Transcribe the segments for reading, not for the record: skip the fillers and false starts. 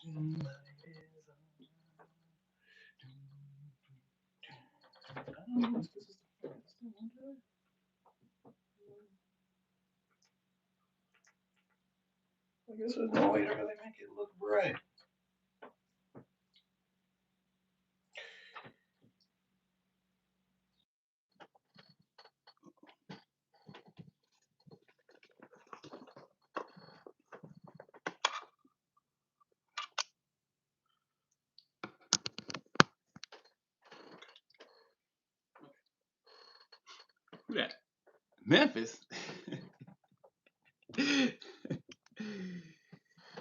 don't know if this is the one that I guess there's no way to really make it look bright. Who that? Memphis.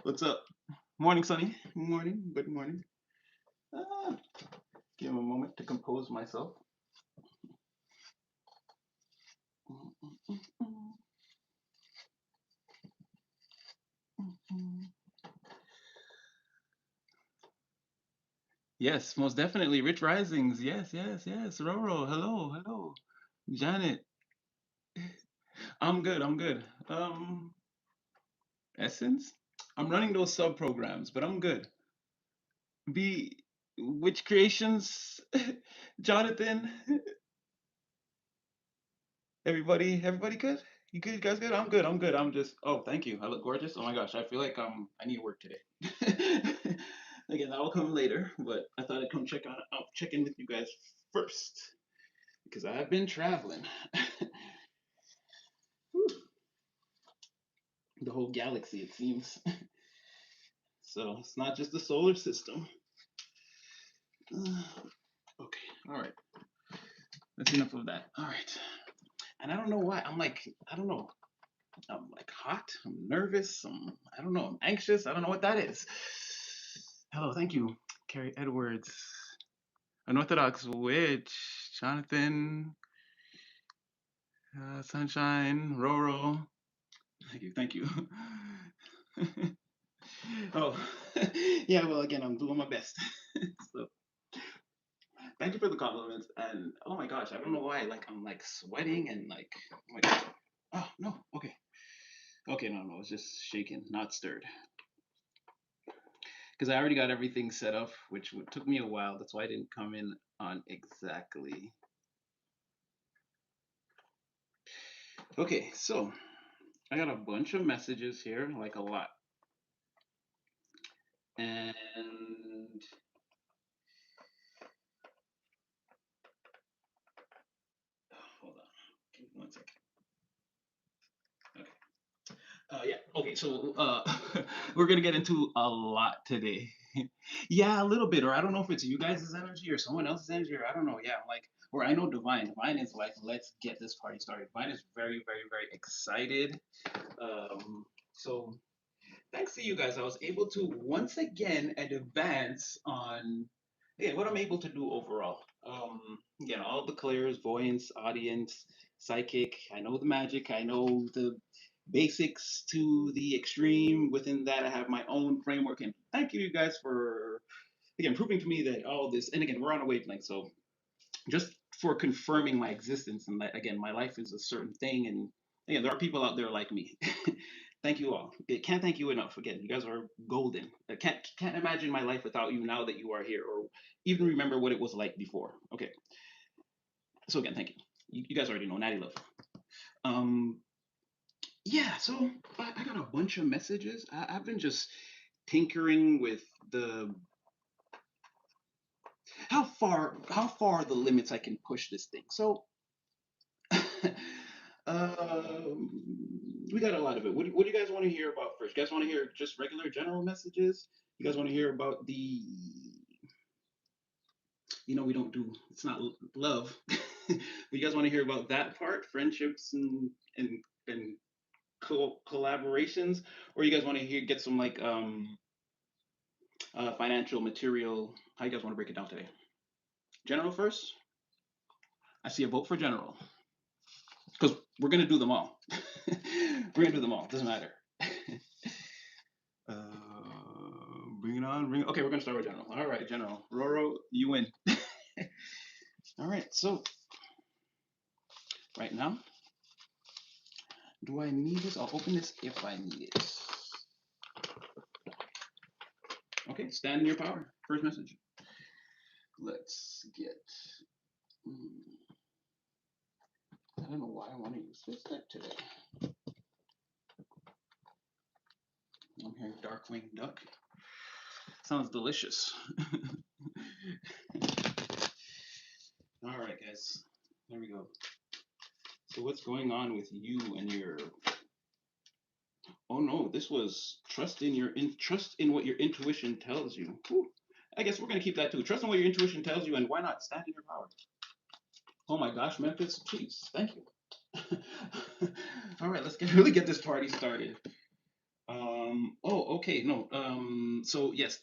What's up? Morning, Sonny. Morning. Good morning. Ah, give him a moment to compose myself. Yes, most definitely. Rich Risings. Yes, yes, yes. Roro. Hello, hello. Janet. I'm good. I'm good. Essence. I'm running those sub programs, but I'm good. Be which creations, Jonathan? Everybody good? You good? You guys good? I'm good. I'm good. I'm just. Oh, thank you. I look gorgeous. Oh my gosh, I feel like I need work today. Again, that will come later, but I thought I'd come check in with you guys first because I've been traveling. The whole galaxy, it seems. So it's not just the solar system. Okay, all right. That's enough of that. All right. And I don't know why. I don't know. I'm like hot. I'm nervous. I don't know. I'm anxious. I don't know what that is. Hello, thank you, Carrie Edwards, Unorthodox Witch, Jonathan, Sunshine, Roro. Thank you. Oh, yeah. Well, again, I'm doing my best. So, thank you for the compliments. And oh my gosh, I don't know why. Like I'm like sweating and like, oh my gosh. Oh no. Okay. Okay. No, no. It's just shaking, not stirred. Because I already got everything set up, which took me a while. That's why I didn't come in on exactly. Okay, so I got a bunch of messages here, like a lot. And hold on, give me 1 second. Okay. Yeah. Okay. So we're gonna get into a lot today. Yeah, a little bit, or I don't know if it's you guys' energy or someone else's energy, or I don't know. Yeah, like, or I know Divine. Divine is like, let's get this party started. Divine is very, very, very excited. So thanks to you guys, I was able to once again advance on again what I'm able to do overall. Again, all the clairvoyance, audience, psychic. I know the magic. I know the basics to the extreme. Within that, I have my own framework. And thank you guys for again proving to me that all this. And again, we're on a wavelength, so just for confirming my existence and that again, my life is a certain thing. And again, there are people out there like me. Thank you all. I can't thank you enough. Again, you guys are golden. I can't imagine my life without you now that you are here, or even remember what it was like before. Okay. So again, thank you. You guys already know Natty Love. Um, yeah. So I got a bunch of messages. I've been just tinkering with the how far the limits I can push this thing. So um, we got a lot of it. What do you guys want to hear about first? You guys want to hear just regular general messages? You guys want to hear about the we don't do it's not love. But you guys want to hear about that part, friendships and and collaborations, or you guys want to hear get some like financial material? How you guys want to break it down today? General first. I see a vote for general because we're gonna do them all. We're gonna do them all. Doesn't matter. Bring it on. Okay, we're gonna start with general. All right, general. Roro, you win. All right. So right now, do I need this? I'll open this if I need it. Okay. Okay, stand in your power. First message. Let's get. mm, I don't know why I want to use this deck today. I'm hearing Darkwing Duck. Sounds delicious. All right, guys. There we go. So what's going on with you and your? Oh no, this was trust in what your intuition tells you. Whew. I guess we're gonna keep that too. Trust in what your intuition tells you, and why not stand in your power? Oh my gosh, Memphis, jeez, thank you. All right, let's really get this party started. Oh, okay, no. So yes,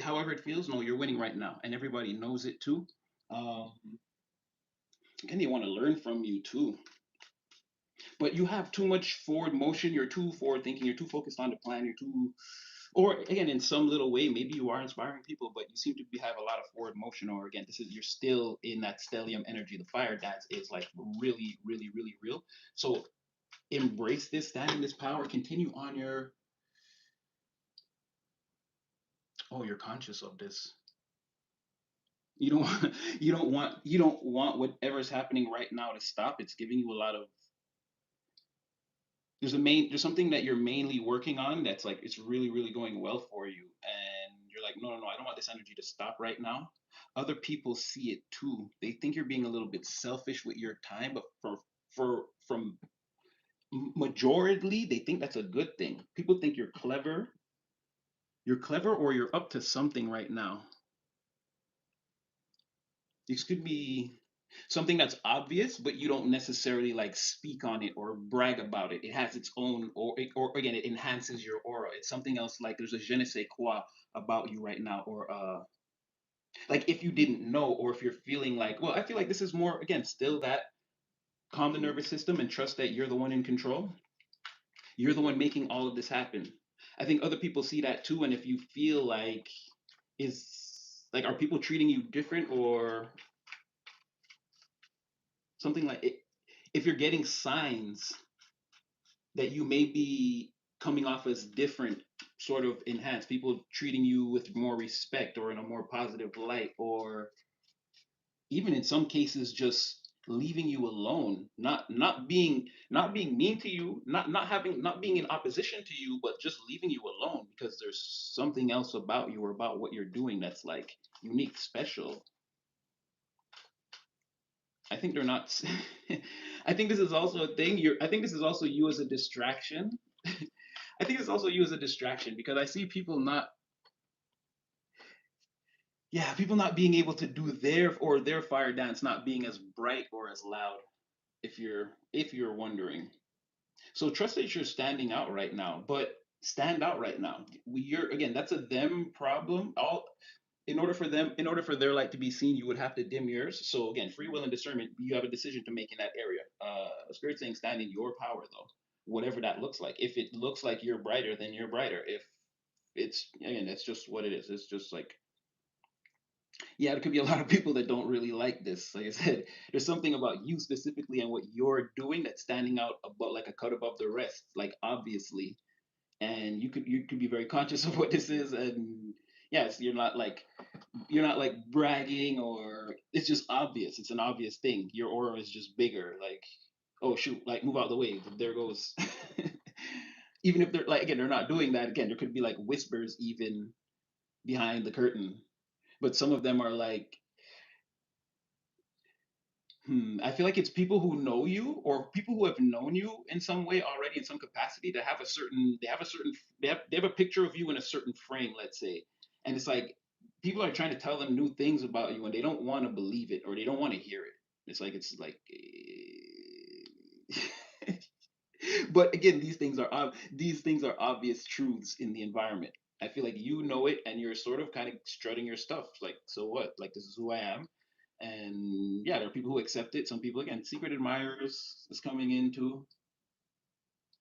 however it feels, no, you're winning right now, and everybody knows it too. Um, and they want to learn from you too. But you have too much forward motion. You're too forward thinking. You're too focused on the plan. You're too, or again, in some little way, maybe you are inspiring people, but you seem to have a lot of forward motion. Or again, this is you're still in that stellium energy. The fire dance is like really, really, really real. So embrace this, stand in this power. Continue on your. Oh, you're conscious of this. You don't want, you don't want whatever's happening right now to stop. It's giving you a lot of there's something that you're mainly working on that's like it's really really going well for you, and you're like, no, I don't want this energy to stop right now. Other people see it too. They think you're being a little bit selfish with your time, but for from majority they think that's a good thing. People think you're clever or you're up to something right now. This could be something that's obvious, but you don't necessarily like speak on it or brag about it. It has its own, or again, it enhances your aura. It's something else. Like there's a je ne sais quoi about you right now, or like if you didn't know, or if you're feeling like, well, I feel like this is more again, still that calm the nervous system and trust that you're the one in control. You're the one making all of this happen. I think other people see that too, and if you feel like is like, are people treating you different or something like it? If you're getting signs that you may be coming off as different, sort of enhanced, people treating you with more respect or in a more positive light, or even in some cases just leaving you alone, not being mean to you, not being in opposition to you, but just leaving you alone because there's something else about you or about what you're doing that's like unique, special. I think they're not. I think this is also a thing. I think this is also you as a distraction. I think it's also you as a distraction because I see people not, yeah, people not being able to do their fire dance not being as bright or as loud. If you're wondering, so trust that you're standing out right now, but stand out right now. You're again, that's a them problem. In order for their light to be seen, you would have to dim yours. So again, free will and discernment, you have a decision to make in that area. Spirit saying stand in your power though, whatever that looks like. If it looks like you're brighter, then you're brighter. If it's again, that's just what it is. It's just like, yeah, there could be a lot of people that don't really like this. Like I said, there's something about you specifically and what you're doing that's standing out above, like a cut above the rest, like obviously. And you could be very conscious of what this is, and yes, you're not like bragging, or it's just obvious. It's an obvious thing. Your aura is just bigger. Like, oh shoot, like move out of the way. There goes. Even if they're like again, they're not doing that. Again, there could be like whispers even behind the curtain, but some of them are like, I feel like it's people who know you or people who have known you in some way already in some capacity that have a picture of you in a certain frame, let's say. And it's like people are trying to tell them new things about you and they don't want to believe it or they don't want to hear it. It's like but again, these things are obvious truths in the environment. I feel like you know it and you're sort of kind of strutting your stuff. Like, so what? Like, this is who I am. And yeah, there are people who accept it. Some people, again, secret admirers is coming into.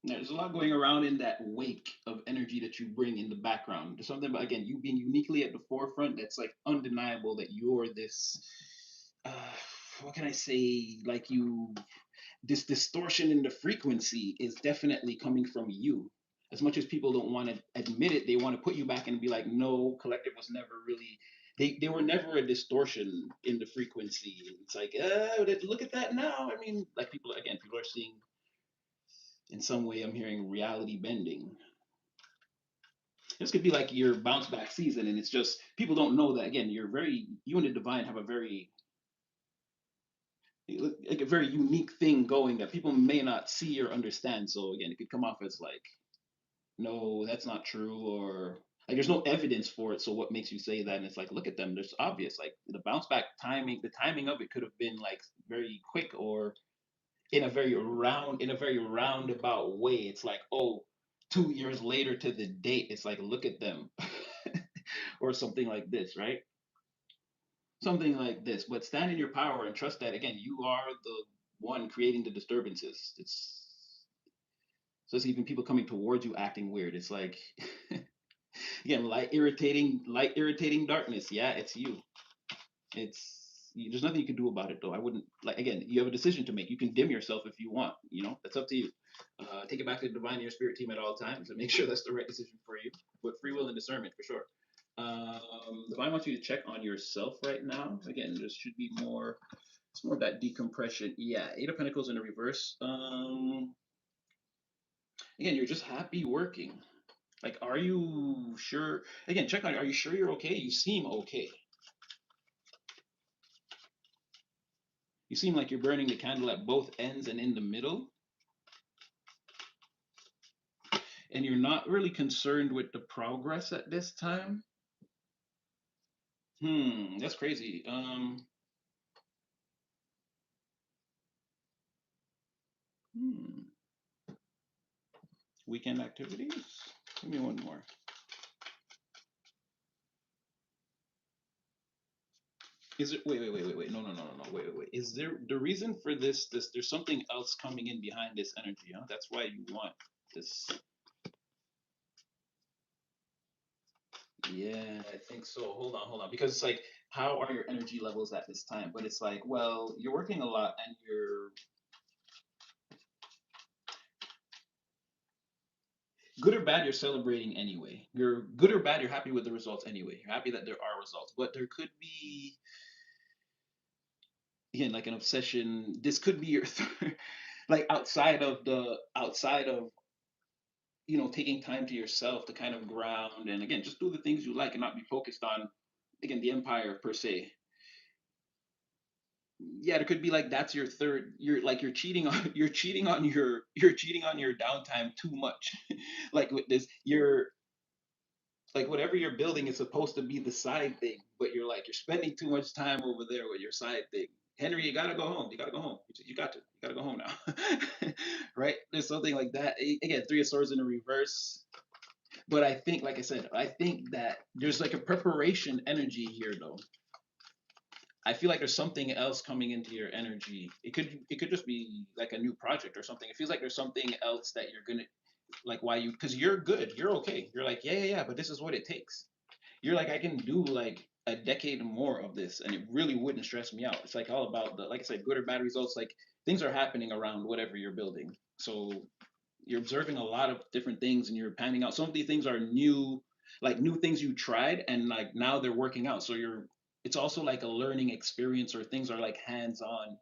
There's a lot going around in that wake of energy that you bring in the background. There's something about, again, you being uniquely at the forefront that's like undeniable that you're this, uh, what can I say? Like this distortion in the frequency is definitely coming from you. as much as people don't want to admit it, they want to put you back and be like, no, collective was never really. They were never a distortion in the frequency. It's like, look at that now. I mean, like people are seeing in some way. I'm hearing reality bending. This could be like your bounce back season, and it's just people don't know that. Again, you and the divine have a very unique thing going that people may not see or understand. So again, it could come off as like, no, that's not true, or like there's no evidence for it. So what makes you say that? And it's like, look at them. There's obvious. Like the bounce back timing, the timing of it could have been like very quick or in a very roundabout way. It's like, oh, 2 years later to the date, it's like, look at them. Or something like this, right? Something like this. But stand in your power and trust that again, you are the one creating the disturbances. It's so it's even people coming towards you acting weird. It's like again, light irritating darkness. Yeah, it's you. There's nothing you can do about it though. I wouldn't like again. You have a decision to make. You can dim yourself if you want. That's up to you. Take it back to the divine and your spirit team at all times and make sure that's the right decision for you. But free will and discernment for sure. Divine wants you to check on yourself right now. Again, there should be more. It's more of that decompression. Yeah, Eight of Pentacles in the reverse. Again, you're just happy working. Like, are you sure? Again, check on. Are you sure you're okay? You seem okay. You seem like you're burning the candle at both ends and in the middle. And you're not really concerned with the progress at this time. That's crazy. Hmm. Weekend activities? Give me one more. Is it wait. No. Wait. Is there the reason for this there's something else coming in behind this energy, huh? That's why you want this. Yeah, I think so. Hold on. Because it's like, how are your energy levels at this time? But it's like, well, you're working a lot and you're good or bad, you're celebrating anyway. You're good or bad, you're happy with the results anyway. You're happy that there are results. But there could be, again, like an obsession. This could be your like outside of taking time to yourself to kind of ground and again just do the things you like and not be focused on again the empire per se. Yeah, there could be like that's your third. You're cheating on you're cheating on your downtime too much. Like with this, you're like whatever you're building is supposed to be the side thing, but you're spending too much time over there with your side thing. Henry, you gotta go home. You gotta go home. You gotta go home now. Right? There's something like that. Again, Three of Swords in the reverse. But I think, like I said, I think that there's like a preparation energy here, though. I feel like there's something else coming into your energy. It could just be like a new project or something. It feels like there's something else that you're gonna like why you because you're good, you're okay. You're like, yeah, but this is what it takes. You're like, I can do like a decade more of this and it really wouldn't stress me out. It's like all about the like I said, good or bad results, like things are happening around whatever you're building. So you're observing a lot of different things and you're panning out. Some of these things are new, like new things you tried and like now they're working out. So it's also like a learning experience or things are like hands on.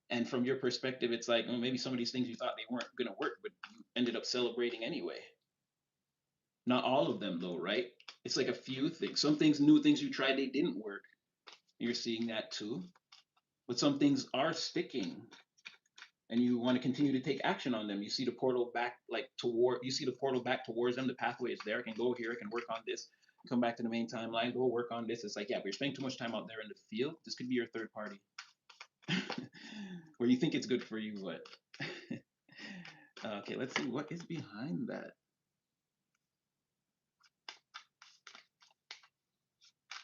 And from your perspective, it's like maybe some of these things you thought they weren't going to work, but you ended up celebrating anyway. Not all of them though, right? It's like a few things. Some things, new things you tried, they didn't work. You're seeing that too. But some things are sticking and you want to continue to take action on them. You see the portal back you see the portal back towards them. The pathway is there. I can go here. I can work on this. Come back to the main timeline. Go work on this. It's like, yeah, but you're spending too much time out there in the field. This could be your third party, where you think it's good for you, but okay. Let's see what is behind that.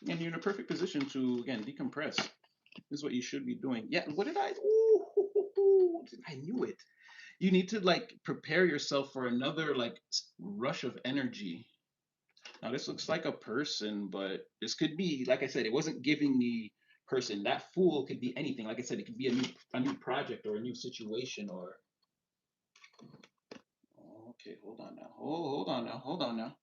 And you're in a perfect position to again decompress. This is what you should be doing. Yeah. What did I? Ooh, I knew it. You need to like prepare yourself for another like rush of energy. Now this looks like a person, but this could be, like I said, it wasn't giving me person. That fool could be anything. Like I said, it could be a new project or a new situation or Okay, hold on now. Hold on now. Hold on now.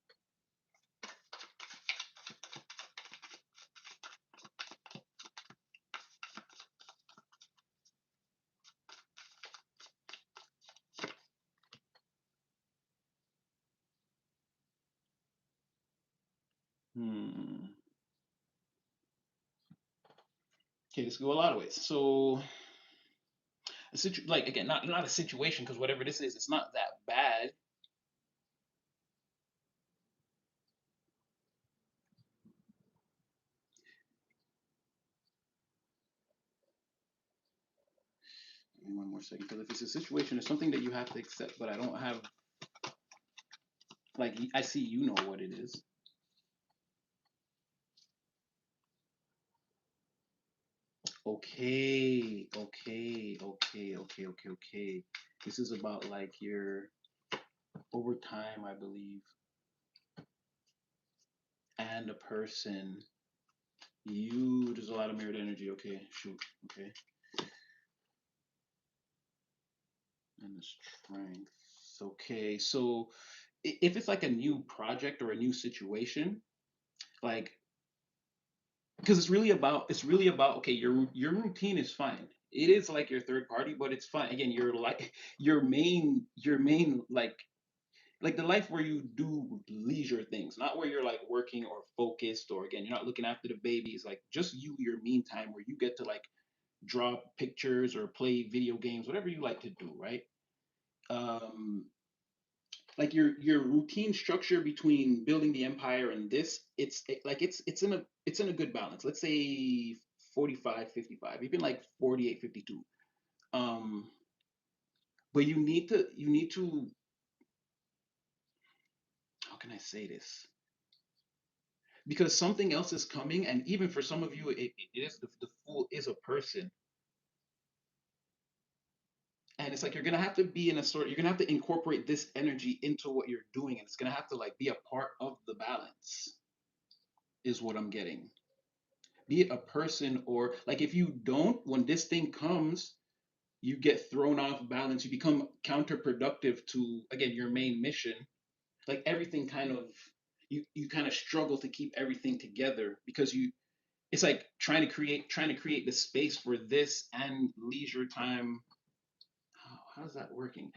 Hmm. Okay, this could go a lot of ways. So, like again, not a situation because whatever this is, it's not that bad. Give me one more second, because if it's a situation, it's something that you have to accept, but I don't have like I see you know what it is. Okay, okay. This is about like your over time, I believe, and a person. There's a lot of mirrored energy. Okay, shoot. Okay, and the strength. Okay, so if it's like a new project or a new situation, like because it's really about okay, your routine is fine. It is like your third party, but it's fine. Again, you're like your main like the life where you do leisure things, not where you're like working or focused or again, you're not looking after the babies, like just you, your mean time where you get to like draw pictures or play video games, whatever you like to do, right? Um, like your routine structure between building the empire and this, like it's in a good balance. Let's say 45-55, even like 48-52. Um, but you need to how can I say this? Because something else is coming, and even for some of you it is the fool is a person, and it's like you're gonna have to incorporate this energy into what you're doing, and it's gonna have to like be a part of the balance is what I'm getting. Be it a person or like if you don't, when this thing comes, you get thrown off balance, you become counterproductive to again your main mission. Like everything kind of you kind of struggle to keep everything together because you it's like trying to create the space for this and leisure time. How's that working?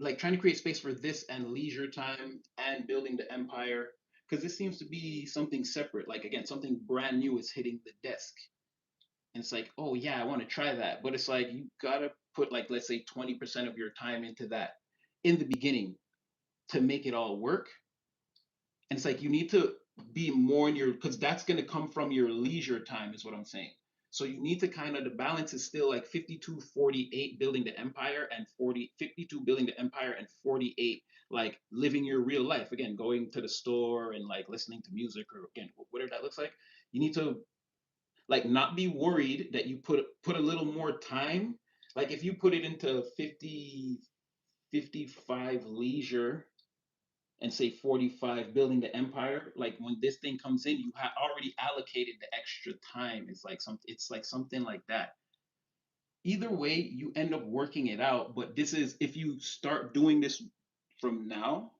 Like trying to create space for this and leisure time and building the empire, because this seems to be something separate. Like again, something brand new is hitting the desk, and it's like, oh yeah, I want to try that, but it's like you gotta put like let's say 20% of your time into that in the beginning to make it all work. And it's like you need to be more in your because that's going to come from your leisure time is what I'm saying. So you need to kind of the balance is still like 52-48 building the empire and 40-52 building the empire and 48 like living your real life, again going to the store and like listening to music or again whatever that looks like. You need to like not be worried that you put a little more time, like if you put it into 50-55 leisure and say 45 building the empire, like when this thing comes in you have already allocated the extra time. It's like something like that. Either way you end up working it out, but this is if you start doing this from now.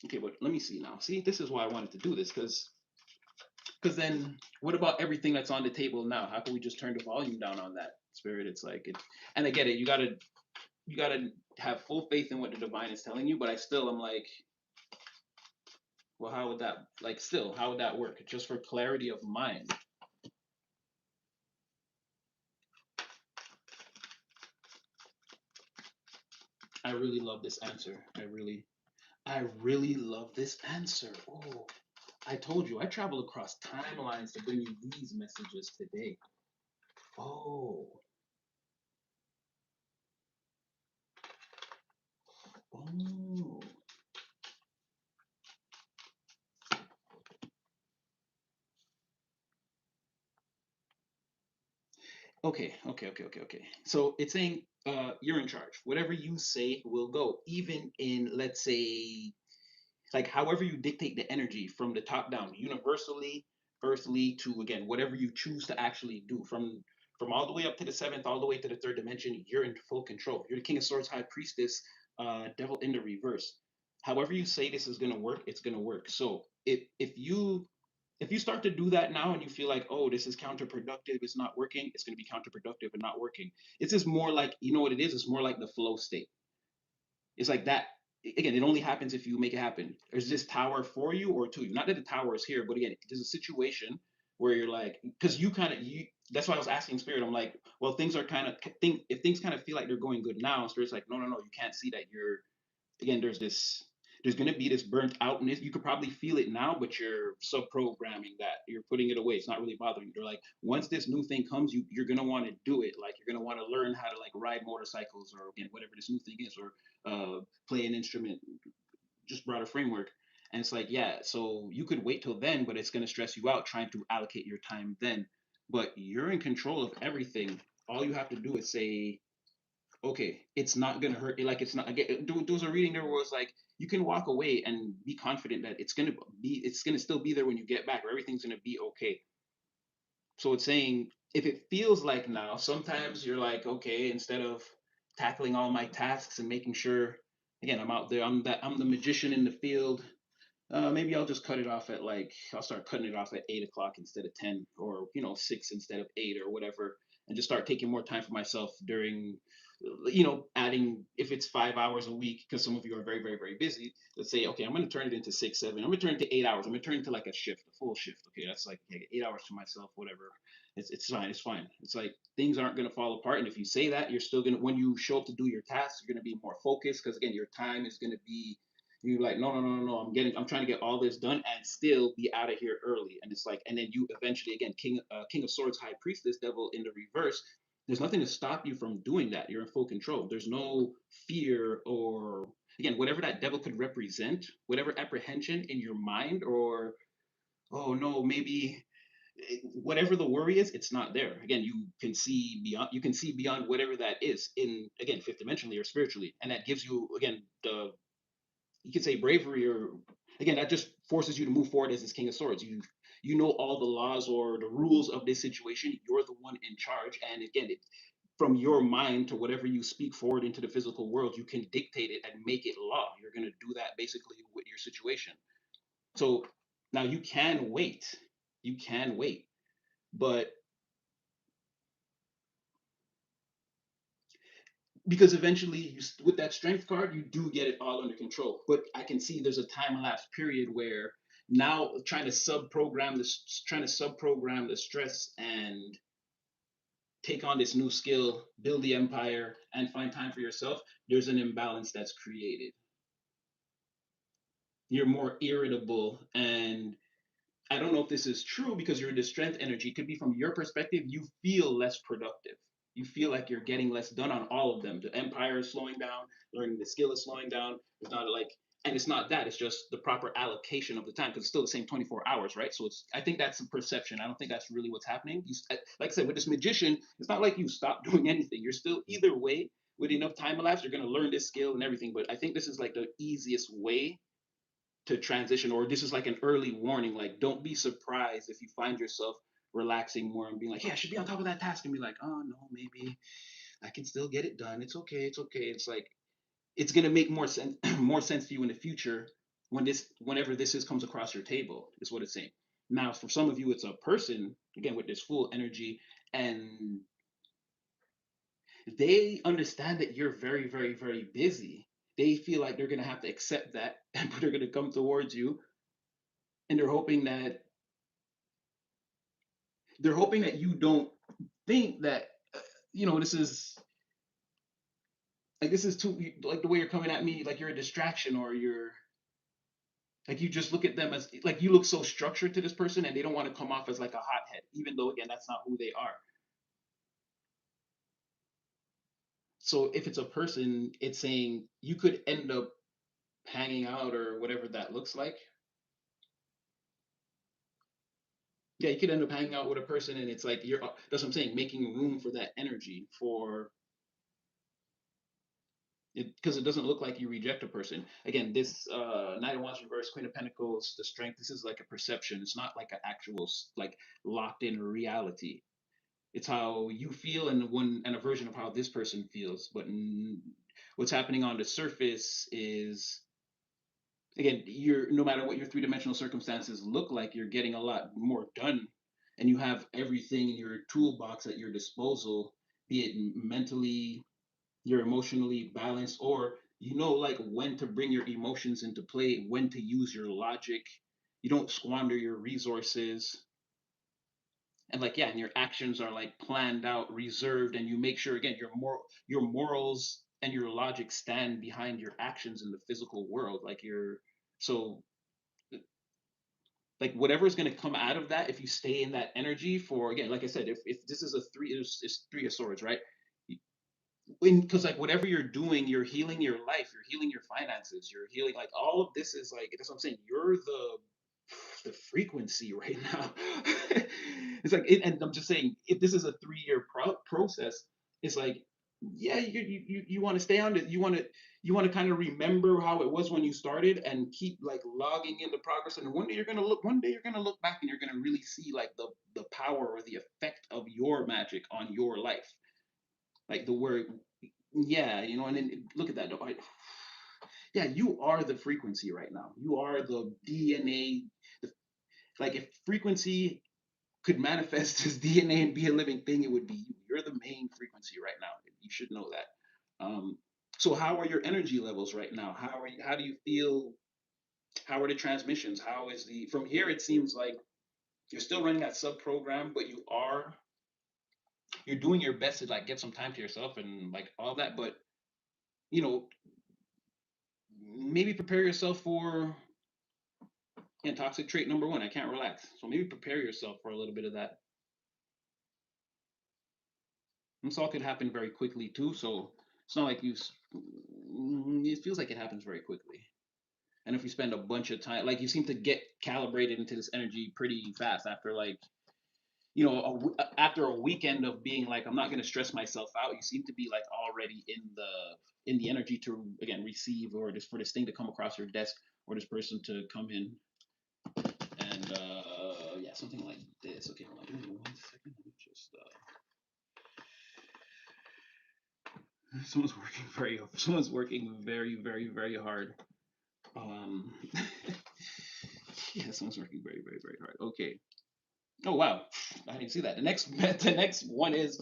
Okay, but let me see now. See, this is why I wanted to do this because then what about everything that's on the table now? How can we just turn the volume down on that spirit? It's like it, and I get it, you gotta have full faith in what the divine is telling you, but I still am like, well, how would that like still how would that work? Just for clarity of mind. I really love this answer. I really love this answer. Oh, I told you I travel across timelines to bring you these messages today. Oh, oh. Okay. So it's saying you're in charge. Whatever you say will go. Even in, let's say, like however you dictate the energy from the top down, universally, earthly to again, whatever you choose to actually do. From all the way up to the seventh, all the way to the third dimension, you're in full control. You're the King of Swords High Priestess. devil in the reverse. However you say this is gonna work, it's gonna work. So if you start to do that now and you feel like, oh, this is counterproductive, it's not working, it's gonna be counterproductive and not working. It's just more like, you know what it is? It's more like the flow state. It's like that. Again, it only happens if you make it happen. Is this tower for you or to you? Not that the tower is here, but again, there's a situation where you're like, because you kind of you. That's why I was asking Spirit. I'm like, well, things are kind of think if things kind of feel like they're going good now. Spirit's like, no, no, no, you can't see that. You're again. There's going to be this burnt outness. You could probably feel it now, but you're sub-programming that. You're putting it away. It's not really bothering you. They're like, once this new thing comes, you're going to want to do it. Like you're going to want to learn how to like ride motorcycles or again whatever this new thing is, or play an instrument. Just broader framework. And it's like, yeah, so you could wait till then, but it's going to stress you out trying to allocate your time then. But you're in control of everything. All you have to do is say, okay, it's not gonna hurt. Like it's not. Again, there was a reading there where it's like you can walk away and be confident that it's gonna still be there when you get back, or everything's gonna be okay. So it's saying if it feels like now, sometimes you're like, okay, instead of tackling all my tasks and making sure, again, I'm out there, I'm the magician in the field. Maybe I'll just cut it off at like I'll start cutting it off at 8 o'clock instead of 10, or 6 instead of 8 or whatever, and just start taking more time for myself during, adding if it's 5 hours a week because some of you are very very very busy. Let's say okay, I'm going to turn it into 6 7. I'm going to turn it to 8 hours. I'm going to turn it to like a shift, a full shift. Okay, that's like okay, 8 hours to myself, whatever. It's fine. It's fine. It's like things aren't going to fall apart, and if you say that, you're still going to when you show up to do your tasks, you're going to be more focused because again, your time is going to be you're like, no, no, no, no, no. I'm trying to get all this done and still be out of here early. And it's like, and then you eventually, again, King of Swords, High Priestess, Devil in the reverse. There's nothing to stop you from doing that. You're in full control. There's no fear or, again, whatever that devil could represent, whatever apprehension in your mind or, oh no, maybe whatever the worry is, it's not there. Again, you can see beyond whatever that is in, again, fifth dimensionally or spiritually. And that gives you, again, the you could say bravery or again that just forces you to move forward as this king of swords. You know all the laws or the rules of this situation. You're the one in charge, and again from your mind to whatever you speak forward into the physical world, you can dictate it and make it law. You're going to do that basically with your situation. So now you can wait, but because eventually with that strength card you do get it all under control, but I can see there's a time elapsed period where now trying to sub program the stress and take on this new skill, build the empire and find time for yourself. There's an imbalance that's created. You're more irritable, and I don't know if this is true because you're in the strength energy. It could be from your perspective, you feel less productive. You feel like you're getting less done on all of them. The empire is slowing down, learning the skill is slowing down. It's not like, and it's not that, it's just the proper allocation of the time because it's still the same 24 hours, right? So I think that's a perception. I don't think that's really what's happening. Like I said, with this magician, it's not like you stop doing anything. You're still either way, with enough time elapsed, you're going to learn this skill and everything. But I think this is like the easiest way to transition, or this is like an early warning. Like don't be surprised if you find yourself relaxing more and being like, yeah, I should be on top of that task, and be like, oh no, maybe I can still get it done. It's okay, it's okay. It's like it's gonna make more sense more sense to you in the future whenever this comes across your table, is what it's saying. Now for some of you it's a person, again with this full energy, and they understand that you're very very very busy. They feel like they're going to have to accept that and they're going to come towards you, and they're hoping that you don't think that this is like this is too like the way you're coming at me, like you're a distraction, or you're like you just look at them as like you look so structured to this person and they don't want to come off as like a hothead, even though again that's not who they are. So if it's a person, it's saying you could end up hanging out or whatever that looks like. Yeah, you could end up hanging out with a person and it's like that's what I'm saying, making room for that energy for it, because it doesn't look like you reject a person. Again, this Knight of Wands reverse, Queen of Pentacles, the strength. This is like a perception. It's not like an actual like locked in reality. It's how you feel and a version of how this person feels. But What's happening on the surface is, again, you're, no matter what your three-dimensional circumstances look like, you're getting a lot more done, and you have everything in your toolbox at your disposal, be it mentally, you're emotionally balanced, or you know, like when to bring your emotions into play, when to use your logic. You don't squander your resources, and like, yeah, and your actions are like planned out, reserved, and you make sure, again, your morals and your logic stand behind your actions in the physical world. Like you're, so like whatever is going to come out of that, if you stay in that energy for, again, like I said, if this is a three, it's three of swords, right? Because like whatever you're doing, you're healing your life, you're healing your finances, you're healing, like all of this is like, that's what I'm saying, you're the frequency right now. It's like and I'm just saying, if this is a 3-year process, it's like, yeah, you want to stay on it, you want to kind of remember how it was when you started, and keep like logging in the progress, and one day you're going to look back, and you're going to really see like the power or the effect of your magic on your life, like the word. Yeah, and then look at that though. Yeah, you are the frequency right now. You are the DNA. The, like if frequency could manifest as DNA and be a living thing, it would be you. You're the main frequency right now. You should know that. So how are your energy levels right now? How do you feel? How are the transmissions? How is the from here? It seems like you're still running that sub program, but you're doing your best to like get some time to yourself and like all that. But you know, maybe prepare yourself for, and toxic trait number one, I can't relax. So maybe prepare yourself for a little bit of that. This all could happen very quickly too. So it's not like it feels like it happens very quickly. And if you spend a bunch of time, like you seem to get calibrated into this energy pretty fast after like, after a weekend of being like, I'm not going to stress myself out. You seem to be like already in the energy to, again, receive, or just for this thing to come across your desk, or this person to come in. And yeah, something like this. Okay, hold on, give me 1 second. Let me just someone's working very, very, very hard. Um, yeah, someone's working very, very, very hard. Okay. Oh wow, I didn't see that. The next one is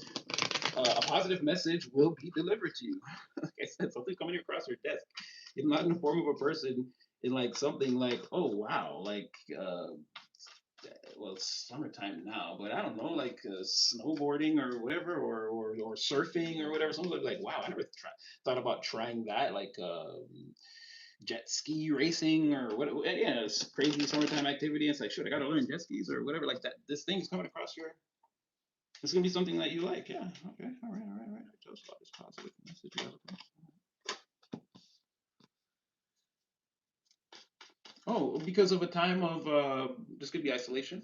a positive message will be delivered to you. Like I said, something coming across your desk. It's not in the form of a person. In like something like, oh wow, like well, it's summertime now, but I don't know, like snowboarding or whatever, or surfing or whatever. Someone's like, wow, I never thought about trying that, like jet ski racing or what. Yeah, it's crazy summertime activity. It's like, shoot, I got to learn jet skis or whatever, like that. This thing's coming across your. It's gonna be something that you like, yeah. Okay, all right, all right, all right. Tell us about this positive message. Oh, because of a time of this could be isolation.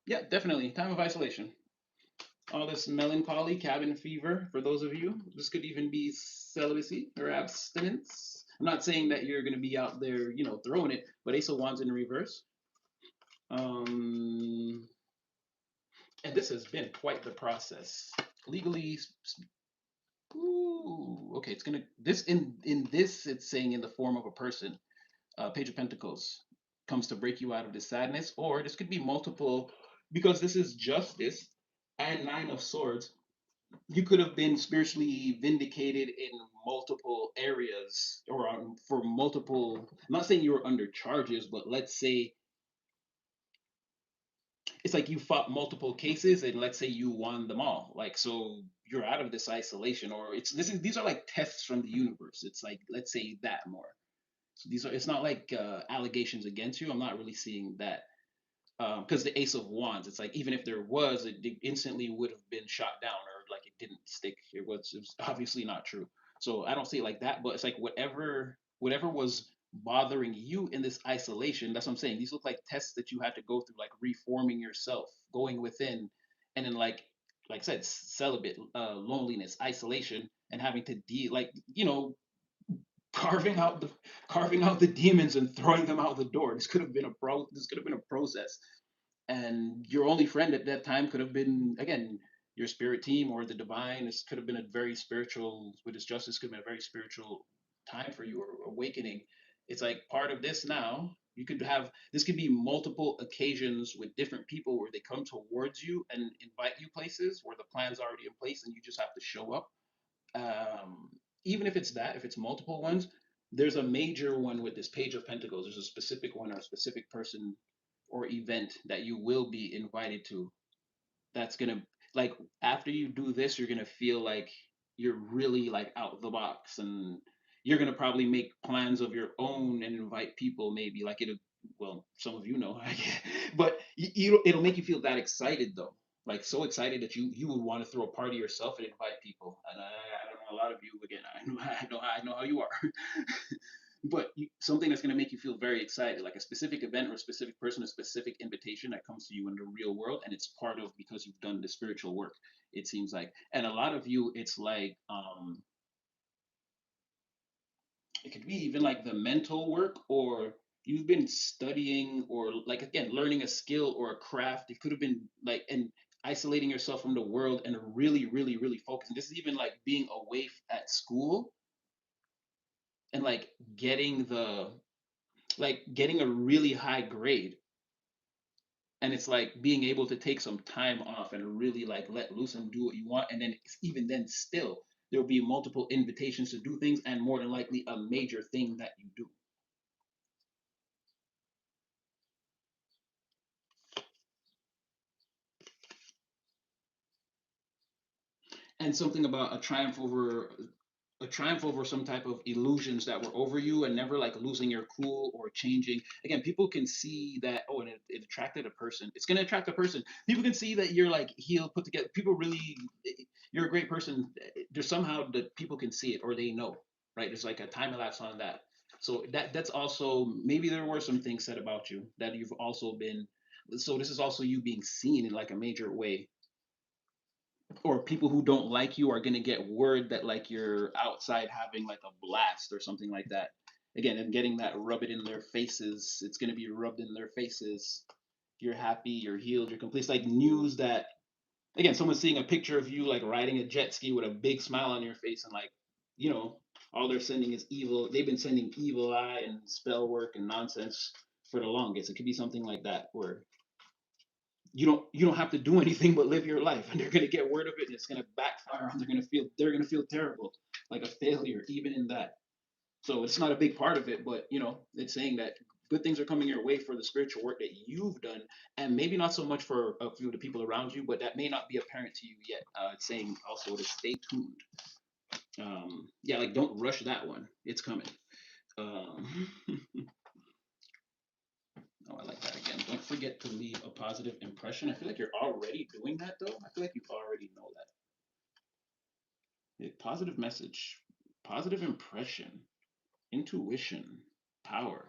Yeah, definitely time of isolation. All this melancholy, cabin fever, for those of you. This could even be celibacy or abstinence. I'm not saying that you're going to be out there, throwing it, but Ace of Wands in reverse. And this has been quite the process. Legally, ooh, okay, it's gonna this in this it's saying in the form of a person. Page of Pentacles comes to break you out of this sadness, or this could be multiple, because this is justice and Nine of Swords. You could have been spiritually vindicated in multiple areas, or for multiple. I'm not saying you were under charges, but let's say it's like you fought multiple cases, and let's say you won them all. Like, so you're out of this isolation, or these are like tests from the universe. It's like, let's say that more. So it's not like allegations against you. I'm not really seeing that. Because the Ace of Wands, it's like even if there was, it instantly would have been shot down, or like it didn't stick. It was obviously not true. So I don't see it like that, but it's like whatever was bothering you in this isolation. That's what I'm saying. These look like tests that you had to go through, like reforming yourself, going within, and then like I said, celibate, loneliness, isolation, and having to deal, like, carving out the demons and throwing them out the door. This could have been a process, and your only friend at that time could have been, again, your spirit team or the divine. This could have been a very spiritual, with this justice, could have been a very spiritual time for you or awakening. It's like part of this now. You could have this could be multiple occasions with different people where they come towards you and invite you places where the plan's already in place and you just have to show up. um, Even if it's that, if it's multiple ones, there's a major one with this Page of Pentacles. There's a specific one or a specific person or event that you will be invited to. That's gonna like after you do this, you're gonna feel like you're really like out of the box, and you're gonna probably make plans of your own and invite people. Maybe like it'll. Well, some of you know, but it'll make you feel that excited though, like so excited that you would want to throw a party yourself and invite people. And I don't know a lot of you again. I know how you are. But something that's going to make you feel very excited, like a specific event or a specific person, a specific invitation that comes to you in the real world, and it's part of because you've done the spiritual work. It seems like, and a lot of you, it's like it could be even like the mental work, or you've been studying, or like again learning a skill or a craft. It could have been like and isolating yourself from the world and really, really, really focusing. This is even like being away at school and like getting the getting a really high grade, and it's like being able to take some time off and really like let loose and do what you want, and then even then still there'll be multiple invitations to do things, and more than likely a major thing that you do. And something about a triumph over some type of illusions that were over you, and never like losing your cool or changing. Again, people can see that. Oh, and it attracted a person. It's going to attract a person. People can see that you're like healed, put together. People really, you're a great person. There's somehow that people can see it, or they know, right? There's like a time elapse on that. So that's also, maybe there were some things said about you that you've also been. So this is also you being seen in like a major way, or people who don't like you are going to get word that like you're outside having like a blast or something like that. Again, and getting that, rub it in their faces. It's going to be rubbed in their faces. You're happy, you're healed, you're complete. It's like news that, again, someone's seeing a picture of you like riding a jet ski with a big smile on your face, and like, you know, all they're sending is evil. They've been sending evil eye and spell work and nonsense for the longest. It could be something like that where you don't have to do anything but live your life, and they're gonna get word of it and it's gonna backfire, and they're gonna feel terrible, like a failure even in that. So it's not a big part of it, but it's saying that good things are coming your way for the spiritual work that you've done, and maybe not so much for a few of the people around you, but that may not be apparent to you yet. It's saying also to stay tuned. Yeah, like don't rush that one, it's coming. um, Oh, I like that again. Don't forget to leave a positive impression. I feel like you're already doing that, though. I feel like you already know that. Yeah, positive message, positive impression, intuition, power,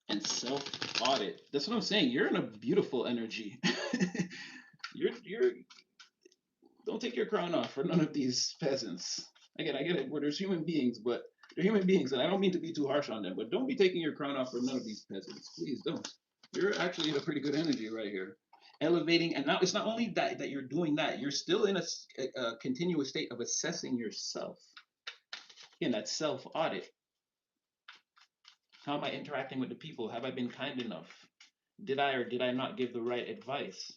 and self audit. That's what I'm saying. You're in a beautiful energy. You're. Don't take your crown off for none of these peasants. Again, I get it. Where there's human beings, but they're human beings, and I don't mean to be too harsh on them. But don't be taking your crown off for none of these peasants. Please don't. You're actually in a pretty good energy right here, elevating. And now it's not only that you're doing that, you're still in a continuous state of assessing yourself. Again, that self audit. How am I interacting with the people? Have I been kind enough? Did I or did I not give the right advice?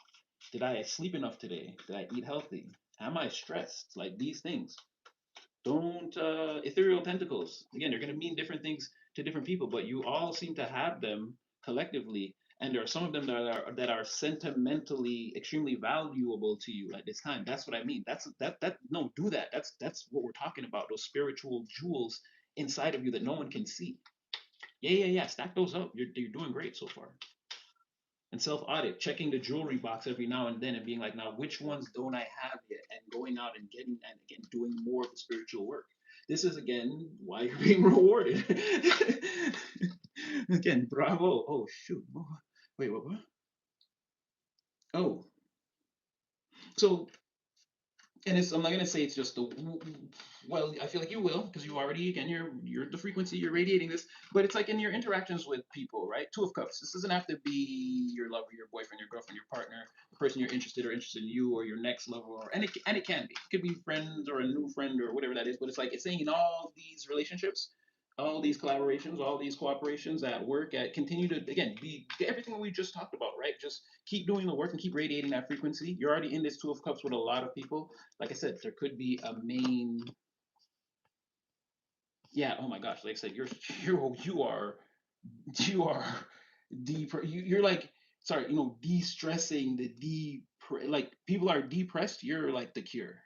Did I sleep enough today? Did I eat healthy? Am I stressed? Like these things. Don't ethereal pentacles. Again, they're going to mean different things to different people, but you all seem to have them collectively, and there are some of them that are sentimentally extremely valuable to you at this time. That's what I mean. That no, do that. That's what we're talking about. Those spiritual jewels inside of you that no one can see. Yeah. Stack those up. You're doing great so far. And self audit, checking the jewelry box every now and then and being like, now which ones don't I have yet? And going out and getting, and again doing more of the spiritual work. This is again why you're being rewarded. Again, bravo. Oh shoot. Wait, what? Oh, so And it's, I'm not gonna say it's just the, well, I feel like you will, because you already, again, you're the frequency, you're radiating this, but it's like in your interactions with people, right? Two of Cups. This doesn't have to be your lover, your boyfriend, your girlfriend, your partner, the person you're interested or interested in you, or your next lover, or and it can be. It could be friends or a new friend or whatever that is. But it's like it's saying in all these relationships, all these collaborations, all these cooperations at work, at continue to again be everything we just talked about, right? Just keep doing the work and keep radiating that frequency. You're already in this Two of Cups with a lot of people. Like I said, there could be a main, yeah, oh my gosh, like I said, you are deep, you're like, sorry, de-stressing the deep, like people are depressed, you're like the cure.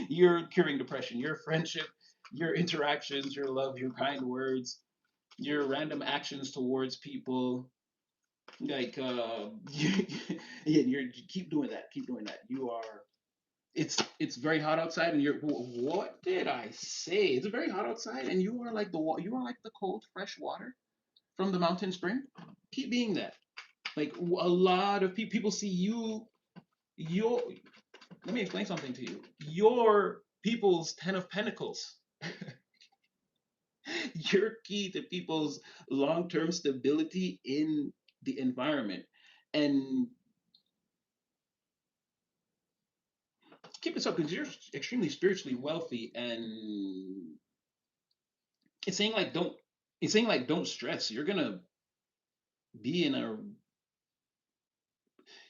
You're curing depression, your friendship, your interactions, your love, your kind words, your random actions towards people, like yeah, keep doing that, keep doing that. You are, it's very hot outside, and what did I say? It's very hot outside, and you are like you are like the cold, fresh water from the mountain spring. Keep being that. Like a lot of people see you. Your Let me explain something to you. Your people's Ten of Pentacles. You're key to people's long-term stability in the environment, and keep this up because you're extremely spiritually wealthy, and it's saying like don't it's saying like don't stress. Be in a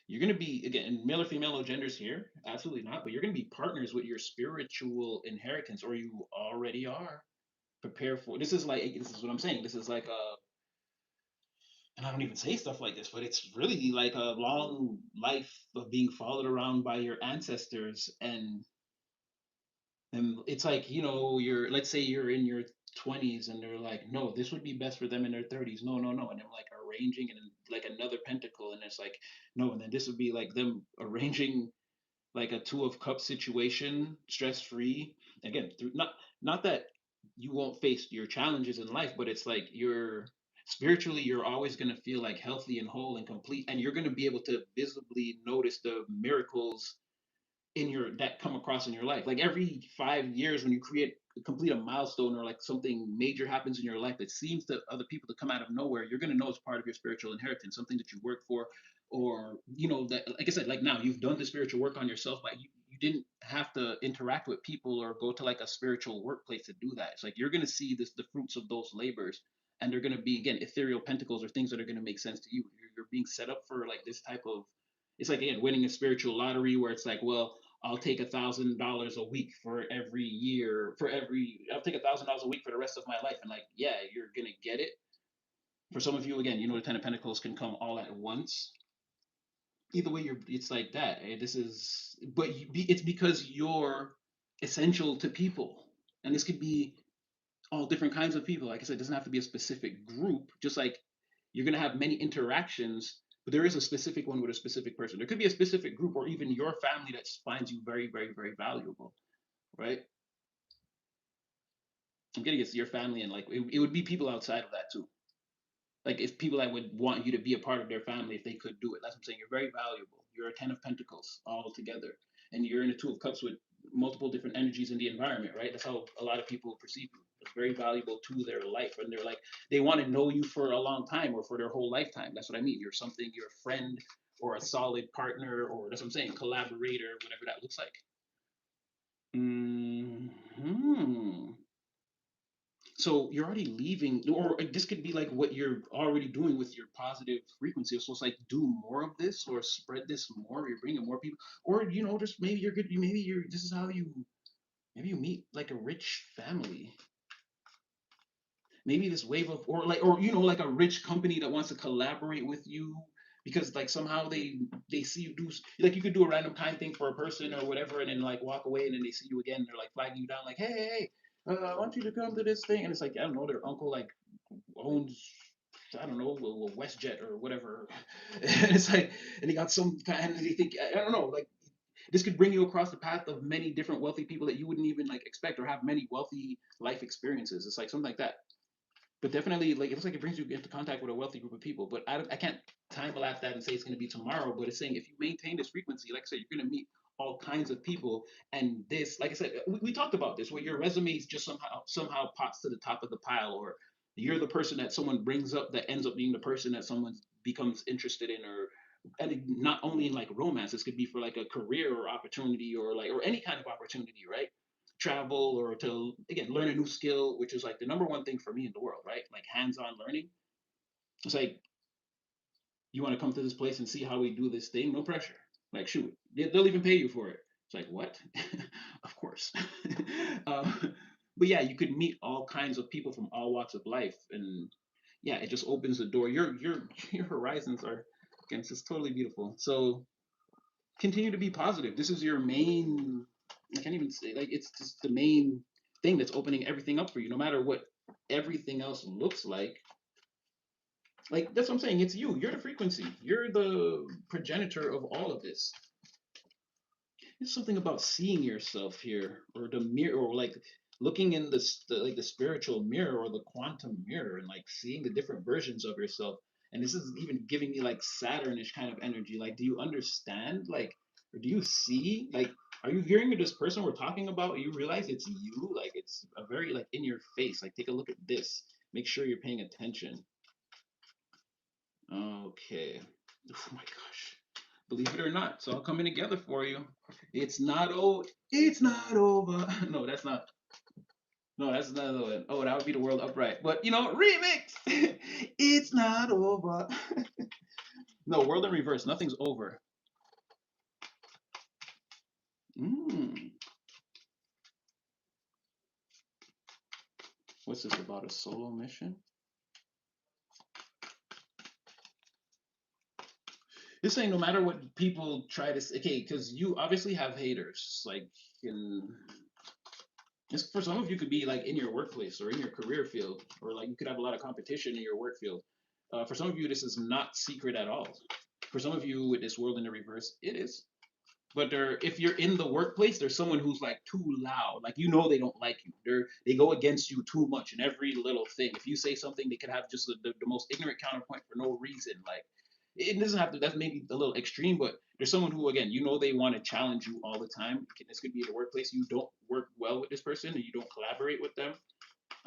you're gonna be, again, male or female, no genders here, absolutely not, but you're gonna be partners with your spiritual inheritance, or you already are. Prepare for this. Is like, this is what I'm saying. This is like a, and I don't even say stuff like this, but it's really like a long life of being followed around by your ancestors, and it's like, you're, let's say you're in your 20s, and they're like, no, this would be best for them in their 30s. No, no, no. And they're like arranging, and then like another pentacle, and it's like, no, and then this would be like them arranging like a Two of Cups situation, stress free. Again, through, not that you won't face your challenges in life, but it's like you're spiritually, you're always going to feel like healthy and whole and complete, and you're going to be able to visibly notice the miracles in your that come across in your life. Like every 5 years, when you complete a milestone, or like something major happens in your life that seems to other people to come out of nowhere, you're going to know it's part of your spiritual inheritance, something that you work for, or that, like I said, like now you've done the spiritual work on yourself, but you didn't have to interact with people or go to like a spiritual workplace to do that. It's like you're going to see the fruits of those labors, and they're going to be, again, ethereal pentacles, or things that are going to make sense to you. You're being set up for like this type of, it's like, again, winning a spiritual lottery, where it's like, well, I'll take $1,000 a week for every year. I'll take $1,000 a week for the rest of my life, and like, yeah, you're gonna get it. For some of you, again, the Ten of Pentacles can come all at once. Either way, it's like that. This is, but it's because you're essential to people, and this could be all different kinds of people. Like I said, it doesn't have to be a specific group. Just like you're gonna have many interactions, but there is a specific one with a specific person. There could be a specific group, or even your family, that finds you very, very, very valuable, right? I'm getting it's your family, and like it would be people outside of that too. Like if people that would want you to be a part of their family, if they could do it. That's what I'm saying. You're very valuable. You're a Ten of Pentacles all together, and you're in a Two of Cups with multiple different energies in the environment, right? That's how a lot of people perceive you. It's very valuable to their life, and they're like, they want to know you for a long time, or for their whole lifetime. That's what I mean. You're something. You're a friend, or a solid partner, or that's what I'm saying, collaborator, whatever that looks like. Hmm. So you're already leaving, or this could be like what you're already doing with your positive frequency. So it's like, do more of this, or spread this more. You're bringing more people, or just maybe you're good. Maybe you're this is how you maybe you meet like a rich family. Maybe this wave of, or like, or like a rich company that wants to collaborate with you, because like somehow they see you do, like, you could do a random kind thing for a person or whatever, and then like walk away, and then they see you again, and they're like flagging you down, like, hey, hey, hey, I want you to come to this thing, and it's like, I don't know, their uncle like owns, I don't know, a WestJet or whatever, and it's like, and he got some kind, and they think, I don't know, like, this could bring you across the path of many different wealthy people that you wouldn't even like expect, or have many wealthy life experiences. It's like something like that. But definitely, like, it looks like it brings you into contact with a wealthy group of people. But I can't time elapse that and say it's going to be tomorrow. But it's saying if you maintain this frequency, like I said, you're going to meet all kinds of people. And this, like I said, we talked about this, where your resume just somehow pops to the top of the pile, or you're the person that someone brings up that ends up being the person that someone becomes interested in, or and not only in like romance, this could be for like a career or opportunity, or like or any kind of opportunity, right? Travel, or to again learn a new skill, which is like the number one thing for me in the world, right? Like hands-on learning. It's like, you want to come to this place and see how we do this thing? No pressure. Like, shoot, they'll even pay you for it. It's like, what? Of course. But yeah, you could meet all kinds of people from all walks of life, and yeah, it just opens the door. Your horizons are, again, it's just totally beautiful. So continue to be positive. This is your main. I can't even say, like, it's just the main thing that's opening everything up for you. No matter what everything else looks like, that's what I'm saying. It's you. You're the frequency. You're the progenitor of all of this. There's something about seeing yourself here, or the mirror, or like looking in like the spiritual mirror or the quantum mirror, and like seeing the different versions of yourself. And this is even giving me like Saturnish kind of energy. Like, do you understand? Like, or do you see? Like, are you hearing this person we're talking about? You realize it's you. Like, it's a very like in your face. Like, take a look at this. Make sure you're paying attention. Okay. Oh my gosh. Believe it or not, it's all coming together for you. It's not over. It's not over. No, that's not. No, that's another one. Oh, that would be the world upright. But remix. It's not over. No, world in reverse. Nothing's over. Mm. What's this about? A solo mission? This saying no matter what people try to say, okay, because you obviously have haters. Like, in it's, for some of you could be like in your workplace or in your career field, or like you could have a lot of competition in your work field. For some of you, this is not secret at all. For some of you, with this world in the reverse, it is. But if you're in the workplace, there's someone who's like too loud. Like, they don't like you. They go against you too much in every little thing. If you say something, they could have just the most ignorant counterpoint for no reason. Like, it doesn't have to. That's maybe a little extreme, but there's someone who, again, they want to challenge you all the time. This could be in the workplace. You don't work well with this person, and you don't collaborate with them.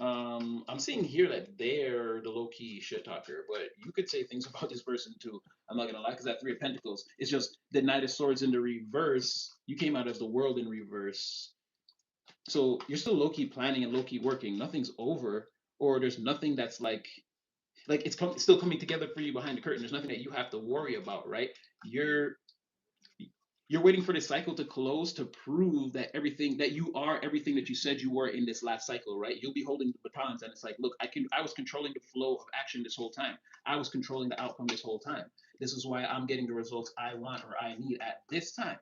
I'm seeing here that they're the low key shit talker, but you could say things about this person too. I'm not gonna lie, because that Three of Pentacles, it's just the Knight of Swords in the reverse. You came out as the World in reverse, so you're still low key planning and low key working. Nothing's over, or there's nothing that's like still coming together for you behind the curtain. There's nothing that you have to worry about, right? You're you're waiting for this cycle to close to prove that everything that you are everything that you said you were in this last cycle, right? You'll be holding the batons, and it's like, look, I was controlling the flow of action this whole time. I was controlling the outcome this whole time. This is why I'm getting the results I want or I need at this time.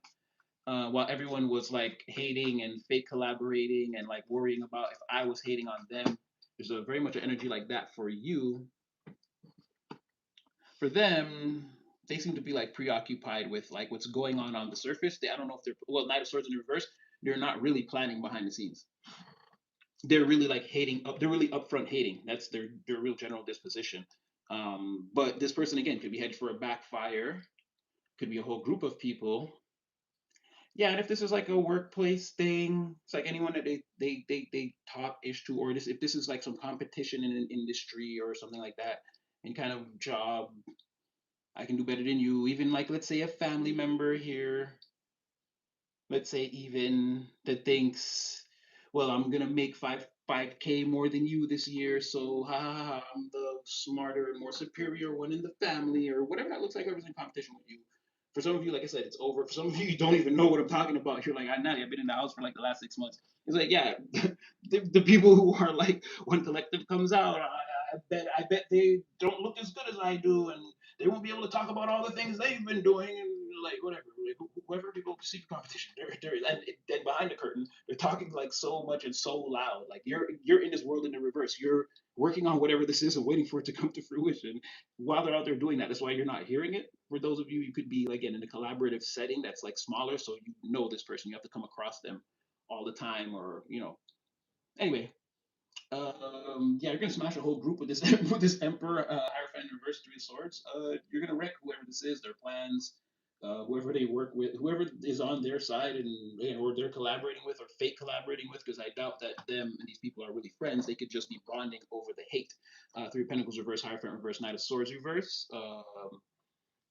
While everyone was like hating and fake collaborating and like worrying about if I was hating on them, there's a very much an energy like that for you. For them, they seem to be like preoccupied with like what's going on the surface. I don't know if they're, well, Knight of Swords in reverse. They're not really planning behind the scenes. They're really like hating up. They're really upfront hating. That's their real general disposition. But this person again could be headed for a backfire. Could be a whole group of people. Yeah, and if this is like a workplace thing, it's like anyone that they talk ish to, or this if this is like some competition in an industry or something like that, any kind of job, I can do better than you. Even like, let's say, a family member here, let's say even that thinks, well, I'm gonna make five k more than you this year, so ha ha ha, I'm the smarter and more superior one in the family, or whatever that looks like. Whoever's in competition with you. For some of you, like I said, it's over. For some of you, you don't even know what I'm talking about. You're like, I know, I've been in the house for like the last 6 months. It's like, yeah, the people who are like, when collective comes out, I bet they don't look as good as I do, and they won't be able to talk about all the things they've been doing, and like whatever. Like, whoever people perceive competition, and behind the curtain, they're talking like so much and so loud. Like, you're in this world in the reverse. You're working on whatever this is and waiting for it to come to fruition while they're out there doing that. That's why you're not hearing it. For those of you, you could be like in a collaborative setting that's like smaller, so you know this person. You have to come across them all the time, or Anyway, yeah, you're gonna smash a whole group with this with this Emperor Hierophant in reverse, Three of Swords. You're gonna wreck whoever this is, their plans. whoever they work with, whoever is on their side, and or they're collaborating with or fake collaborating with, because I doubt that them and these people are really friends. They could just be bonding over the hate. Three of Pentacles reverse, Hierophant reverse, Knight of Swords reverse.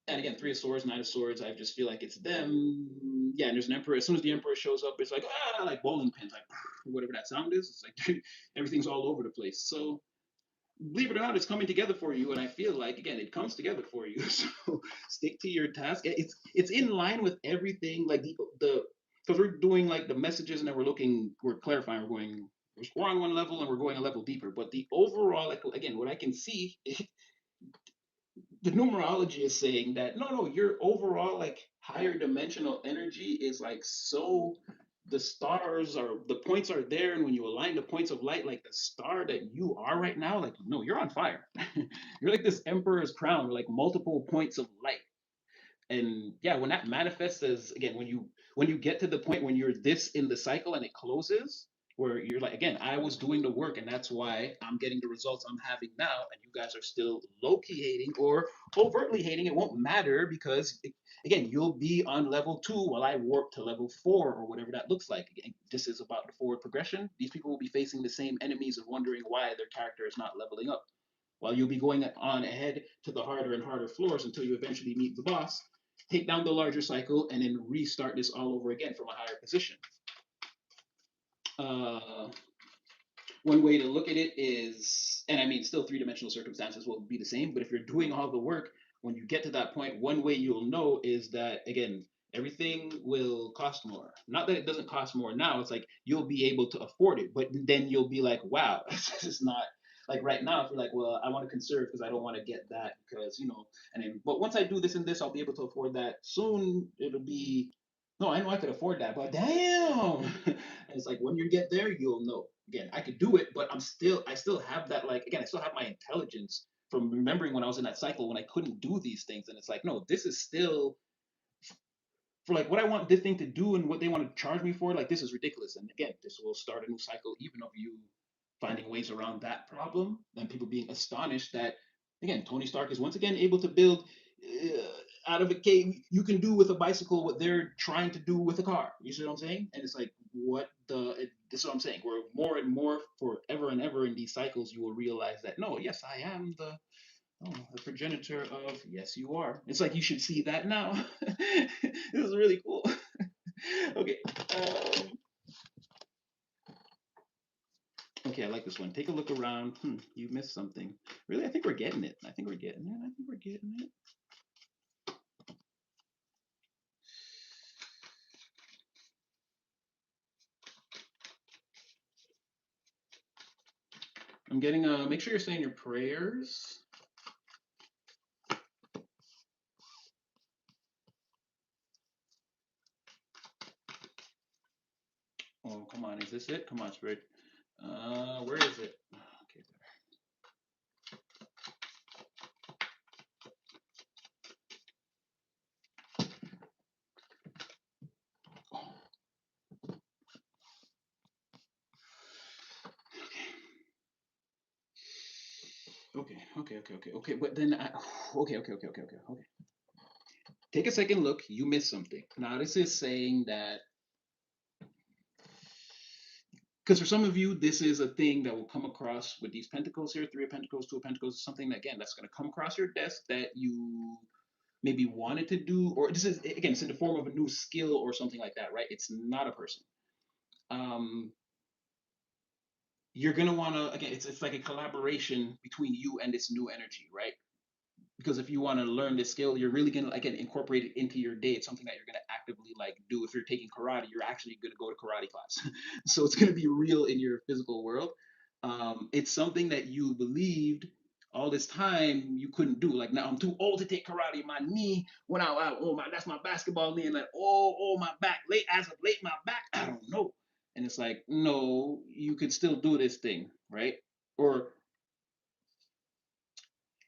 And again, Three of Swords, Knight of Swords. I just feel like it's them. Yeah, and there's an Emperor. As soon as the Emperor shows up, it's like like bowling pins, like whatever that sound is. It's like everything's all over the place. So believe it or not, it's coming together for you. And I feel like again, it comes together for you. So stick to your task. It's in line with everything. Like the because we're doing like the messages, and then we're clarifying, we're on one level and we're going a level deeper. But the overall, like again, what I can see, the numerology is saying that no, your overall like higher dimensional energy is like so, the stars are, the points are there, and when you align the points of light, like the star that you are right now, like no, you're on fire. You're like this emperor's crown, like multiple points of light. And yeah, when that manifests, as again, when you get to the point when you're this in the cycle and it closes, where you're like, again, I was doing the work, and that's why I'm getting the results I'm having now, and you guys are still low-key hating or overtly hating, it won't matter, because again, you'll be on level 2 while I warp to level 4, or whatever that looks like. Again, this is about the forward progression. These people will be facing the same enemies and wondering why their character is not leveling up, while you'll be going on ahead to the harder and harder floors until you eventually meet the boss, take down the larger cycle, and then restart this all over again from a higher position. Uh, One way to look at it is, and I mean, still three-dimensional circumstances will be the same, but if you're doing all the work, when you get to that point, one way you'll know is that, again, everything will cost more. Not that it doesn't cost more now, it's like you'll be able to afford it, but then you'll be like, wow, this is not like right now. If you're like, well, I want to conserve because I don't want to get that because, and then, but once I do this and this, I'll be able to afford that. Soon it'll be, no, I know I could afford that, but damn. And it's like when you get there, you'll know. Again, I could do it, but I still have that, like, again, I still have my intelligence from remembering when I was in that cycle when I couldn't do these things. And it's like, no, this is still for like what I want this thing to do and what they want to charge me for. Like, this is ridiculous. And again, this will start a new cycle, even of you finding ways around that problem and people being astonished that, again, Tony Stark is once again able to build out of a cave. You can do with a bicycle what they're trying to do with a car. You see what I'm saying? And it's like, this is what I'm saying. Where more and more, forever and ever in these cycles, you will realize that no, yes, I am the progenitor of, yes, you are. It's like you should see that now. This is really cool. Okay. Okay, I like this one. Take a look around. You missed something. Really, I think we're getting it. I think we're getting it. I think we're getting it. I'm getting make sure you're saying your prayers. Oh, come on. Is this it? Come on, Spirit. Where is it? Okay. Okay. But then, okay. Take a second look. You missed something. Now, this is saying that, because for some of you, this is a thing that will come across with these pentacles here, Three of Pentacles, Two of Pentacles, something that, again, that's going to come across your desk that you maybe wanted to do, or this is, again, it's in the form of a new skill or something like that, right? It's not a person. Um, you're gonna want to, again, it's like a collaboration between you and this new energy, right? Because if you want to learn this skill, you're really gonna, again, incorporate it into your day. It's something that you're gonna actively like do. If you're taking karate, you're actually gonna go to karate class. So it's gonna be real in your physical world. It's something that you believed all this time you couldn't do. Like, now I'm too old to take karate. My knee went out. Oh my, that's my basketball knee. And like, oh my back. Late as of late, my back. I don't know. And it's like, no, you could still do this thing, right? Or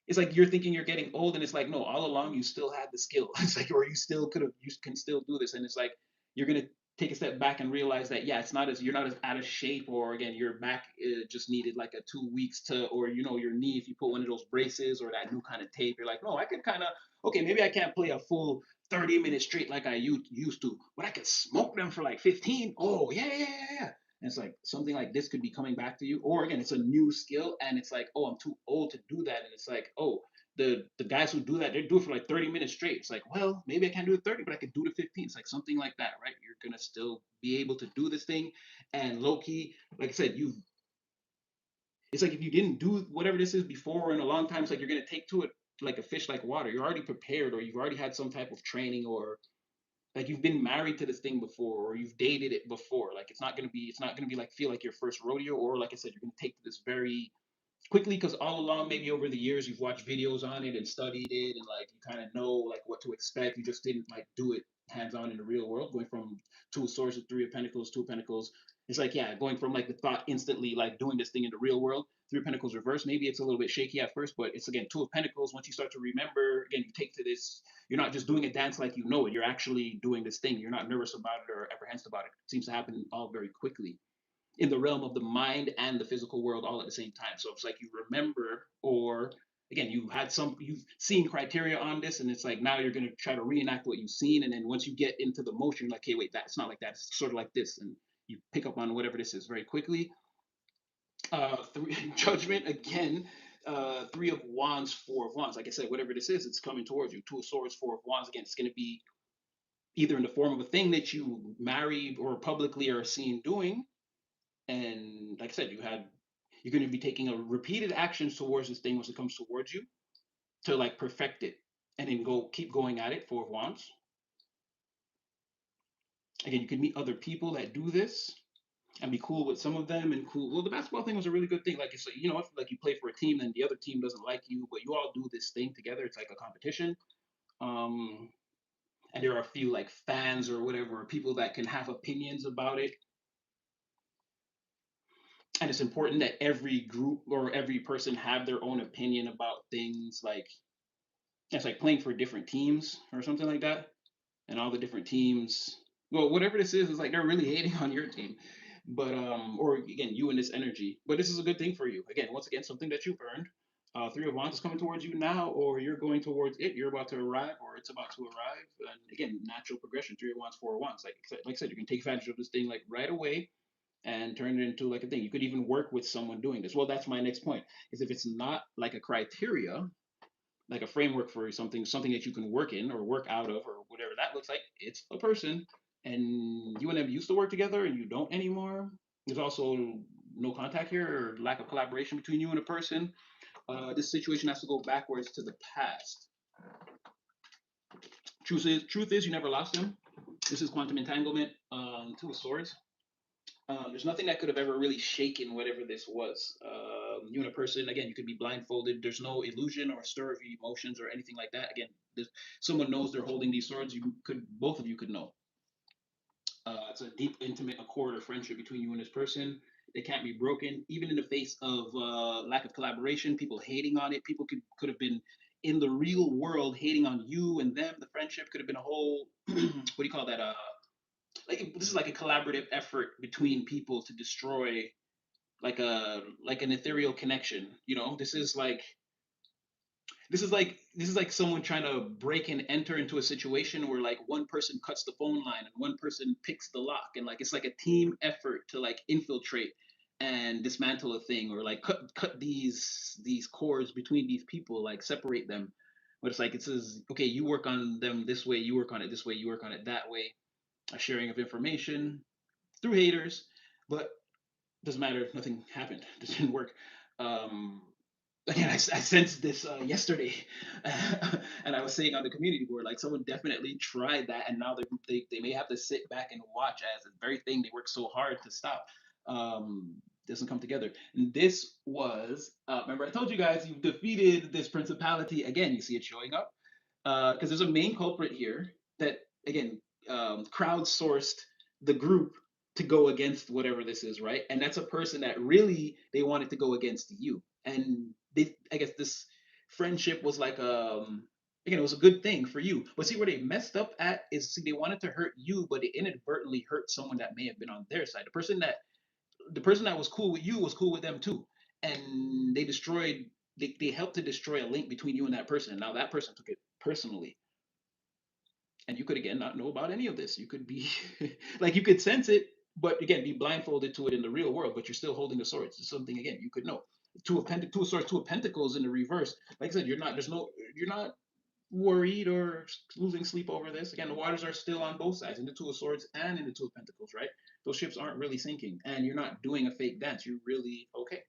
it's like you're thinking you're getting old, and it's like, no, all along you still had the skill. It's like, or you still could have, you can still do this. And it's like you're gonna take a step back and realize that yeah, it's not as you're not as out of shape, or again your back just needed like a 2 weeks to, or your knee, if you put one of those braces or that new kind of tape, you're like, no, I can kind of, okay, maybe I can't play a full 30 minutes straight like I used to, but I could smoke them for like 15. Oh yeah, yeah, yeah, yeah. And it's like something like this could be coming back to you, or again, it's a new skill, and it's like, oh, I'm too old to do that, and it's like, oh, the guys who do that, they do it for like 30 minutes straight. It's like, well, maybe I can't do it 30, but I could do the 15. It's like something like that, right? You're gonna still be able to do this thing. And low key, like I said, you it's like if you didn't do whatever this is before in a long time, it's like you're gonna take to it like a fish like water. You're already prepared, or you've already had some type of training, or like you've been married to this thing before, or you've dated it before. Like it's not gonna be like feel like your first rodeo, or like I said, you're gonna take to this very quickly, because all along maybe over the years you've watched videos on it and studied it, and like you kind of know like what to expect. You just didn't like do it hands on in the real world, going from two of swords to three of pentacles, two of pentacles. It's like, yeah, going from like the thought instantly like doing this thing in the real world. Three of pentacles reverse, maybe it's a little bit shaky at first, but it's again two of pentacles. Once you start to remember, again, you take to this, you're not just doing a dance like you know it, you're actually doing this thing. You're not nervous about it or apprehensive about it. It seems to happen all very quickly in the realm of the mind and the physical world all at the same time. So it's like you remember, or again, you've seen criteria on this, and it's like now you're gonna try to reenact what you've seen, and then once you get into the motion, you're like, hey, wait, that's not like that. It's sort of like this, and you pick up on whatever this is very quickly. Three, judgment again. Three of wands, four of wands. Like I said, whatever this is, it's coming towards you. Two of swords, four of wands. Again, it's going to be either in the form of a thing that you married or publicly are seen doing, and like I said, you're going to be taking a repeated actions towards this thing once it comes towards you to like perfect it, and then keep going at it. Four of wands. Again, you could meet other people that do this and be cool with some of them, and cool. Well, the basketball thing was a really good thing. Like it's if like you play for a team and the other team doesn't like you, but you all do this thing together. It's like a competition. Um, and there are a few like fans or whatever, people that can have opinions about it, and it's important that every group or every person have their own opinion about things. Like it's like playing for different teams or something like that, and all the different teams, well, whatever this is like they're really hating on your team, but or again, you and this energy, but this is a good thing for you. Again, once again, something that you've earned. Three of wands is coming towards you now, or you're going towards it. You're about to arrive, or it's about to arrive. And again, natural progression. Three of wands, four of wands. Like I said, you can take advantage of this thing like right away and turn it into like a thing. You could even work with someone doing this. Well, that's my next point. Is if it's not like a criteria, like a framework for something that you can work in or work out of or whatever that looks like, it's a person, and you and them used to work together and you don't anymore. There's also no contact here, or lack of collaboration between you and a person. This situation has to go backwards to the past. Truth is you never lost them. This is quantum entanglement. Two of swords. There's nothing that could have ever really shaken whatever this was. You and a person, again, you could be blindfolded. There's no illusion or stir of emotions or anything like that. Again, someone knows they're holding these swords. Both of you could know. It's a deep, intimate accord or friendship between you and this person. They can't be broken, even in the face of lack of collaboration, people hating on it. People could have been in the real world hating on you and them. The friendship could have been a whole, what do you call that? Like this is like a collaborative effort between people to destroy like an ethereal connection. This is like someone trying to break and enter into a situation where like one person cuts the phone line and one person picks the lock, and like it's like a team effort to like infiltrate and dismantle a thing, or like cut these cords between these people, like separate them. But it's like it says, okay, you work on them this way, you work on it this way, you work on it that way. A sharing of information through haters, but doesn't matter. Nothing happened. It didn't work. Um, Again, I sensed this yesterday, and I was saying on the community board, like someone definitely tried that, and now they may have to sit back and watch as the very thing they worked so hard to stop um, doesn't come together. And this was, remember I told you guys you've defeated this principality again. You see it showing up because there's a main culprit here that again crowdsourced the group to go against whatever this is, right? And that's a person that really they wanted to go against you. And I guess this friendship was like Again, it was a good thing for you. But see where they messed up at is, see, they wanted to hurt you, but they inadvertently hurt someone that may have been on their side. The person that was cool with you was cool with them too, and they helped to destroy a link between you and that person. And now that person took it personally, and you could again not know about any of this. You could be like, you could sense it, but again be blindfolded to it in the real world, but you're still holding a sword. It's something again you could know. Two of swords, two of pentacles in the reverse. Like I said, you're not worried or losing sleep over this. Again, the waters are still on both sides, in the Two of Swords and in the Two of Pentacles, right? Those ships aren't really sinking, and you're not doing a fake dance. You're really okay.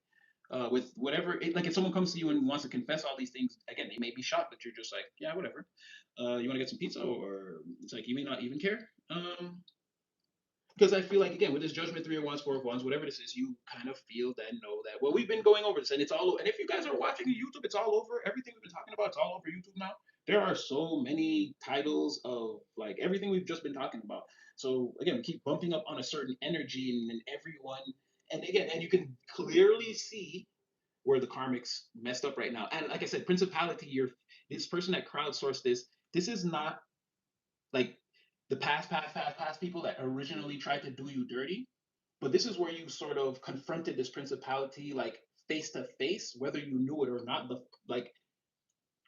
With whatever, like if someone comes to you and wants to confess all these things, again, they may be shocked, but you're just like, yeah, whatever. You want to get some pizza, or it's like you may not even care. Because I feel like again with this Judgment, Three of Wands, Four of Wands, whatever this is, you kind of feel that, know that, well, we've been going over this, and it's all. And if you guys are watching on YouTube, it's all over. Everything we've been talking about, it's all over YouTube now. There are so many titles of like everything we've just been talking about. So again, we keep bumping up on a certain energy, and then everyone, and again, and you can clearly see where the karmics messed up right now. And like I said, principality, you're this person that crowdsourced this. This is not like the past people that originally tried to do you dirty. But this is where you sort of confronted this principality like face to face, whether you knew it or not. The like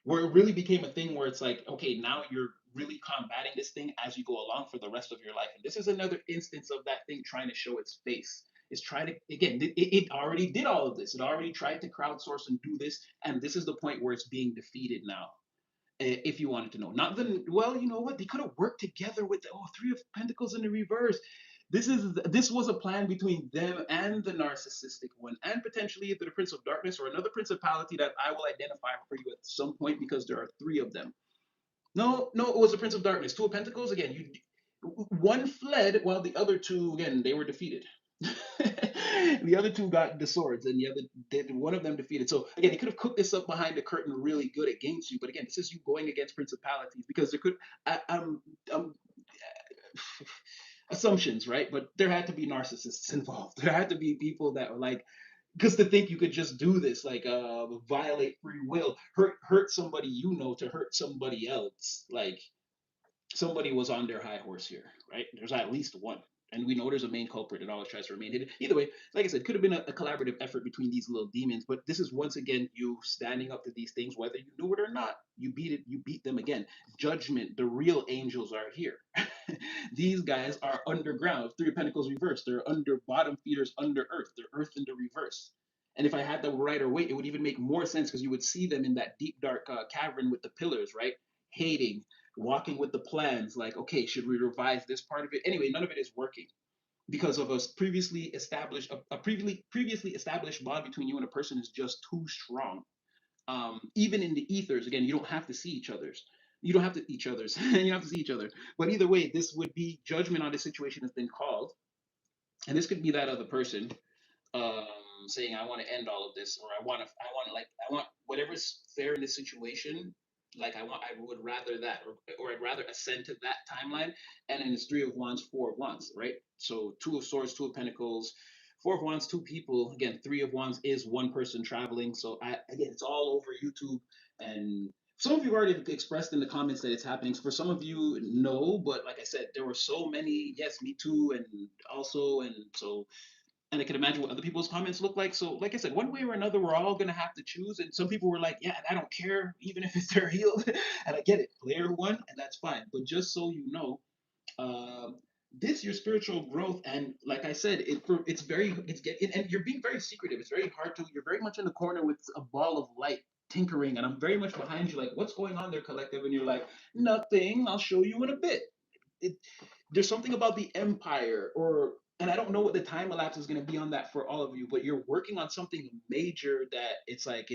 where it really became a thing where it's like, okay, now you're really combating this thing as you go along for the rest of your life. And this is another instance of that thing trying to show its face. It's trying to, again, it already did all of this. It already tried to crowdsource and do this. And this is the point where it's being defeated now. If you wanted to know, not the, well, you know what? They could have worked together with the, Three of Pentacles in the reverse. This was a plan between them and the narcissistic one, and potentially either the Prince of Darkness or another principality that I will identify for you at some point, because there are three of them. No, no, it was the Prince of Darkness. Two of Pentacles again. You one fled while the other two again they were defeated. The other two got the swords, and the other did one of them defeated. So again, they could have cooked this up behind the curtain really good against you. But again, this is you going against principalities, because there could I'm assumptions, right? But there had to be narcissists involved. There had to be people that were like, because to think you could just do this, like violate free will, hurt somebody to hurt somebody else, like somebody was on their high horse here, right? There's at least one. And we know there's a main culprit that always tries to remain hidden. Either way, like I said, could have been a collaborative effort between these little demons, but this is once again you standing up to these things, whether you knew it or not. You beat it, you beat them again. Judgment, the real angels are here. These guys are underground. Three of Pentacles reversed. They're under bottom feeders under earth. They're earth in the reverse. And if I had the right or weight, it would even make more sense, because you would see them in that deep dark cavern with the pillars, right? Hating, walking with the plans, like, okay, should we revise this part of it? Anyway, none of it is working because of a previously established previously established bond between you and a person is just too strong. Even in the ethers, again, you don't have to see each other's. You don't have to each other's. You don't have to see each other. But either way, this would be judgment on this situation has been called, and this could be that other person um, saying, "I want to end all of this," or I want whatever's fair in this situation. Like I would rather that, or I'd rather ascend to that timeline. And then it's Three of Wands, Four of Wands, right? So Two of Swords, Two of Pentacles, Four of Wands, two people. Again, Three of Wands is one person traveling. So again, it's all over YouTube, and some of you already expressed in the comments that it's happening. For some of you, no, but like I said, there were so many. Yes, me too, and also, and so, and I can imagine what other people's comments look like. So, like I said, one way or another, we're all gonna have to choose. And some people were like, "Yeah, I don't care, even if it's their heel," and I get it, player one, and that's fine. But just so you know, um, this your spiritual growth, and like I said, and you're being very secretive. It's very hard to. You're very much in the corner with a ball of light tinkering, and I'm very much behind you. Like, what's going on there, collective? And you're like, nothing. I'll show you in a bit. It, there's something about the empire, or and I don't know what the time elapse is going to be on that for all of you, but you're working on something major that it's like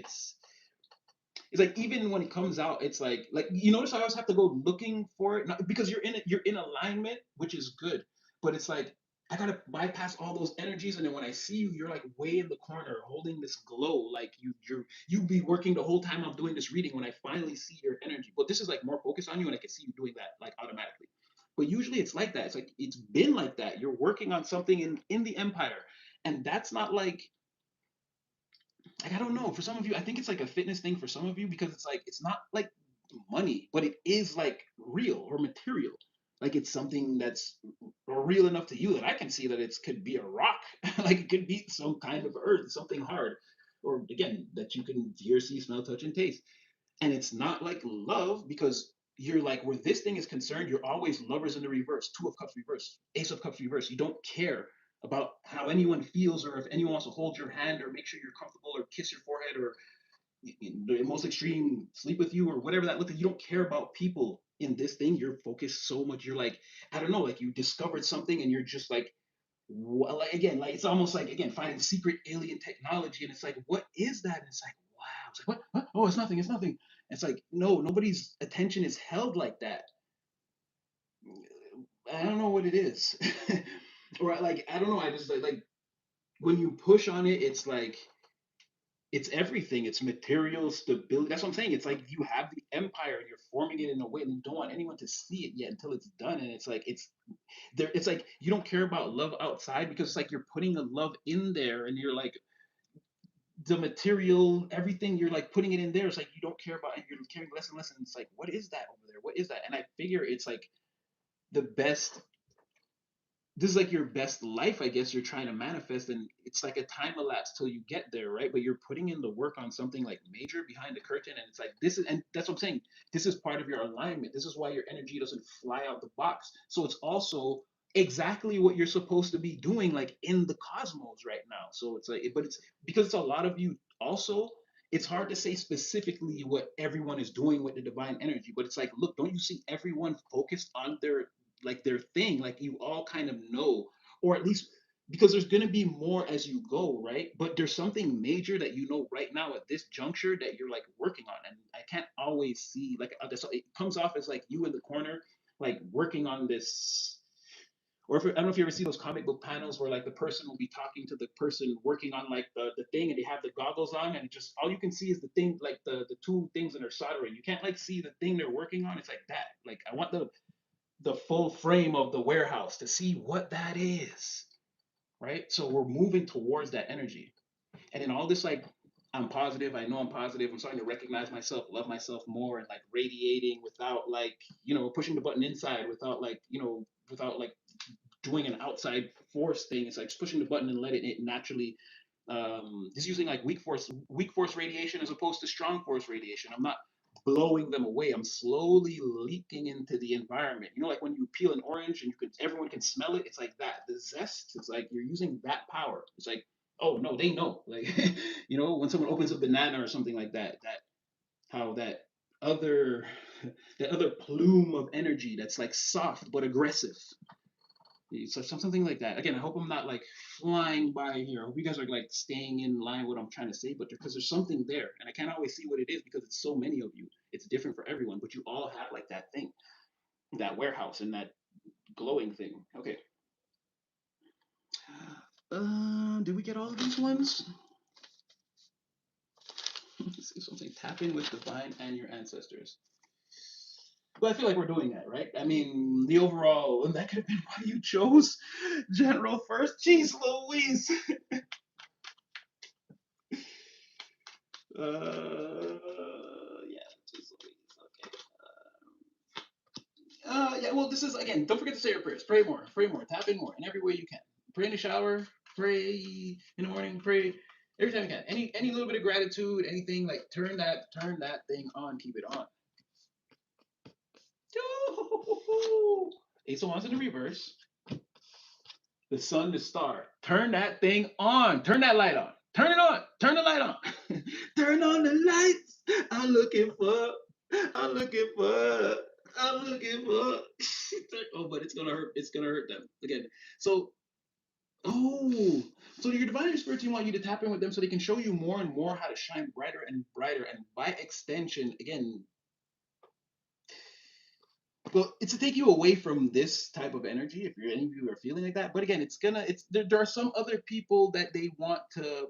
even when it comes out, it's like you notice I always have to go looking for it, not, because you're in alignment, which is good, but it's like I gotta bypass all those energies, and then when I see you, you're like way in the corner, holding this glow, like you be working the whole time I'm doing this reading. When I finally see your energy, but this is like more focused on you, and I can see you doing that like automatically. But usually it's like that. It's like it's been like that. You're working on something in the empire, and that's not like I don't know. For some of you, I think it's like a fitness thing for some of you, because it's like it's not like money, but it is like real or material. Like it's something that's real enough to you that I can see that it could be a rock, like it could be some kind of earth, something hard, or again that you can hear, see, smell, touch, and taste. And it's not like love because you're like where this thing is concerned, you're always lovers in the reverse, two of cups reverse, ace of cups reverse. You don't care about how anyone feels or if anyone wants to hold your hand or make sure you're comfortable or kiss your forehead or the most extreme sleep with you or whatever that looks like. You don't care about people in this thing. You're focused so much. You're like, I don't know, like you discovered something and you're just like, well, like, again, like it's almost like again finding secret alien technology, and it's like, what is that? And it's like, wow, it's like what? Oh, it's nothing. It's nothing. It's like no, nobody's attention is held like that. I don't know what it is, or like I don't know. I just like when you push on it, it's like it's everything. It's material stability. That's what I'm saying. It's like you have the empire and you're forming it in a way and you don't want anyone to see it yet until it's done. And it's like it's there. It's like you don't care about love outside because it's like you're putting the love in there and you're like the material, everything you're like putting it in there. It's like you don't care about and you're caring less and less. And it's like, what is that over there? What is that? And I figure it's like the best this is like your best life, I guess you're trying to manifest, and it's like a time elapse till you get there, right? But you're putting in the work on something like major behind the curtain, and it's like this is, and that's what I'm saying. This is part of your alignment. This is why your energy doesn't fly out the box. So it's also exactly what you're supposed to be doing, like in the cosmos right now. So it's like, but it's because it's a lot of you also. It's hard to say specifically what everyone is doing with the divine energy, but it's like, look, don't you see everyone focused on their thing, like you all kind of know, or at least because there's going to be more as you go, right? But there's something major that you know right now at this juncture that you're like working on, and I can't always see like it comes off as like you in the corner like working on this. Or if, I don't know if you ever see those comic book panels where like the person will be talking to the person working on like the thing and they have the goggles on and just all you can see is the thing like the two things that are soldering. You can't like see the thing they're working on. It's like that. Like I want the full frame of the warehouse to see what that is, right? So we're moving towards that energy. And in all this, like, I'm positive, I know I'm positive, I'm starting to recognize myself, love myself more, and like radiating without like, pushing the button inside without like, without like doing an outside force thing. It's like just pushing the button and letting it naturally just using like weak force radiation as opposed to strong force radiation. I'm not blowing them away. I'm slowly leaking into the environment. Like when you peel an orange and everyone can smell it. It's like that. The zest. It's like you're using that power. It's like, oh no, they know. Like when someone opens a banana or something like that. How other that other plume of energy that's like soft but aggressive. So something like that. Again, I hope I'm not like flying by here. I hope you guys are like staying in line with what I'm trying to say, but because there's something there, and I can't always see what it is because it's so many of you. It's different for everyone, but you all have like that thing, that warehouse, and that glowing thing. Okay. Did we get all of these ones? Let's see something. Tap in with divine and your ancestors. But I feel like we're doing that, right? I mean, the overall, and that could have been why you chose General first. Jeez Louise. Yeah, jeez Louise. Okay. Yeah, well, this is, again, don't forget to say your prayers. Pray more, tap in more in every way you can. Pray in the shower, pray in the morning, pray every time you can. Any little bit of gratitude, anything, like turn that thing on, keep it on. Ace of Wands in the reverse. The sun, the star. Turn that thing on. Turn that light on. Turn it on. Turn the light on. Turn on the lights. I'm looking for. I'm looking for. I'm looking for. Oh, but it's gonna hurt. It's gonna hurt them again. So, oh, so your divine spirits, you want you to tap in with them so they can show you more and more how to shine brighter and brighter, and by extension, again, well, it's to take you away from this type of energy if any of you are feeling like that. But again, there are some other people that they want to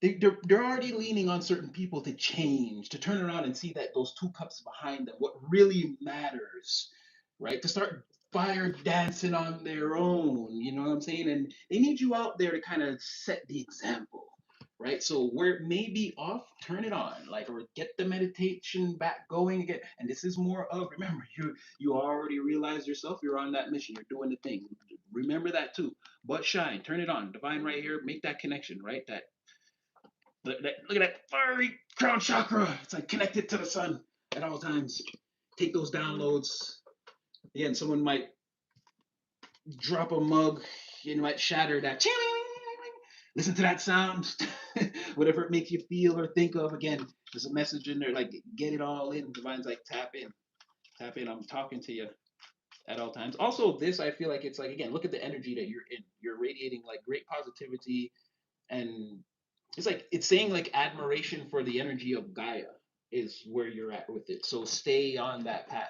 they're already leaning on certain people to change, to turn around and see that those two cups behind them, what really matters, right? To start fire dancing on their own, you know what I'm saying? And they need you out there to kind of set the example, right? So where it may be off, turn it on, like, or get the meditation back going again. And this is more of, remember, you already realize yourself, you're on that mission, you're doing the thing. Remember that too. But shine, turn it on. Divine right here, make that connection, right? Look at that fiery crown chakra. It's like connected to the sun at all times. Take those downloads. Again, someone might drop a mug, you might shatter that. Listen to that sound, whatever it makes you feel or think of. Again, there's a message in there. Like, get it all in. Divine's like, tap in, tap in. I'm talking to you at all times. Also, this I feel like it's like, again, look at the energy that you're in. You're radiating like great positivity, and it's like it's saying like admiration for the energy of Gaia is where you're at with it. So stay on that path.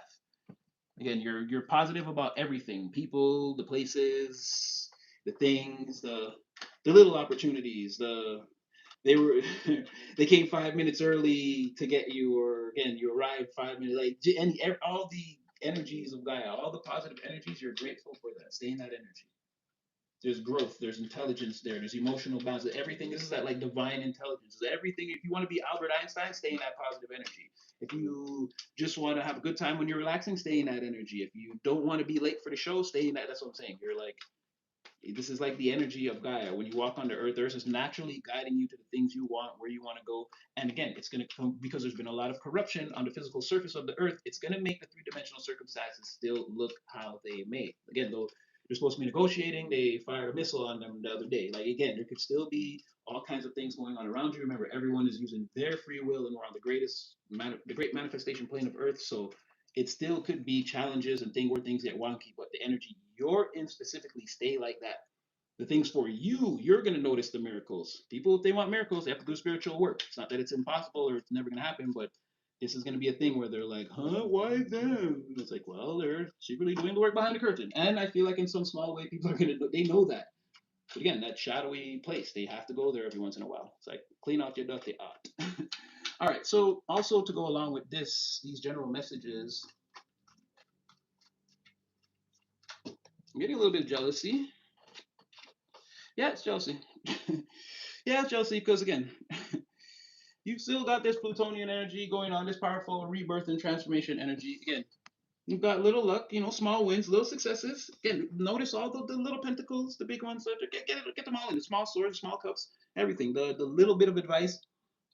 Again, you're positive about everything, people, the places, the things, the little opportunities, they were they came 5 minutes early to get you, or again you arrived 5 minutes late, and all the energies of Gaia, all the positive energies, you're grateful for that. Stay in that energy. There's growth, there's intelligence there's emotional balance, everything. This is that like divine intelligence. Everything. If you want to be Albert Einstein, stay in that positive energy. If you just want to have a good time when you're relaxing, stay in that energy. If you don't want to be late for the show, stay in that. That's what I'm saying. You're like, this is like the energy of Gaia. When you walk on the earth, Earth is naturally guiding you to the things you want, where you want to go. And again, it's going to come because there's been a lot of corruption on the physical surface of the earth. It's going to make the three-dimensional circumstances still look how they may. Again, though they're supposed to be negotiating, they fired a missile on them the other day. Like, again, there could still be all kinds of things going on around you. Remember, everyone is using their free will, and we're on the great manifestation plane of Earth. So it still could be challenges and things get wonky, but the energy you're in specifically, stay like that. The things for you, you're going to notice the miracles. People, if they want miracles, they have to do spiritual work. It's not that it's impossible or it's never going to happen, but this is going to be a thing where they're like, huh, why them? It's like, well, they're secretly doing the work behind the curtain. And I feel like in some small way, people are going to, they know that. But again, that shadowy place, they have to go there every once in a while. It's like, clean out your dirty art. All right, so also to go along with this, these general messages, I'm getting a little bit of jealousy. Yeah, it's jealousy. Yeah, it's jealousy because, again, you've still got this Plutonian energy going on, this powerful rebirth and transformation energy. Again, you've got little luck, small wins, little successes. Again, notice all the little pentacles, the big ones. Get them all in. The small swords, small cups, everything. The little bit of advice.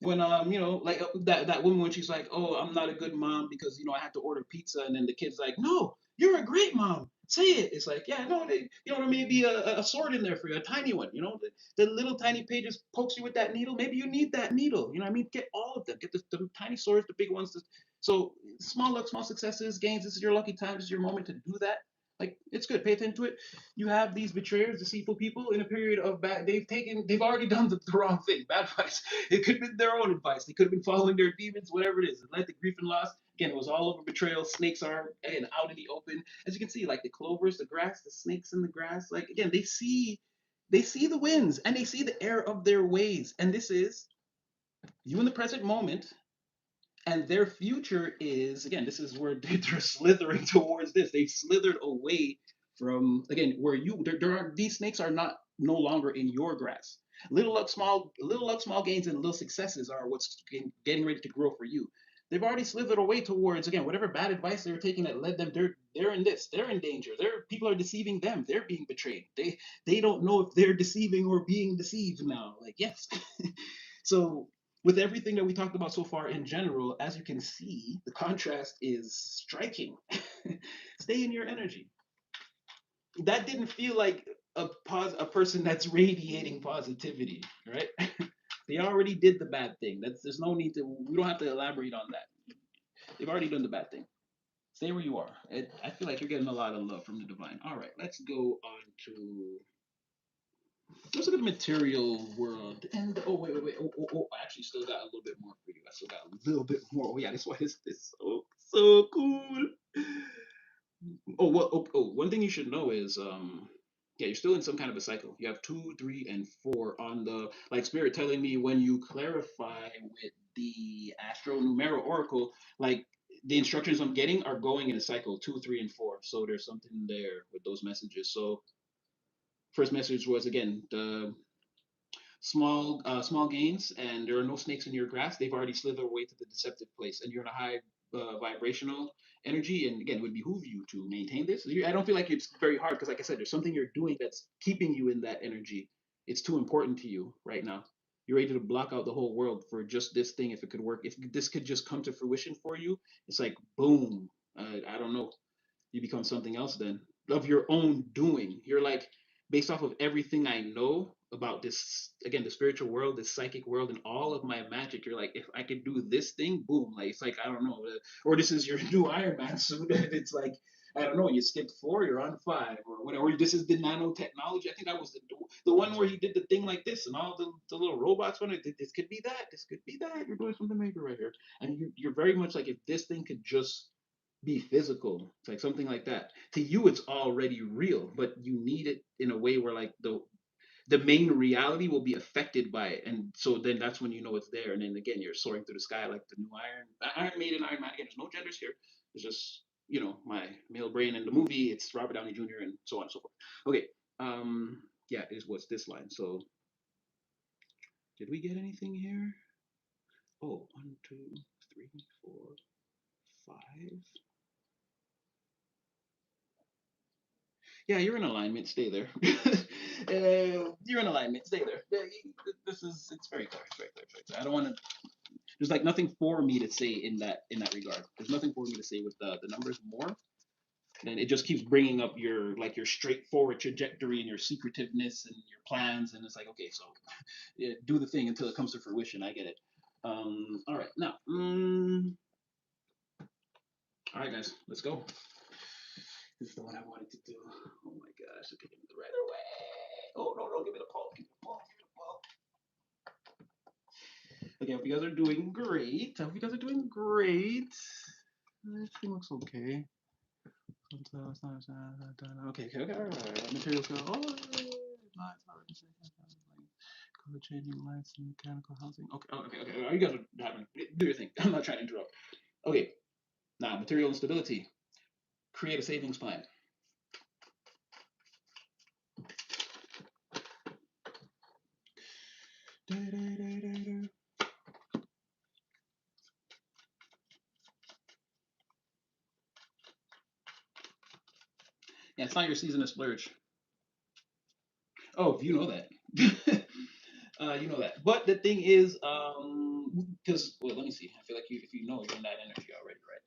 When like that woman, when she's like, oh, I'm not a good mom because I have to order pizza, and then the kid's like, no, you're a great mom. Say it. It's like, yeah, no, there may be a sword in there for you, a tiny one. The little tiny pages pokes you with that needle. Maybe you need that needle. You know what I mean? Get all of them. Get the tiny swords, the big ones. So small luck, small successes, gains. This is your lucky time. This is your moment to do that. Like, it's good. Pay attention to it. You have these betrayers, deceitful people in a period of bad. They've already done the wrong thing. Bad advice. It could have been their own advice. They could have been following their demons, whatever it is. Atlantic grief and loss. Again, it was all over betrayal. Snakes are, again, out in the open. As you can see, like the clovers, the grass, the snakes in the grass. Like, again, they see the winds and they see the error of their ways. And this is you in the present moment, and their future is, again, this is where they're slithering towards this. They've slithered away from, again, where there are, these snakes are not no longer in your grass. Little luck, small gains, and little successes are what's getting ready to grow for you. They've already slithered away towards, again, whatever bad advice they were taking that led them. They're in this. They're in danger. People are deceiving them. They're being betrayed. They don't know if they're deceiving or being deceived now. Like, yes. So with everything that we talked about so far in general, as you can see, the contrast is striking. Stay in your energy. That didn't feel like a person that's radiating positivity, right? They already did the bad thing. There's no need to. We don't have to elaborate on that. They've already done the bad thing. Stay where you are. I feel like you're getting a lot of love from the divine. All right, let's go on to. Let's look at the material world. And oh wait. Oh, I actually still got a little bit more for you. I still got a little bit more. Oh yeah, this one is so cool. Oh, one thing you should know is yeah, you're still in some kind of a cycle. You have 2, 3, and 4 on the, like, spirit telling me when you clarify with the astro numero oracle, like the instructions I'm getting are going in a cycle 2, 3, and 4. So there's something there with those messages. So first message was, again, small gains, and there are no snakes in your grass. They've already slithered away to the deceptive place, and you're in a high vibrational energy. And again, it would behoove you to maintain this. I don't feel like it's very hard because, like I said, there's something you're doing that's keeping you in that energy. It's too important to you right now. You're ready to block out the whole world for just this thing. If it could work, if this could just come to fruition for you, it's like boom. I don't know, you become something else then of your own doing. You're like, based off of everything I know about this, again, the spiritual world, the psychic world, and all of my magic, you're like, if I could do this thing, boom, like it's like, I don't know, or this is your new Iron Man suit, and it's like, I don't know, you skipped 4, you're on 5, or whatever. Or this is the nanotechnology. I think that was the one where he did the thing like this, and all the little robots on it. This could be that. This could be that. You're doing something major right here, and you're very much like, if this thing could just be physical. It's like something like that. To you, it's already real, but you need it in a way where like the main reality will be affected by it, and so then that's when you know it's there. And then again, you're soaring through the sky like the new Iron Maiden, Iron Man. Again, there's no genders here. It's just my male brain in the movie. It's Robert Downey Jr. and so on and so forth. Okay, yeah, is what's this line? So did we get anything here? Oh, 1, 2, 3, 4, 5. Yeah, you're in alignment. Stay there. You're in alignment. Stay there. This is it's very clear. It's very clear. It's very clear. I don't want to. There's like nothing for me to say in that regard. There's nothing for me to say with the numbers more. And it just keeps bringing up your straightforward trajectory and your secretiveness and your plans. And it's like, okay, so yeah, do the thing until it comes to fruition. I get it. All right, now, all right, guys, let's go. This is the one I wanted to do. Oh my gosh, okay, give me the right away. Oh no, no, give me the pulse, give me the pulse, give me the pulse. Okay, I hope you guys are doing great. I hope you guys are doing great. Everything looks okay. Okay, okay, okay, all right. Materials go. Oh, color changing lights and mechanical housing. Okay, oh, okay, okay. You guys are having do your thing. I'm not trying to interrupt. Okay, now material instability. Create a savings plan. Yeah, it's not your season to splurge. Oh, you know that. You know that. But the thing is, because well, let me see. I feel like if you know, you're in that energy already, right?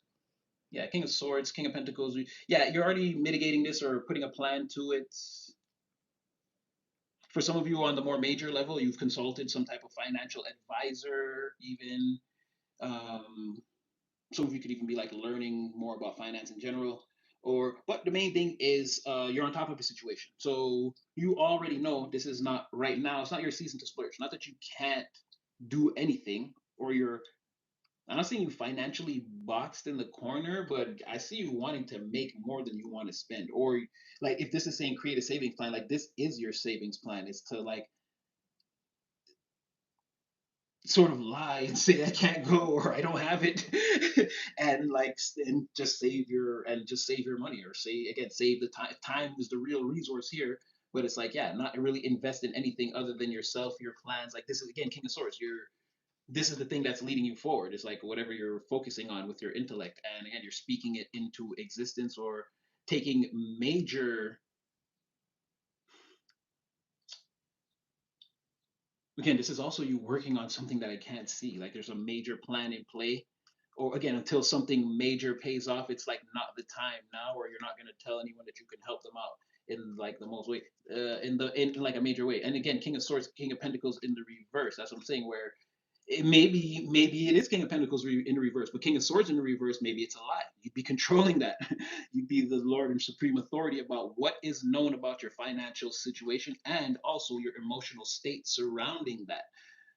Yeah, King of Swords, King of Pentacles. Yeah, you're already mitigating this or putting a plan to it. For some of you on the more major level, you've consulted some type of financial advisor, even. Um, some of you could even be like learning more about finance in general. But the main thing is you're on top of the situation, so you already know this is not right now. It's not your season to splurge. Not that you can't do anything, or you're. I'm not saying you financially boxed in the corner, but I see you wanting to make more than you want to spend. Or like if this is saying create a savings plan, like this is your savings plan. It's to like sort of lie and say I can't go or I don't have it, and like and just save your money, or say again save the time. Time is the real resource here, but it's like yeah, not really invest in anything other than yourself, your plans. Like this is again King of Swords. This is the thing that's leading you forward. It's like whatever you're focusing on with your intellect, and again you're speaking it into existence or taking major. Again, this is also you working on something that I can't see. Like there's a major plan in play, or again, until something major pays off, it's like not the time now, or you're not going to tell anyone that you can help them out in like the most way, in like a major way. And again, King of Swords, King of Pentacles in the reverse. That's what I'm saying. Where maybe it is King of Pentacles in reverse, but King of Swords in the reverse, maybe it's a lie. You'd be controlling that. You'd be the Lord and supreme authority about what is known about your financial situation and also your emotional state surrounding that.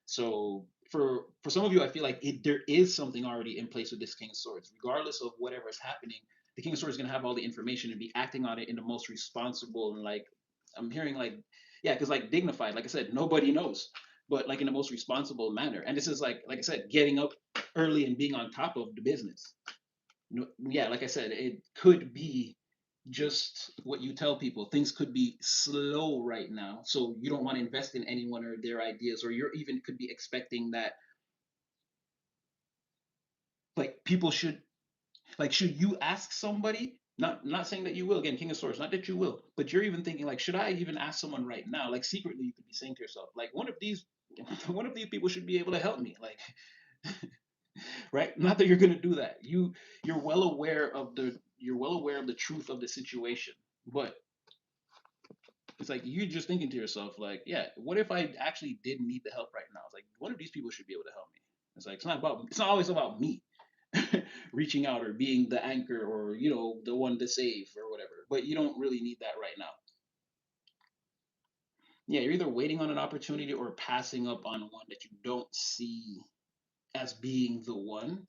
So for some of you, I feel like there is something already in place with this King of Swords, regardless of whatever is happening. The King of Swords is gonna have all the information and be acting on it in the most responsible and like I'm hearing like yeah, because like dignified, like I said, nobody knows, but like in the most responsible manner. And this is like I said, getting up early and being on top of the business. Yeah, like I said, it could be just what you tell people. Things could be slow right now, so you don't want to invest in anyone or their ideas, or you're even could be expecting that like people should like should you ask somebody? Not saying that you will. Again, King of Swords. Not that you will, but you're even thinking like, should I even ask someone right now? Like secretly, you could be saying to yourself, like one of these, one of these people should be able to help me. Like, right? Not that you're gonna do that. You're well aware of the truth of the situation, but it's like you're just thinking to yourself, like, yeah, what if I actually did need the help right now? It's like one of these people should be able to help me. It's like it's not always about me reaching out or being the anchor or the one to save or whatever. But you don't really need that right now. Yeah, you're either waiting on an opportunity or passing up on one that you don't see as being the one.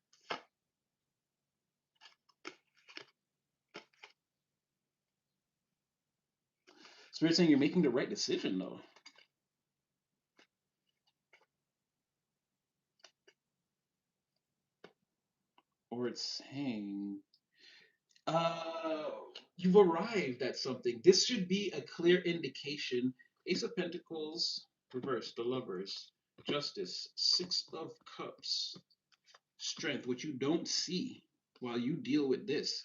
Spirit saying you're making the right decision though, or it's saying Uh, you've arrived at something. This should be a clear indication. Ace of Pentacles, reverse, the lovers, justice, Six of Cups, strength, which you don't see while you deal with this.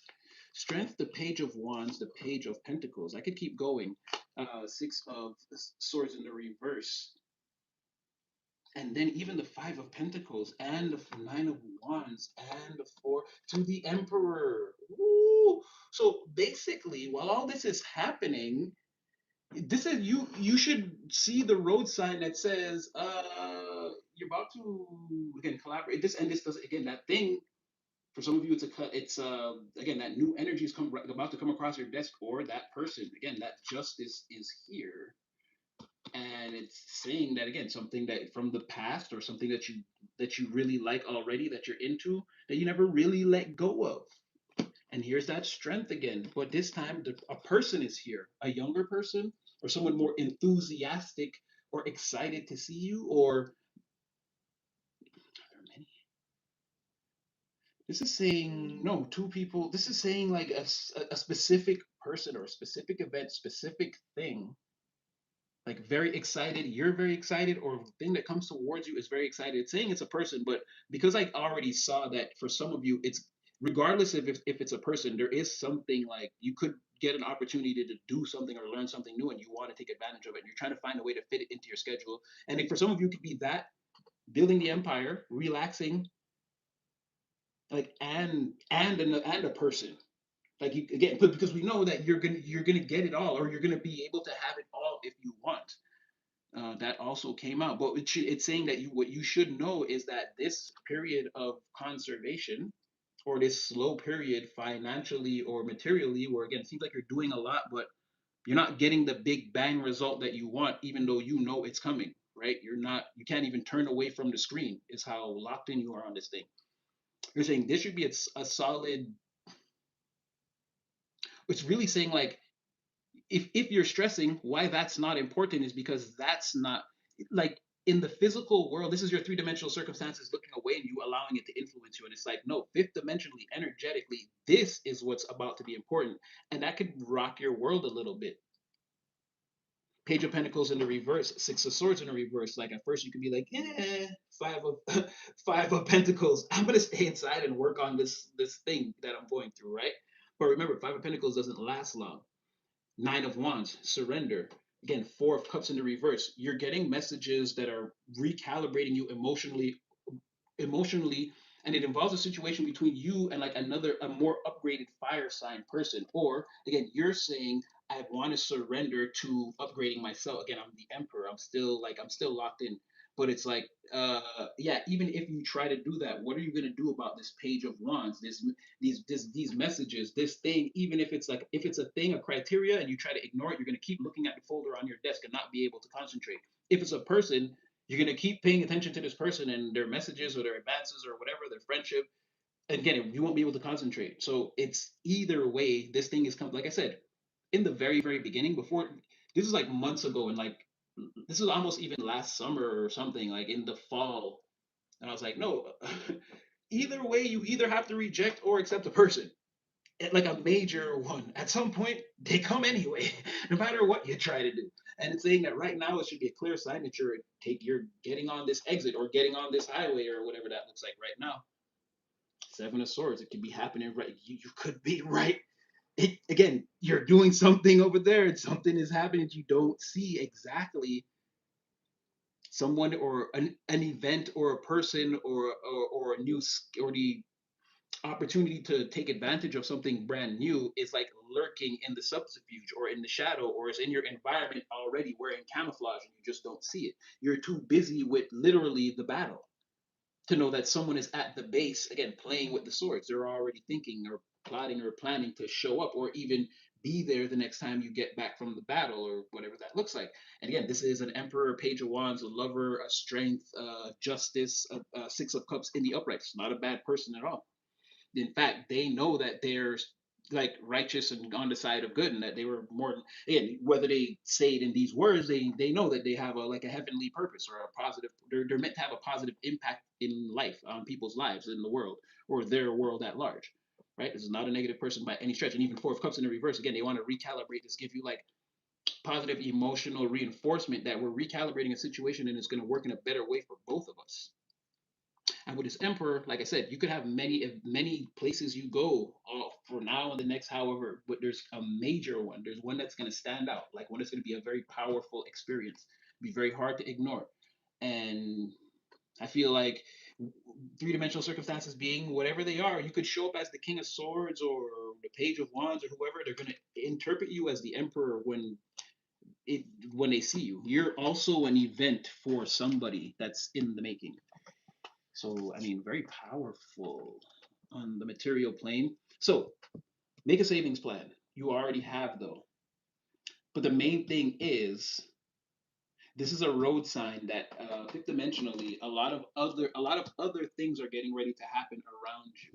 Strength, the Page of Wands, the Page of Pentacles. I could keep going. Six of Swords in the reverse, and then even the Five of Pentacles and the Nine of Wands and the Four to the Emperor. Woo! So basically, while all this is happening, this is you should see the road sign that says you're about to again collaborate. This does again that thing. For some of you, it's again that new energy is about to come across your desk, or that person again that justice is here, and it's saying that again something that from the past or something that you really like already that you're into that you never really let go of. And here's that strength again, but this time a person is here, a younger person or someone more enthusiastic or excited to see you, or there are many. This is saying no, two people. This is saying like a specific person or a specific event, specific thing, like very excited, you're very excited, or the thing that comes towards you is very excited. It's saying it's a person, but because I already saw that for some of you it's regardless if it's a person, there is something like you could get an opportunity to do something or learn something new and you want to take advantage of it and you're trying to find a way to fit it into your schedule. And for some of you it could be that building the empire, relaxing, like and a person, like you again, because we know that you're gonna get it all, or you're gonna be able to have it all if you want. That also came out. But it's saying that what you should know is that this period of conservation, or this slow period financially or materially, where again it seems like you're doing a lot, but you're not getting the big bang result that you want, even though you know it's coming. Right? You can't even turn away from the screen. Is how locked in you are on this thing. You're saying this should be a solid. It's really saying like if you're stressing, why that's not important is because that's not like in the physical world. This is your three-dimensional circumstances looking away and you allowing it to influence you, and it's like no, fifth dimensionally, energetically, this is what's about to be important, and that could rock your world a little bit. Page of Pentacles in the reverse, Six of Swords in the reverse. Like at first you could be like, five of five of Pentacles. I'm gonna stay inside and work on this thing that I'm going through, right? But remember, Five of Pentacles doesn't last long. Nine of Wands, surrender. Again, Four of Cups in the reverse. You're getting messages that are recalibrating you emotionally, and it involves a situation between you and like a more upgraded fire sign person. Or again, you're saying, I want to surrender to upgrading myself. Again, I'm the emperor. I'm still locked in. But it's like, yeah, even if you try to do that, what are you gonna do about this Page of Wands, these messages, this thing? Even if it's like if it's a thing, a criteria, and you try to ignore it, you're gonna keep looking at the folder on your desk and not be able to concentrate. If it's a person, you're going to keep paying attention to this person and their messages or their advances or whatever, their friendship. And again, you won't be able to concentrate. So it's either way, this thing is coming. Like I said, in the very, very beginning, before this is like months ago, and like this is almost even last summer or something, like in the fall. And I was like, no, either way, you either have to reject or accept a person. like a major one. At some point, they come anyway, no matter what you try to do. And it's saying that right now it should be a clear sign that you're getting on this exit or getting on this highway or whatever that looks like right now. Seven of Swords, it could be happening right. You could be right. Again, you're doing something over there, and something is happening you don't see exactly. Someone or an event or a person or a new or the opportunity to take advantage of something brand new is like lurking in the subterfuge or in the shadow or is in your environment already wearing camouflage and you just don't see it. You're too busy with literally the battle to know that someone is at the base again playing with the swords. They're already thinking or plotting or planning to show up or even be there the next time you get back from the battle or whatever that looks like. And again, this is an emperor, a page of wands, a lover, a strength, justice, a six of cups in the upright. It's not a bad person at all. In fact, they know that they're like righteous and on the side of good, and that they were more. Again, whether they say it in these words, they know that they have a like a heavenly purpose or a positive. They're meant to have a positive impact in life on people's lives in the world or their world at large. Right? This is not a negative person by any stretch, and even Four of Cups in the reverse. Again, they want to recalibrate this, give you like positive emotional reinforcement that we're recalibrating a situation and it's going to work in a better way for both of us. And with this emperor, like I said, you could have many places you go for now and the next, however, but there's a major one. There's one that's going to stand out, like one that's going to be a very powerful experience, be very hard to ignore. And I feel like three-dimensional circumstances being whatever they are, you could show up as the King of Swords or the Page of Wands or whoever. They're going to interpret you as the emperor it when they see you. You're also an event for somebody that's in the making. So, I mean, very powerful on the material plane. So, make a savings plan. You already have though. But the main thing is this is a road sign that fifth dimensionally a lot of other things are getting ready to happen around you.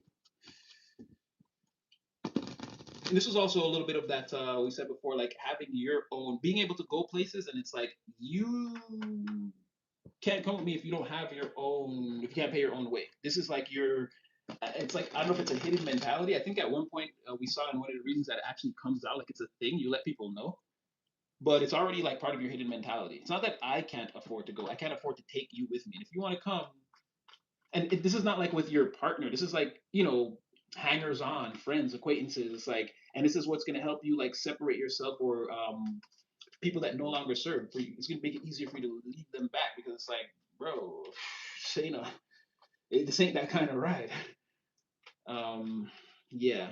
And this is also a little bit of that we said before, like having your own, being able to go places, and it's like you can't come with me if you don't have your own, if you can't pay your own way. This is like your, it's like, I don't know if it's a hidden mentality. I think at one point we saw in one of the reasons that it actually comes out like it's a thing. You let people know, but it's already like part of your hidden mentality. It's not that I can't afford to go. I can't afford to take you with me. And if you want to come, and this is not like with your partner. This is like, hangers on, friends, acquaintances. It's like, and this is what's going to help you like separate yourself or people that no longer serve. For you. It's going to make it easier for you to lead them back because it's like, bro, you know, this ain't that kind of ride. Um, yeah.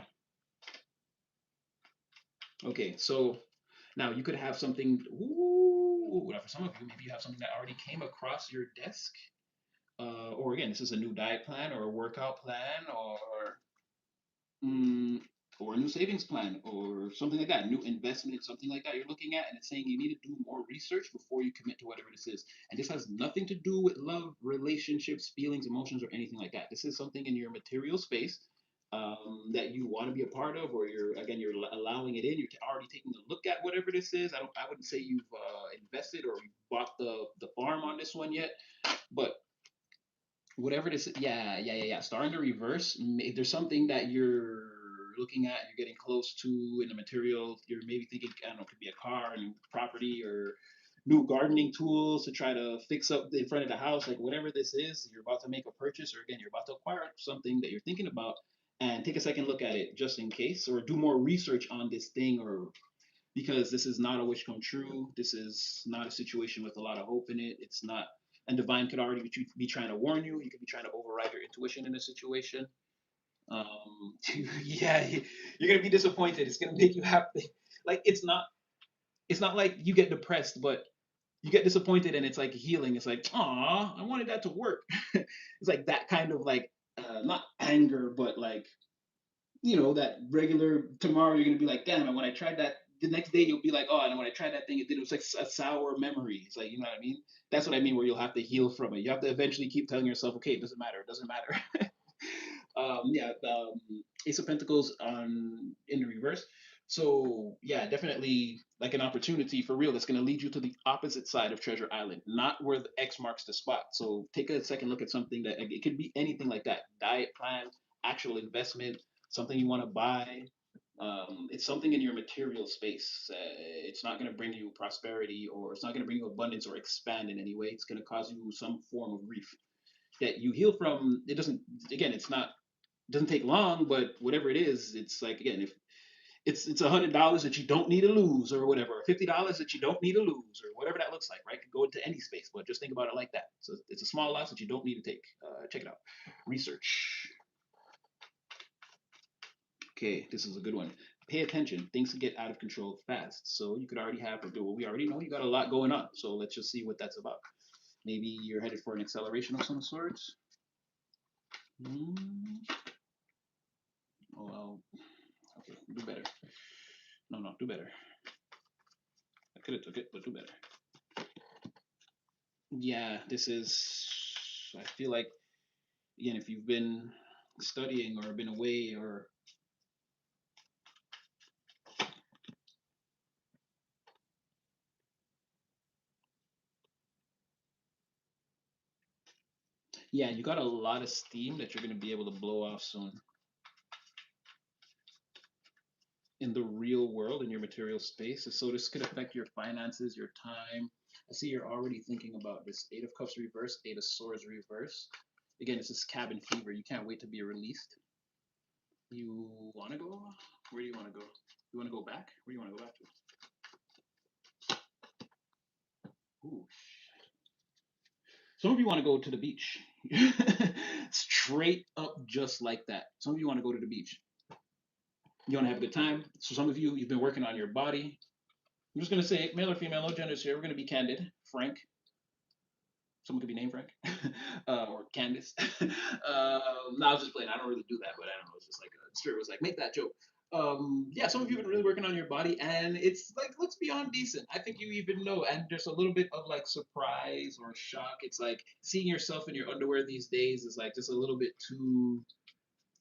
Okay. So now you could have something. Ooh, now for some of you, maybe you have something that already came across your desk. Or again, this is a new diet plan or a workout plan mm, or a new savings plan or something like that, new investment, something like that you're looking at, and it's saying you need to do more research before you commit to whatever this is. And this has nothing to do with love, relationships, feelings, emotions, or anything like that. This is something in your material space that you want to be a part of, or you're allowing it in. You're already taking a look at whatever this is. I wouldn't say you've invested or you bought the farm on this one yet, but whatever this, yeah. Star in the reverse. There's something that you're looking at, you're getting close to in the material. You're maybe thinking, I don't know, it could be a car, a new property, or new gardening tools to try to fix up in front of the house. Like whatever this is, you're about to make a purchase, or again, you're about to acquire something that you're thinking about, and take a second look at it just in case, or do more research on this thing, or because this is not a wish come true. This is not a situation with a lot of hope in it. It's not, and divine could already be trying to warn you. You could be trying to override your intuition in a situation. Um, yeah, you're gonna be disappointed. It's gonna make you happy. Like it's not like you get depressed, but you get disappointed and it's like healing. It's like, ah, I wanted that to work. It's like that kind of like not anger, but like that regular tomorrow you're gonna be like, damn, and when I tried that the next day you'll be like, oh, and when I tried that thing, it was like a sour memory. It's like, you know what I mean? That's what I mean where you'll have to heal from it. You have to eventually keep telling yourself, okay, it doesn't matter. Yeah, Ace of Pentacles on in the reverse. So yeah, definitely like an opportunity for real that's going to lead you to the opposite side of Treasure Island, not where the X marks the spot. So take a second look at something that it could be anything like that: diet plan, actual investment, something you want to buy. It's something in your material space. It's not going to bring you prosperity, or it's not going to bring you abundance or expand in any way. It's going to cause you some form of grief that you heal from. It doesn't, again, it's not, doesn't take long, but whatever it is, it's like, again, if it's $100 that you don't need to lose or whatever, or $50 that you don't need to lose or whatever that looks like, right? Could go into any space, but just think about it like that. So it's a small loss that you don't need to take. Check it out. Research. Okay, this is a good one. Pay attention. Things can get out of control fast. So you could already have, or do what we already know, you got a lot going on. So let's just see what that's about. Maybe you're headed for an acceleration of some sorts. Hmm. Oh well. Okay, do better. No, do better. I could have took it, but do better. Yeah, this is. I feel like, again, if you've been studying or been away, or yeah, you got a lot of steam that you're going to be able to blow off soon in the real world, in your material space. So this could affect your finances, your time. I see you're already thinking about this Eight of Cups reverse, Eight of Swords reverse. Again, this is cabin fever. You can't wait to be released. You want to go? Where do you want to go? You want to go back? Where do you want to go back to? Ooh. Some of you want to go to the beach. Straight up just like that. Some of you want to go to the beach. You want to have a good time. So some of you, you've been working on your body. I'm just going to say, male or female, no genders here. We're going to be candid. Frank. Someone could be named Frank. Or Candace. No, I was just playing. I don't really do that, but I don't know. It's just like, spirit was like, make that joke. Yeah, some of you have been really working on your body, and it's like, let's be on decent. I think you even know, and there's a little bit of like surprise or shock. It's like seeing yourself in your underwear these days is like just a little bit too.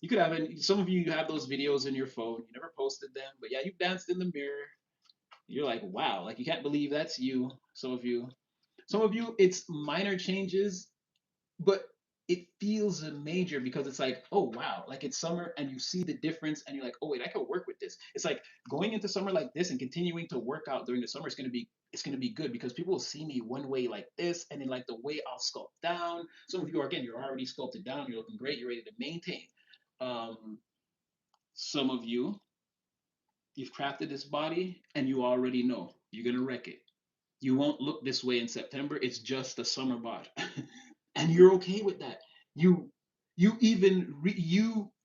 You could have, some of you have those videos in your phone. You never posted them, but yeah, you've danced in the mirror. You're like, wow, like you can't believe that's you. Some of you, it's minor changes, but it feels a major because it's like, oh wow, like it's summer and you see the difference and you're like, oh wait, I can work with this. It's like going into summer like this and continuing to work out during the summer is gonna be, it's gonna be good because people will see me one way like this, and then like the way I'll sculpt down. Some of you are, again, you're already sculpted down, you're looking great, you're ready to maintain. Um, some of you, you've crafted this body and you already know you're gonna wreck it. You won't look this way in September. It's just a summer bod, and you're okay with that. You you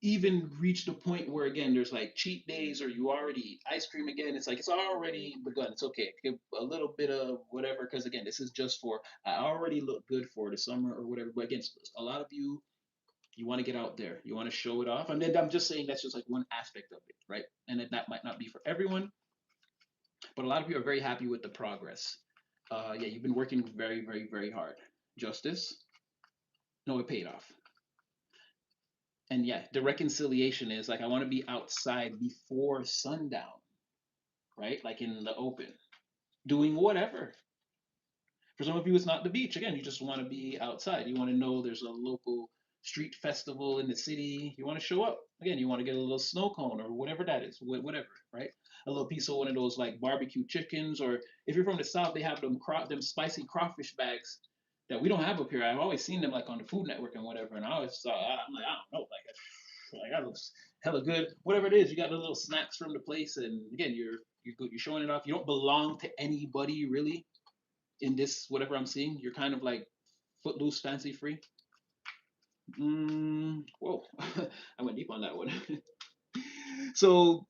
even reach the point where, again, there's like cheat days, or you already eat ice cream again. It's like it's already begun. It's okay. Give a little bit of whatever, because again, this is just for, I already look good for the summer or whatever. But again, a lot of you, you want to get out there, you want to show it off, and then I'm just saying that's just like one aspect of it, right? And that might not be for everyone, but a lot of you are very happy with the progress. Yeah, you've been working very, very, very hard. Justice, no, it paid off. And yeah, the reconciliation is like, I want to be outside before sundown, right? Like in the open, doing whatever. For some of you, it's not the beach. Again, you just want to be outside. You want to know there's a local street festival in the city. You want to show up. Again, you want to get a little snow cone or whatever that is, whatever, right? A little piece of one of those like barbecue chickens, or if you're from the south, they have them spicy crawfish bags that we don't have up here. I've always seen them like on the Food Network and whatever, and I always thought, I'm like, I don't know, like that looks hella good. Whatever it is, you got the little snacks from the place, and again, you're showing it off. You don't belong to anybody really in this, whatever I'm seeing. You're kind of like footloose, fancy free. Whoa, I went deep on that one. So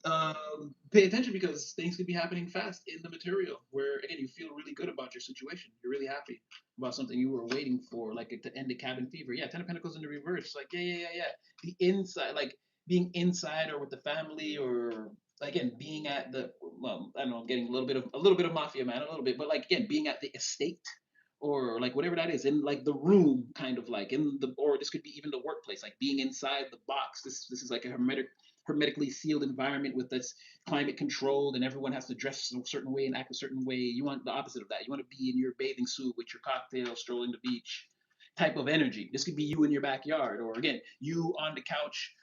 pay attention, because things could be happening fast in the material where, again, you feel really good about your situation. You're really happy about something you were waiting for, like to end the cabin fever. Yeah, Ten of Pentacles in the reverse. Like, yeah. The inside, like being inside or with the family, or again, being at the, well, I don't know, I'm getting a little bit of mafia man, a little bit, but like, again, being at the estate, or like whatever that is, in like the room, kind of like in the, or this could be even the workplace, like being inside the box. This is like a hermetically sealed environment with this climate controlled, and everyone has to dress a certain way and act a certain way. You want the opposite of that. You want to be in your bathing suit with your cocktail, strolling the beach type of energy. This could be you in your backyard, or again, you on the couch,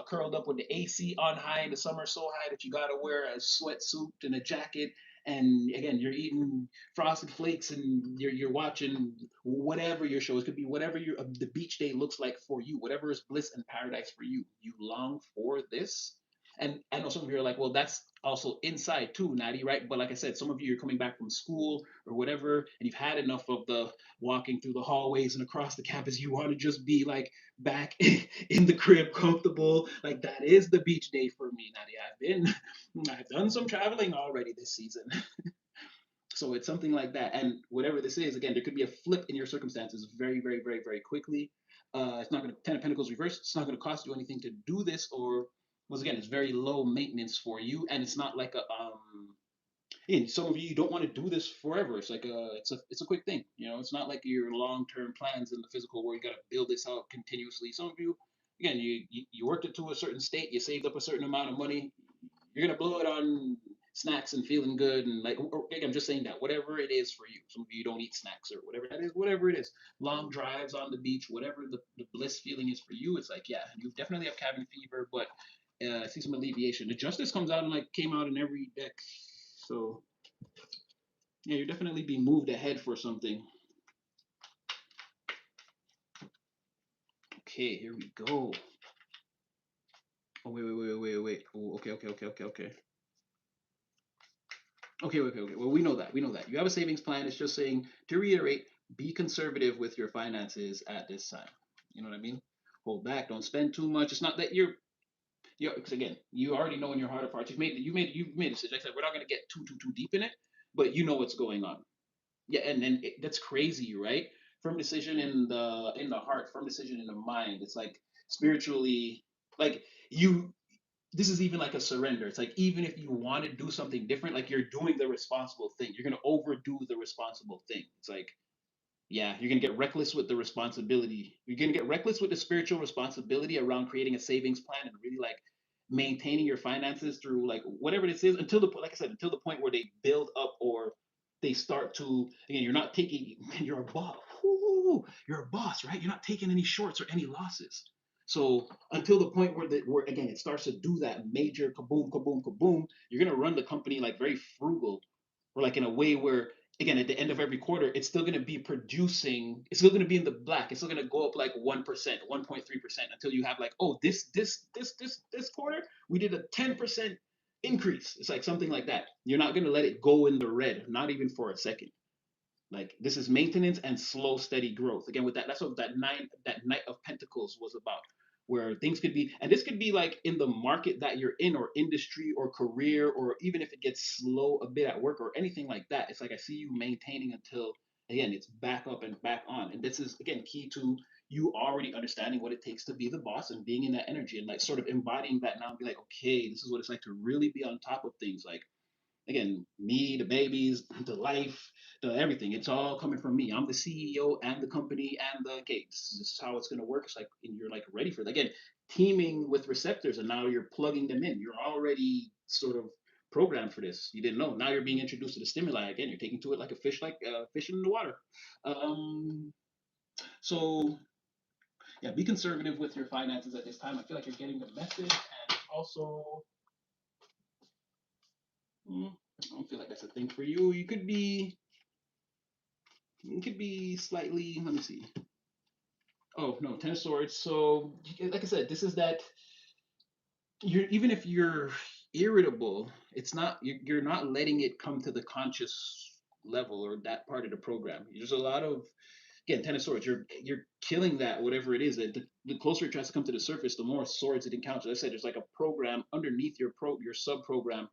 curled up with the AC on high in the summer, so high that you gotta wear a sweatsuit and a jacket. And again, you're eating frosted flakes and you're watching whatever your show. It could be whatever your the beach day looks like for you, whatever is bliss and paradise for you. You long for this. And I know some of you are like, well, that's also inside too, Natty, right? But like I said, some of you are coming back from school or whatever, and you've had enough of the walking through the hallways and across the campus. You want to just be like back in the crib, comfortable. Like that is the beach day for me, Natty. I've done some traveling already this season. So it's something like that. And whatever this is, again, there could be a flip in your circumstances very, very, very, very quickly. It's not going to, Ten of Pentacles reversed, it's not going to cost you anything to do this, or once again, it's very low maintenance for you. And it's not like and some of you don't want to do this forever. It's like it's a quick thing. It's not like your long term plans in the physical where you got to build this out continuously. Some of you, again, you worked it to a certain state, you saved up a certain amount of money, you're gonna blow it on snacks and feeling good and like I'm just saying that whatever it is for you. Some of you don't eat snacks or whatever that is, whatever it is. Long drives on the beach, whatever the bliss feeling is for you. It's like, yeah, you definitely have cabin fever, but I see some alleviation. The justice comes out and like came out in every deck. So yeah, you're definitely being moved ahead for something. Okay, here we go. Oh wait. Oh, okay. Okay. Well, we know that. We know that. You have a savings plan. It's just saying, to reiterate, be conservative with your finances at this time. You know what I mean? Hold back. Don't spend too much. It's not that because again, you already know in your heart of hearts, you've made a decision. Like I said, we're not going to get too deep in it, but you know what's going on. Yeah, and then that's crazy, right? Firm decision in the heart, firm decision in the mind. It's like spiritually, like you this is even like a surrender. It's like even if you want to do something different, like you're doing the responsible thing. You're gonna overdo the responsible thing. It's like, yeah, you're gonna get reckless with the responsibility. You're gonna get reckless with the spiritual responsibility around creating a savings plan and really like maintaining your finances through like whatever this is until like I said, until the point where they build up or they start to again, you're not taking you're a boss. You're a boss, right? You're not taking any shorts or any losses. So until the point where again it starts to do that major kaboom, kaboom, kaboom, you're gonna run the company like very frugal, or like in a way where again at the end of every quarter it's still going to be producing, it's still going to be in the black, it's still going to go up like 1%, 1.3% until you have like, oh, this quarter we did a 10% increase. It's like something like that. You're not going to let it go in the red, not even for a second. Like this is maintenance and slow, steady growth. Again, with that's what that Knight of Pentacles was about, where things could be, and this could be like in the market that you're in, or industry, or career, or even if it gets slow a bit at work or anything like that. It's like I see you maintaining until again it's back up and back on, and this is again key to you already understanding what it takes to be the boss and being in that energy and like sort of embodying that now and be like, okay, this is what it's like to really be on top of things. Like again, me, the babies, the life, the everything. It's all coming from me. I'm the CEO and the company and the okay. This is how it's gonna work. It's like and you're like ready for it. Again, teaming with receptors, and now you're plugging them in. You're already sort of programmed for this. You didn't know. Now you're being introduced to the stimuli again. You're taking to it like a fish, like fishing in the water. Um, so yeah, be conservative with your finances at this time. I feel like you're getting the message, and also. I don't feel like that's a thing for you. You could be slightly, let me see. Oh no, Ten of Swords. So like I said, this is that you're even if you're irritable, it's not you're not letting it come to the conscious level or that part of the program. There's a lot of again, Ten of Swords. You're killing that whatever it is. The closer it tries to come to the surface, the more swords it encounters. As I said, there's like a program underneath your sub program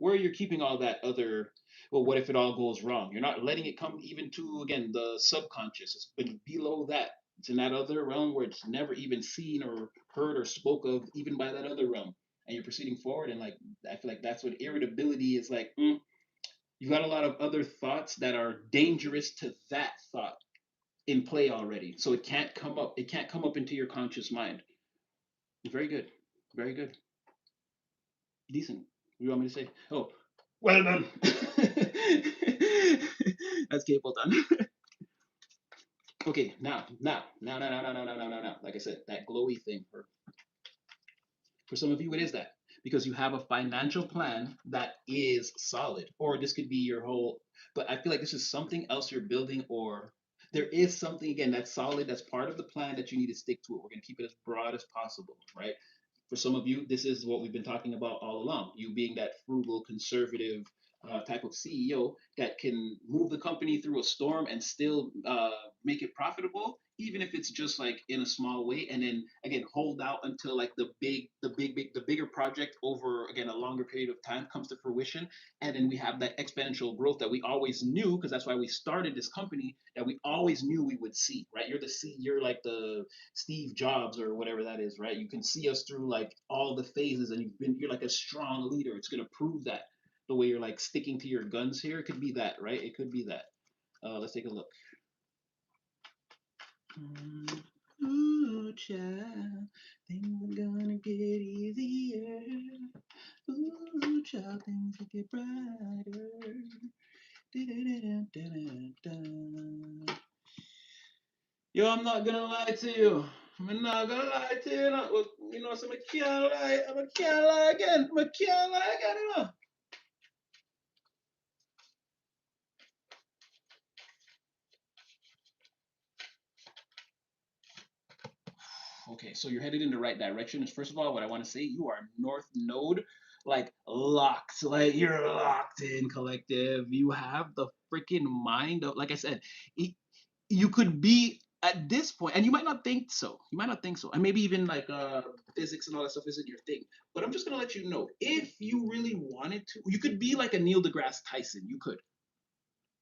where you're keeping all that other. Well, what if it all goes wrong? You're not letting it come even to again the subconscious. It's been below that. It's in that other realm where it's never even seen or heard or spoke of even by that other realm. And you're proceeding forward, and like I feel like that's what irritability is like. You got a lot of other thoughts that are dangerous to that thought in play already. So it can't come up. It can't come up into your conscious mind. Very good. Very good. Decent. What do you want me to say? Oh, well done. That's capable done. Okay, now. Like I said, that glowy thing. For some of you, it is that because you have a financial plan that is solid, or this could be your whole. But I feel like this is something else you're building, or there is something again that's solid, that's part of the plan that you need to stick to it. We're going to keep it as broad as possible, right? For some of you, this is what we've been talking about all along. You being that frugal, conservative type of CEO that can move the company through a storm and still make it profitable, even if it's just like in a small way, and then again hold out until like the bigger project over again a longer period of time comes to fruition, and then we have that exponential growth that we always knew, because that's why we started this company, that we always knew we would see, right? You're like the Steve Jobs or whatever that is, right? You can see us through like all the phases, and you're like a strong leader. It's gonna prove that the way you're like sticking to your guns here. It could be that, right? It could be that. Let's take a look. Ooh, child, things are gonna get easier. Ooh, child, things will get brighter. Da-da-da-da-da-da. Yo, I'm not gonna lie to you. I'm not gonna lie to you. You know, so I can't lie. I can't lie again. I can't lie again, you know. Okay, so you're headed in the right direction. First of all, what I want to say, you are North Node, like locked, like you're locked in, collective. You have the freaking mind of, like I said, you could be at this point, and you might not think so. You might not think so, and maybe even like physics and all that stuff isn't your thing. But I'm just gonna let you know, if you really wanted to, you could be like a Neil deGrasse Tyson. You could,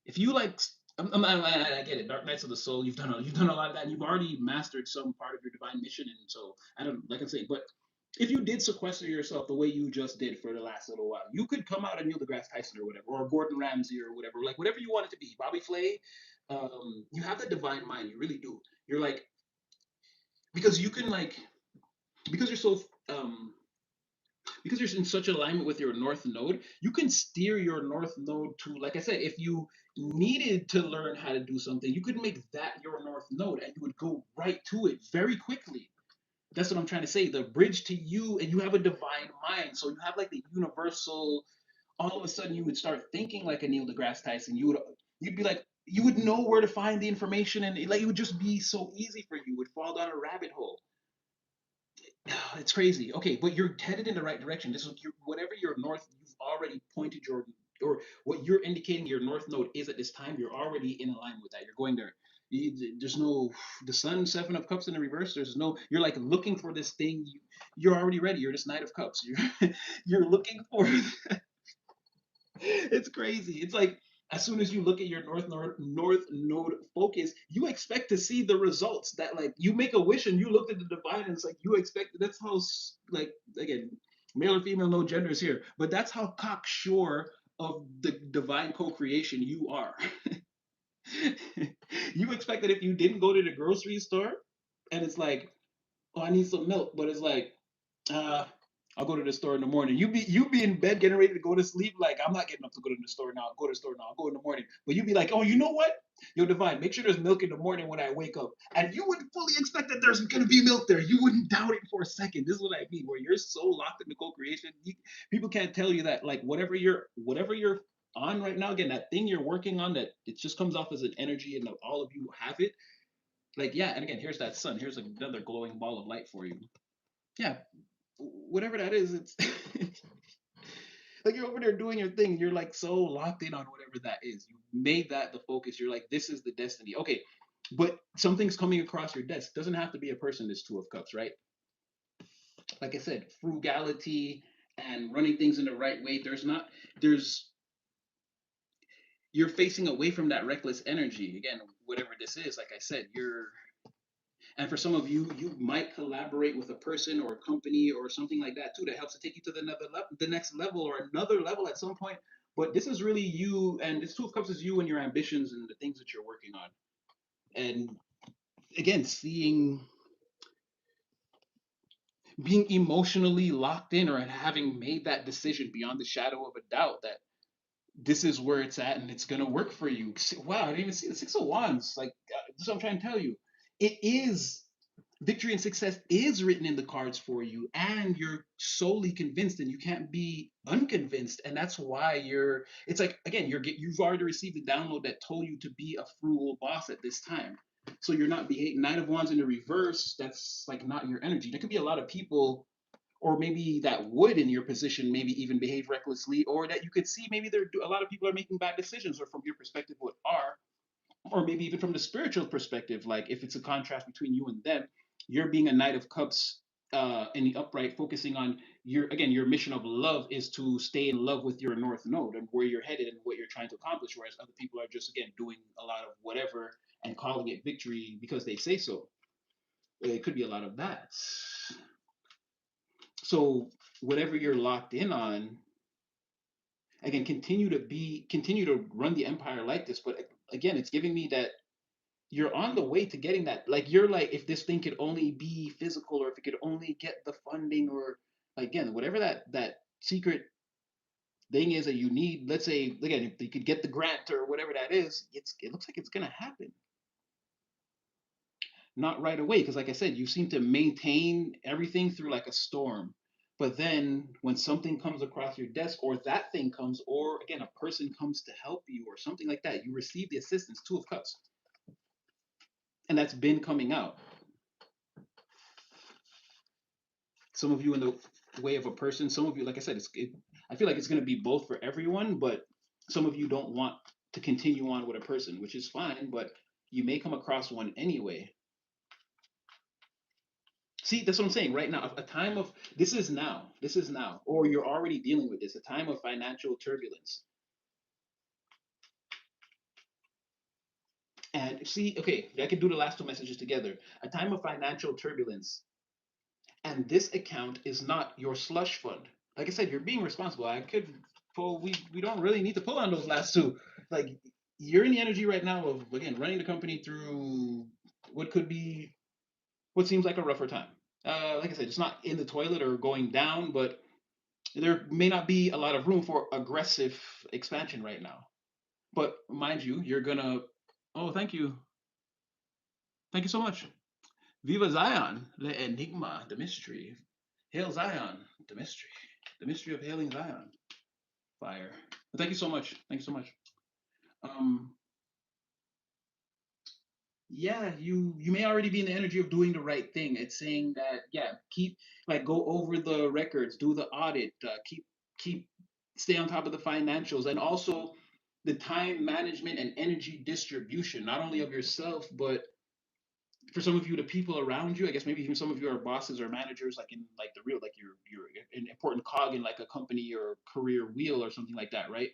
if you like. I get it. Dark Nights of the Soul. You've done a lot of that. And you've already mastered some part of your divine mission, and so I don't like I'm saying. But if you did sequester yourself the way you just did for the last little while, you could come out a Neil deGrasse Tyson or whatever, or Gordon Ramsay or whatever, like whatever you want it to be. Bobby Flay. You have the divine mind. You really do. You're like, because you can like, because you're so um because you're in such alignment with your north node, you can steer your north node to, like I said, if you needed to learn how to do something, you could make that your north node and you would go right to it very quickly. That's what I'm trying to say. The bridge to you, and you have a divine mind. So you have like the universal, all of a sudden you would start thinking like a Neil deGrasse Tyson. You'd be like, you would know where to find the information, and like it would just be so easy for you. You would fall down a rabbit hole. It's crazy. Okay, but you're headed in the right direction. This is whatever your north, you've already pointed your, or what you're indicating your north node is at this time. You're already in alignment with that. You're going there. There's no the sun, seven of cups in the reverse. There's no. You're like looking for this thing. You're already ready. You're this knight of cups. You're looking for. It's crazy. It's like as soon as you look at your north node focus, you expect to see the results. That like you make a wish and you look at the divine, and it's like you expect. That's how like again, male or female, no genders here, but that's how cocksure of the divine co-creation you are. You expect that if you didn't go to the grocery store, and it's like, oh, I need some milk, but it's like, uh, I'll go to the store in the morning. You be in bed getting ready to go to sleep. Like, I'm not getting up to go to the store now. I'll go to the store now. I'll go in the morning. But you'd be like, oh, you know what? Yo, Divine, make sure there's milk in the morning when I wake up. And you would fully expect that there's gonna be milk there. You wouldn't doubt it for a second. This is what I mean, where you're so locked into co-creation. People can't tell you that, like, whatever you're on right now, again, that thing you're working on, that it just comes off as an energy, and all of you have it. Like, yeah, and again, here's that sun. Here's another glowing ball of light for you. Yeah, whatever that is, it's like you're over there doing your thing. You're like so locked in on whatever that is. You made that the focus. You're like, this is the destiny. Okay, but something's coming across your desk. Doesn't have to be a person. This Two of Cups, right? Like I said, frugality and running things in the right way. There's you're facing away from that reckless energy again. Whatever this is, like I said, and for some of you, you might collaborate with a person or a company or something like that too that helps to take you to the next level or another level at some point. But this is really you, and this Two of Cups is you and your ambitions and the things that you're working on. And again, being emotionally locked in or having made that decision beyond the shadow of a doubt that this is where it's at and it's gonna work for you. Wow, I didn't even see the Six of Wands. Like, that's what I'm trying to tell you. It is. victory and success is written in the cards for you, and you're solely convinced, and you can't be unconvinced. And that's why it's like, again, you've already received the download that told you to be a frugal boss at this time. So you're not behaving. Nine of Wands in the reverse, that's like not your energy. There could be a lot of people, or maybe that would in your position maybe even behave recklessly, or that you could see maybe a lot of people are making bad decisions, or from your perspective what are, or maybe even from the spiritual perspective, like if it's a contrast between you and them, you're being a Knight of Cups in the upright, focusing on your mission of love is to stay in love with your North Node and where you're headed and what you're trying to accomplish, whereas other people are just, again, doing a lot of whatever and calling it victory because they say so. It could be a lot of that. So whatever you're locked in on, again, continue to run the empire like this. But again, it's giving me that you're on the way to getting that. Like, you're like, if this thing could only be physical, or if it could only get the funding, or again, whatever that secret thing is that you need. Let's say, again, if you could get the grant or whatever that is, it looks like it's gonna happen. Not right away, because like I said, you seem to maintain everything through like a storm. But then when something comes across your desk, or that thing comes, or again, a person comes to help you, or something like that, you receive the assistance. Two of Cups, and that's been coming out. Some of you in the way of a person, some of you, like I said, I feel like it's going to be both for everyone, but some of you don't want to continue on with a person, which is fine, but you may come across one anyway. See, that's what I'm saying right now. A time of this is now, or you're already dealing with this, a time of financial turbulence. And see, okay, I can do the last two messages together. A time of financial turbulence. And this account is not your slush fund. Like I said, you're being responsible. I could pull. We don't really need to pull on those last two. Like, you're in the energy right now of, again, running the company through what could be what seems like a rougher time. Like I said, it's not in the toilet or going down, but there may not be a lot of room for aggressive expansion right now. But mind you, you're gonna. Oh, thank you so much. Viva Zion, the enigma, the mystery. Hail Zion, the mystery of hailing Zion. Fire. Thank you so much. Thank you so much. Um, yeah, you may already be in the energy of doing the right thing. It's saying that, yeah, keep, like, go over the records, do the audit, keep stay on top of the financials, and also the time management and energy distribution, not only of yourself, but for some of you, the people around you. I guess maybe even some of you are bosses or managers, like in like the real, like you're an important cog in like a company or career wheel or something like that, right?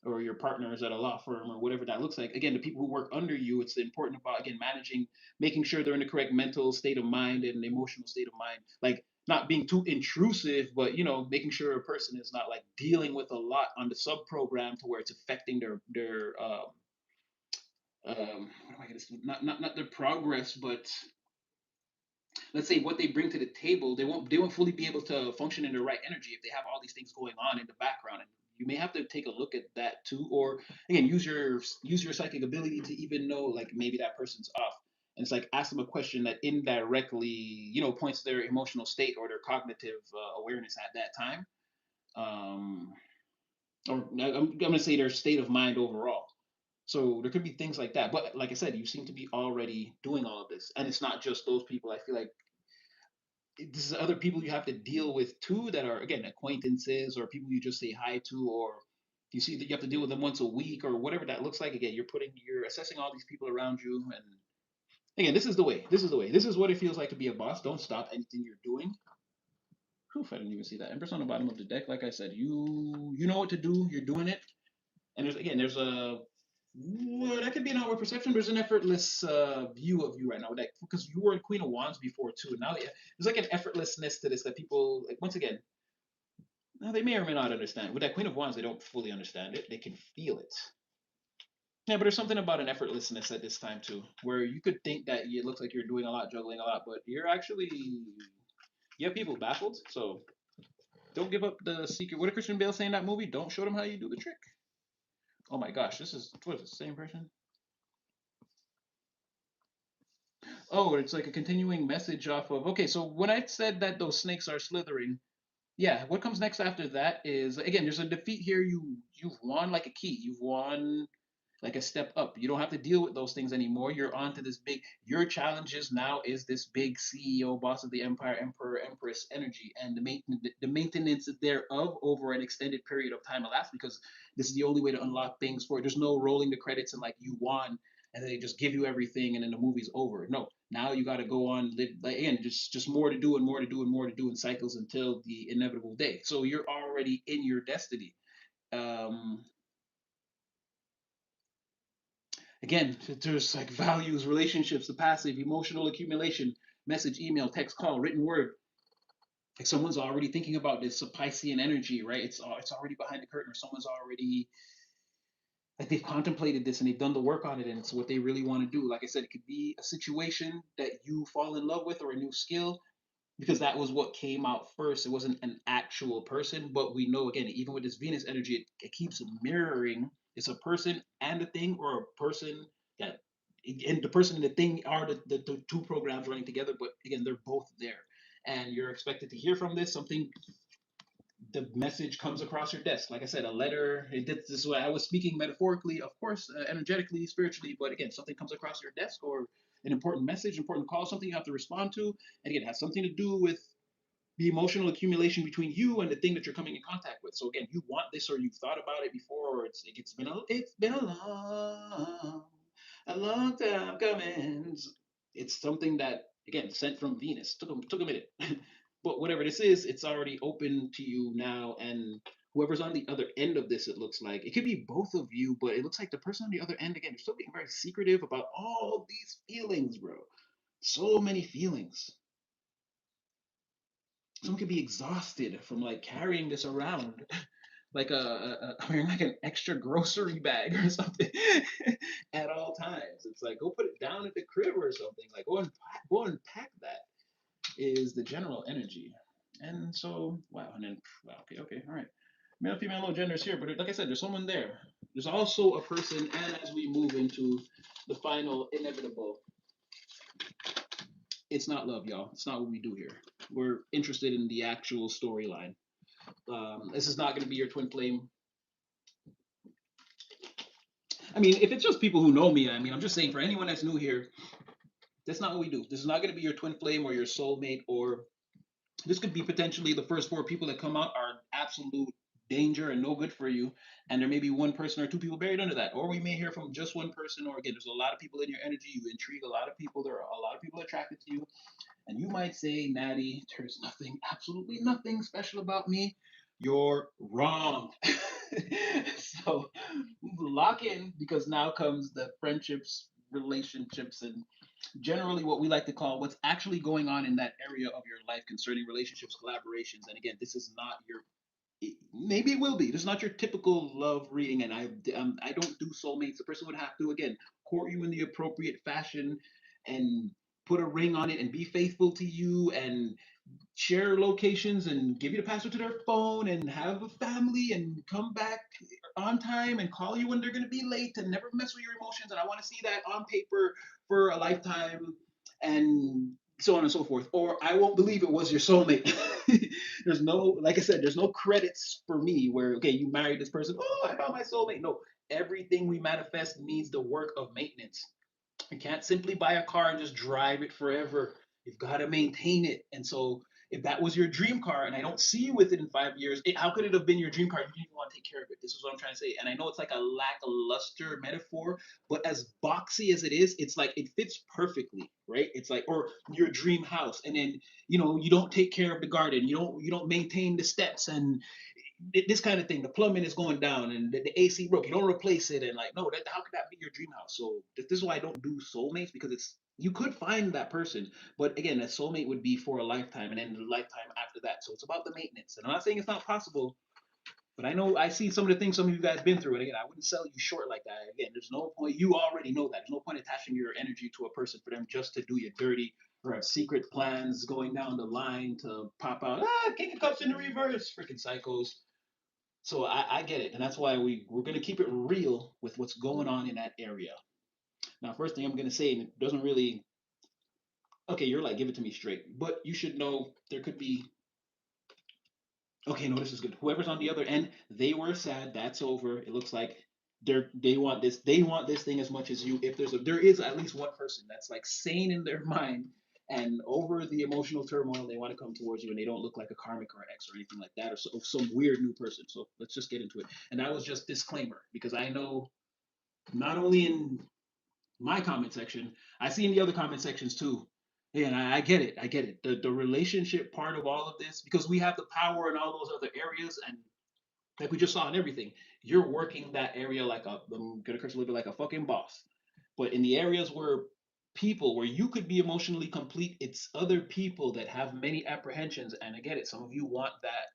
Or your partners at a law firm or whatever that looks like. Again, the people who work under you, it's important about, again, managing, making sure they're in the correct mental state of mind and emotional state of mind, like not being too intrusive, but making sure a person is not like dealing with a lot on the sub program to where it's affecting what am I going to say? Not their progress, but let's say what they bring to the table. They won't fully be able to function in the right energy if they have all these things going on in the background. And you may have to take a look at that too, or again, use your psychic ability to even know, like, maybe that person's off. And it's like, ask them a question that indirectly, points to their emotional state or their cognitive awareness at that time. Um, or I'm going to say their state of mind overall. So there could be things like that. But like I said, you seem to be already doing all of this. And it's not just those people. I feel like this is other people you have to deal with too, that are, again, acquaintances or people you just say hi to, or you see that you have to deal with them once a week or whatever that looks like. Again, you're assessing all these people around you. And again, this is the way. This is the way. This is what it feels like to be a boss. Don't stop anything you're doing. Proof, I didn't even see that. Empress on the bottom of the deck. Like I said, you know what to do. You're doing it. And there's a well, that could be an outward perception. There's an effortless view of you right now, that because you were in Queen of Wands before too. Now, yeah, there's like an effortlessness to this that people, like, once again, now they may or may not understand. With that Queen of Wands, they don't fully understand it. They can feel it. Yeah, but there's something about an effortlessness at this time too, where you could think that it looks like you're doing a lot, juggling a lot, but you're actually, you have people baffled. So don't give up the secret. What did Christian Bale say in that movie? Don't show them how you do the trick. Oh my gosh, this is, what is it, the same person? Oh, it's like a continuing message off of. Okay, so when I said that those snakes are slithering, yeah, what comes next after that is again, there's a defeat here. You've won like a key. You've won like a step up. You don't have to deal with those things anymore. You're on to this big. Your challenges now is this big CEO, boss of the empire, emperor, empress energy, and the maintenance thereof over an extended period of time elapsed because this is the only way to unlock things for it. There's no rolling the credits and like you won and then they just give you everything and then the movie's over. No, now you got to go on live like, again, just more to do and more to do and more to do in cycles until the inevitable day. So you're already in your destiny. Um, Again, there's like values, relationships, the passive, emotional accumulation, message, email, text, call, written word. Like someone's already thinking about this Piscean energy, right? It's already behind the curtain, or someone's already like they've contemplated this and they've done the work on it, and it's what they really want to do. Like I said, it could be a situation that you fall in love with or a new skill because that was what came out first. It wasn't an actual person, but we know again, even with this Venus energy, it keeps mirroring. It's a person and a thing, or a person that, and the person and the thing are the two programs running together. But again, they're both there, and you're expected to hear from this something. The message comes across your desk. Like I said, a letter. This is what I was speaking metaphorically, of course, energetically, spiritually. But again, something comes across your desk, or an important message, important call, something you have to respond to, and again, it has something to do with the emotional accumulation between you and the thing that you're coming in contact with. So again, you want this, or you've thought about it before, or it's been a long time coming. It's something that again sent from Venus. Took a minute, but whatever this is, it's already open to you now, and whoever's on the other end of this, it looks like it could be both of you, but it looks like the person on the other end again, they're still being very secretive about all these feelings, bro. So many feelings. Someone could be exhausted from like carrying this around like wearing like an extra grocery bag or something at all times. It's like go put it down at the crib or something. Like go and pack that is the general energy. And so wow, and then wow, okay, all right. Male, female, no genders here, but like I said, there's someone there. There's also a person, and as we move into the final inevitable, it's not love, y'all. It's not what we do here. We're interested in the actual storyline. This is not going to be your twin flame. I mean, if it's just people who know me, I mean, I'm just saying for anyone that's new here, that's not what we do. This is not going to be your twin flame or your soulmate, or this could be potentially the first four people that come out are absolute danger and no good for you. And there may be one person or two people buried under that. Or we may hear from just one person, or again, there's a lot of people in your energy. You intrigue a lot of people. There are a lot of people attracted to you. And you might say, Natty, there's nothing, absolutely nothing special about me. You're wrong. So lock in because now comes the friendships, relationships, and generally what we like to call what's actually going on in that area of your life concerning relationships, collaborations. And again, this is not your maybe it will be. This is not your typical love reading, and I don't do soulmates. The person would have to again court you in the appropriate fashion, and put a ring on it, and be faithful to you, and share locations, and give you the password to their phone, and have a family, and come back on time, and call you when they're gonna be late, and never mess with your emotions. And I want to see that on paper for a lifetime, and so on and so forth. Or I won't believe it was your soulmate. There's no, like I said, there's no credits for me where okay, you married this person. Oh, I found my soulmate. No, everything we manifest needs the work of maintenance. You can't simply buy a car and just drive it forever. You've got to maintain it. And so, if that was your dream car and I don't see you with it in 5 years, how could it have been your dream car? You didn't even want to take care of it. This is what I'm trying to say. And I know it's like a lackluster metaphor, but as boxy as it is, it's like it fits perfectly, right? It's like, or your dream house, and then you don't take care of the garden, you don't maintain the steps, and this kind of thing. The plumbing is going down and the AC broke. You don't replace it, and like, no, how could that be your dream house? So this is why I don't do soulmates because it's you could find that person, but again, a soulmate would be for a lifetime, and then the lifetime after that. So it's about the maintenance. And I'm not saying it's not possible, but I know I see some of the things some of you guys been through, and again, I wouldn't sell you short like that. Again, there's no point. You already know that. There's no point attaching your energy to a person for them just to do you dirty or have secret plans going down the line to pop out. King of Cups in the reverse, freaking psychos. So I get it, and that's why we're gonna keep it real with what's going on in that area. Now, first thing I'm gonna say, and it doesn't really Okay, you're like, give it to me straight. But you should know there could be. Okay, no, this is good. Whoever's on the other end, they were sad. That's over. It looks like they want this. They want this thing as much as you. If there is at least one person that's like sane in their mind and over the emotional turmoil, they want to come towards you, and they don't look like a karmic or ex or anything like that, or some weird new person. So let's just get into it. And that was just disclaimer because I know not only in my comment section. I see in the other comment sections too. Yeah, and I get it. I get it. The relationship part of all of this, because we have the power in all those other areas, and like we just saw in everything, you're working that area like I'm gonna curse a little bit like a fucking boss. But in the areas where where you could be emotionally complete, it's other people that have many apprehensions. And I get it. Some of you want that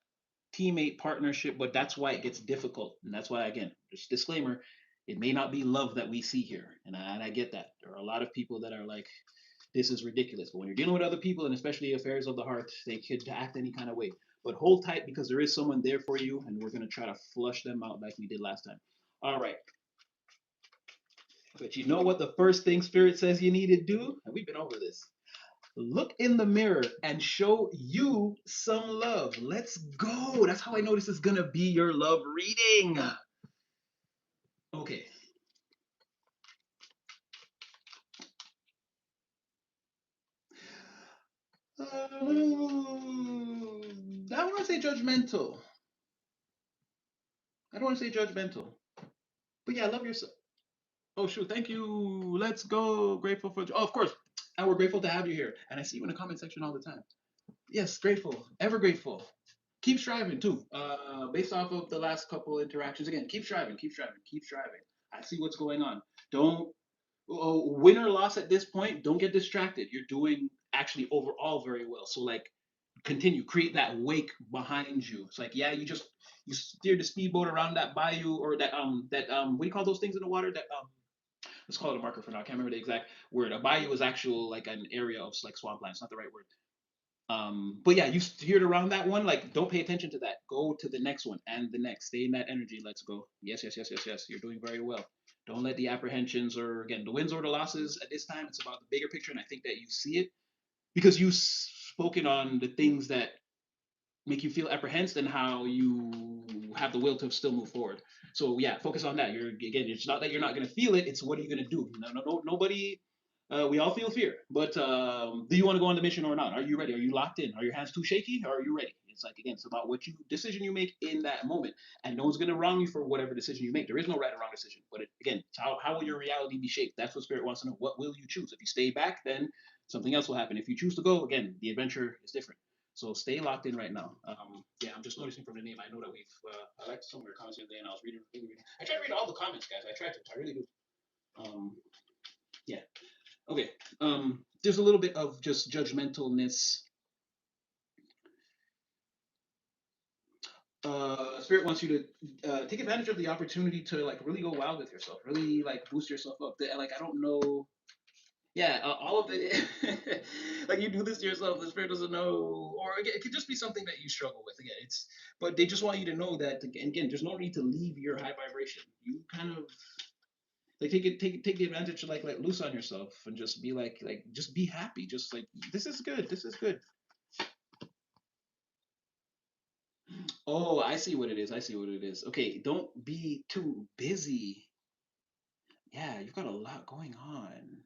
teammate partnership, but that's why it gets difficult. And that's why, again, just disclaimer, it may not be love that we see here. And I get that. There are a lot of people that are like, this is ridiculous. But when you're dealing with other people, and especially affairs of the heart, they could act any kind of way. But hold tight because there is someone there for you, and we're going to try to flush them out like we did last time. All right. But you know what the first thing Spirit says you need to do? And we've been over this. Look in the mirror and show you some love. Let's go. That's how I know this is going to be your love reading. Okay. I don't want to say judgmental. I don't want to say judgmental. But yeah, love yourself. Oh, shoot. Thank you. Let's go. Grateful for. Oh, of course. And we're grateful to have you here. And I see you in the comment section all the time. Yes, grateful. Ever grateful. Keep striving too. Based off of the last couple interactions, again, keep striving, keep striving, keep striving. I see what's going on. Don't win or loss at this point. Don't get distracted. You're doing actually overall very well. So like, continue, create that wake behind you. It's like, yeah, you steer the speedboat around that bayou or that what do you call those things in the water that let's call it a marker for now. I can't remember the exact word. A bayou is actual like an area of like swampland. It's not the right word. But yeah, you steered around that one. Like, don't pay attention to that. Go to the next one and the next. Stay in that energy. Let's go. Yes, yes, yes, yes, yes. You're doing very well. Don't let the apprehensions or again the wins or the losses at this time. It's about the bigger picture, and I think that you see it because you've spoken on the things that make you feel apprehensive and how you have the will to still move forward. So yeah, focus on that. You're again, it's not that you're not gonna feel it. It's what are you gonna do? No, no, no, nobody. We all feel fear, but do you want to go on the mission or not? Are you ready? Are you locked in? Are your hands too shaky? Or are you ready? It's like again, it's about what you decision you make in that moment, and no one's gonna wrong you for whatever decision you make. There is no right or wrong decision, but again, it's how will your reality be shaped? That's what Spirit wants to know. What will you choose? If you stay back, then something else will happen. If you choose to go, again, the adventure is different. So stay locked in right now. Yeah, I'm just noticing from the name. I know that we've. I liked some of your comments the other day, and I was reading. I try to read all the comments, guys. I try to. I really do. Um, yeah. Okay. There's a little bit of just judgmentalness. Spirit wants you to take advantage of the opportunity to like really go wild with yourself, really like boost yourself up. Like I don't know. Yeah, all of it. Like you do this to yourself, the spirit doesn't know, or again, it could just be something that you struggle with. Again, but they just want you to know that again, there's no need to leave your high vibration. You kind of like take the advantage to like let loose on yourself and just be like just be happy. Just like this is good, this is good. Oh, I see what it is. I see what it is. Okay, don't be too busy. Yeah, you've got a lot going on.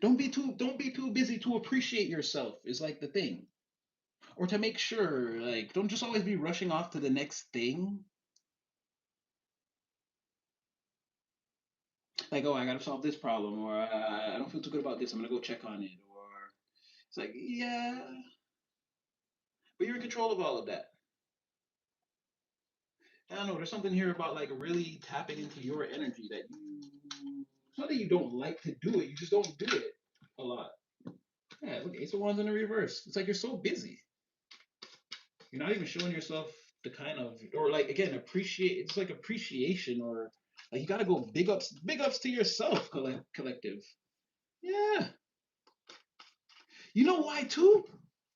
Don't be too busy to appreciate yourself is like the thing. Or to make sure, like, don't just always be rushing off to the next thing. Like, oh, I gotta solve this problem, or I don't feel too good about this. I'm gonna go check on it. Or it's like, yeah, but you're in control of all of that. I don't know. There's something here about like really tapping into your energy that you. It's not that you don't like to do it. You just don't do it a lot. Yeah, look, Ace of Wands in the reverse. It's like you're so busy. You're not even showing yourself the kind of or like again appreciate. It's like appreciation or like you gotta go big ups to yourself, collective. Yeah, you know why too?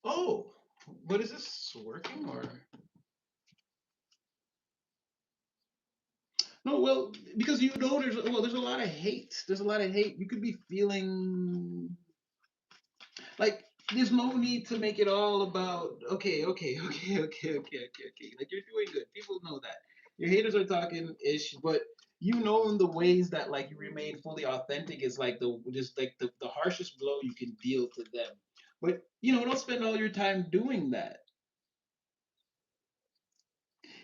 Oh, but is this working or no? Well, because you know there's a lot of hate. There's a lot of hate. You could be feeling Like, there's no need to make it all about okay. Like, you're doing good. People know that. Your haters are talking ish, but you know in the ways that like you remain fully authentic is like the harshest blow you can deal to them. But don't spend all your time doing that.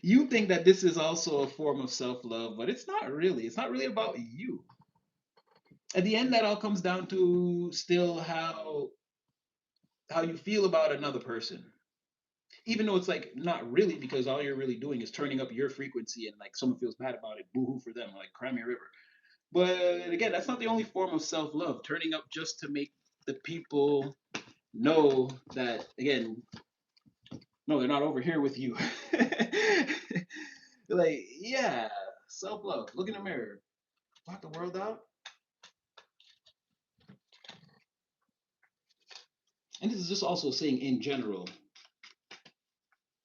You think that this is also a form of self-love, but it's not really. It's not really about you. At the end, that all comes down to still how you feel about another person. Even though it's like not really, because all you're really doing is turning up your frequency, and like someone feels bad about it, boohoo for them, like cry me a river. But again, that's not the only form of self-love. Turning up just to make the people know that, again, no, they're not over here with you. Like, yeah, self-love. Look in the mirror. Block the world out. And this is just also saying in general,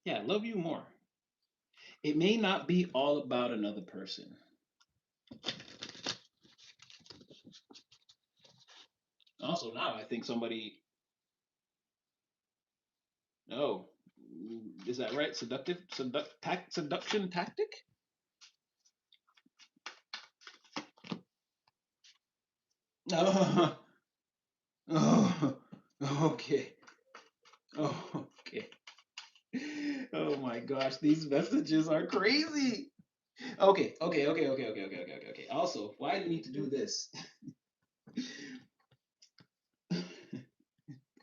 yeah, love you more. It may not be all about another person. Also, now I think somebody, oh, is that right? Seduction tactic? Oh, oh, okay. Oh, okay. Oh my gosh, these messages are crazy. Okay. Also, why do you need to do this?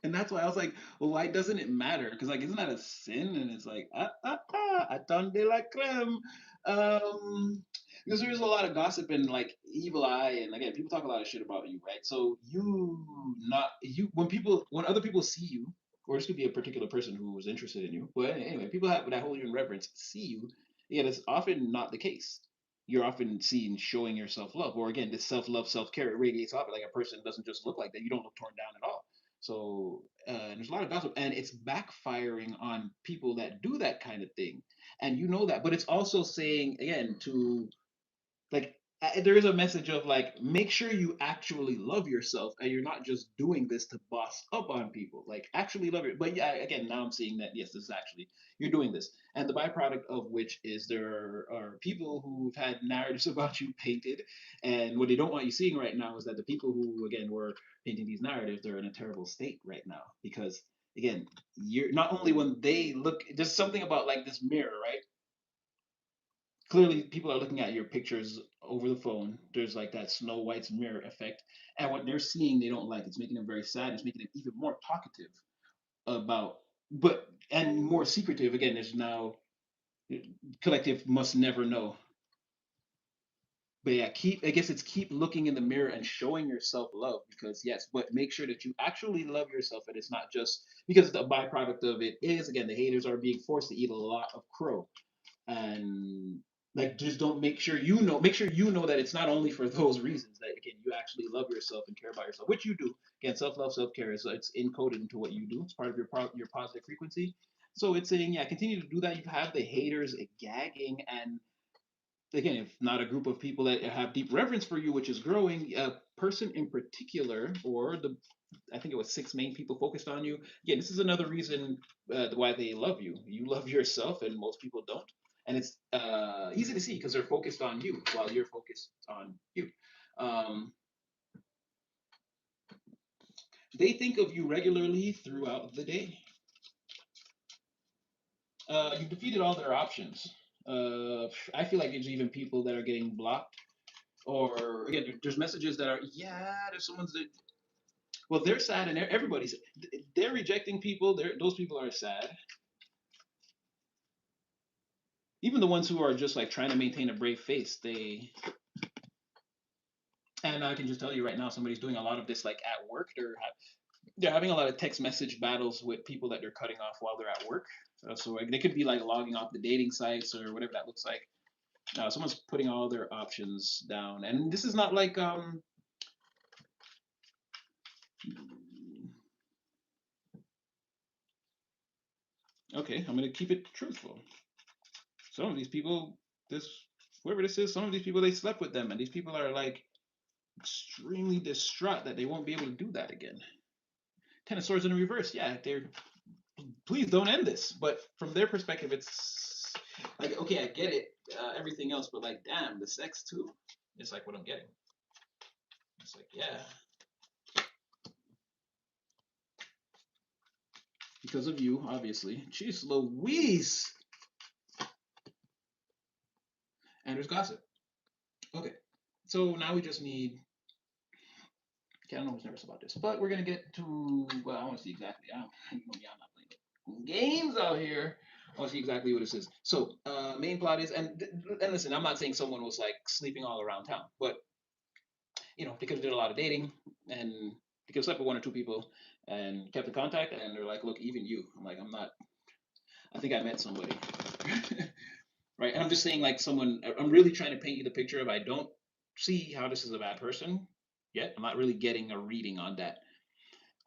And that's why I was like, well, why doesn't it matter? Because like, isn't that a sin? And it's like, attendez la crème. Um, because there's a lot of gossip and like evil eye, and again, people talk a lot of shit about you, right? So when other people see you, or this could be a particular person who was interested in you, but anyway, people have that hold you in reverence, see you. Yeah, that's often not the case. You're often seen showing your self love, or again, this self love, self care, it radiates off. Like a person doesn't just look like that. You don't look torn down at all. So there's a lot of gossip, and it's backfiring on people that do that kind of thing, and you know that. But it's also saying again to like there is a message of like make sure you actually love yourself, and you're not just doing this to boss up on people. Like actually love it. But yeah, again, now I'm seeing that yes, this is actually you're doing this, and the byproduct of which is there are people who've had narratives about you painted, and what they don't want you seeing right now is that the people who again were painting these narratives, they're in a terrible state right now because again, you're not only when they look, there's something about like this mirror, right? Clearly people are looking at your pictures over the phone. There's like that Snow White's mirror effect, and what they're seeing they don't like. It's making them very sad. It's making them even more talkative about, but and more secretive. Again, there's now collective must never know. But yeah, keep. I guess it's keep looking in the mirror and showing yourself love because yes, but make sure that you actually love yourself and it's not just because the byproduct of it is again the haters are being forced to eat a lot of crow and like just don't make sure you know that it's not only for those reasons that again you actually love yourself and care about yourself, which you do. Again, self-love, self-care is it's encoded into what you do. It's part of your positive frequency. So it's saying yeah, continue to do that. You have the haters gagging, and again, if not a group of people that have deep reverence for you, which is growing, a person in particular, or the I think it was six main people focused on you. Again, this is another reason why they love you. You love yourself, and most people don't. And it's easy to see because they're focused on you while you're focused on you. Um, they think of you regularly throughout the day. You've defeated all their options. I feel like there's even people that are getting blocked, or again, there's messages that are yeah, there's someone's that well, they're sad, and everybody's they're rejecting people. Those people are sad. Even the ones who are just like trying to maintain a brave face, they and I can just tell you right now, somebody's doing a lot of this like at work. They're having a lot of text message battles with people that they're cutting off while they're at work. So like, they could be like logging off the dating sites or whatever that looks like. Someone's putting all their options down, and this is not like okay, I'm gonna keep it truthful. Some of these people, this whoever this is, some of these people they slept with them, and these people are like extremely distraught that they won't be able to do that again. Ten of Swords in reverse. Yeah, they're please don't end this. But from their perspective, it's like okay, I get it, everything else, but like damn, the sex too. It's like what I'm getting. It's like yeah, because of you, obviously. Jeez Louise. And there's gossip. Okay, so now we just need. Okay, I don't know who's nervous about this, but we're gonna get to. Well, I want to see exactly. I don't, you know me, I'm not playing games out here. I want to see exactly what it says. So, main plot is, and listen, I'm not saying someone was like sleeping all around town, but because we did a lot of dating and because slept with one or two people and kept in contact, and they're like, look, even you. I'm like, I'm not. I think I met somebody, right? And I'm just saying, like, someone. I'm really trying to paint you the picture of I don't see how this is a bad person yet. I'm not really getting a reading on that.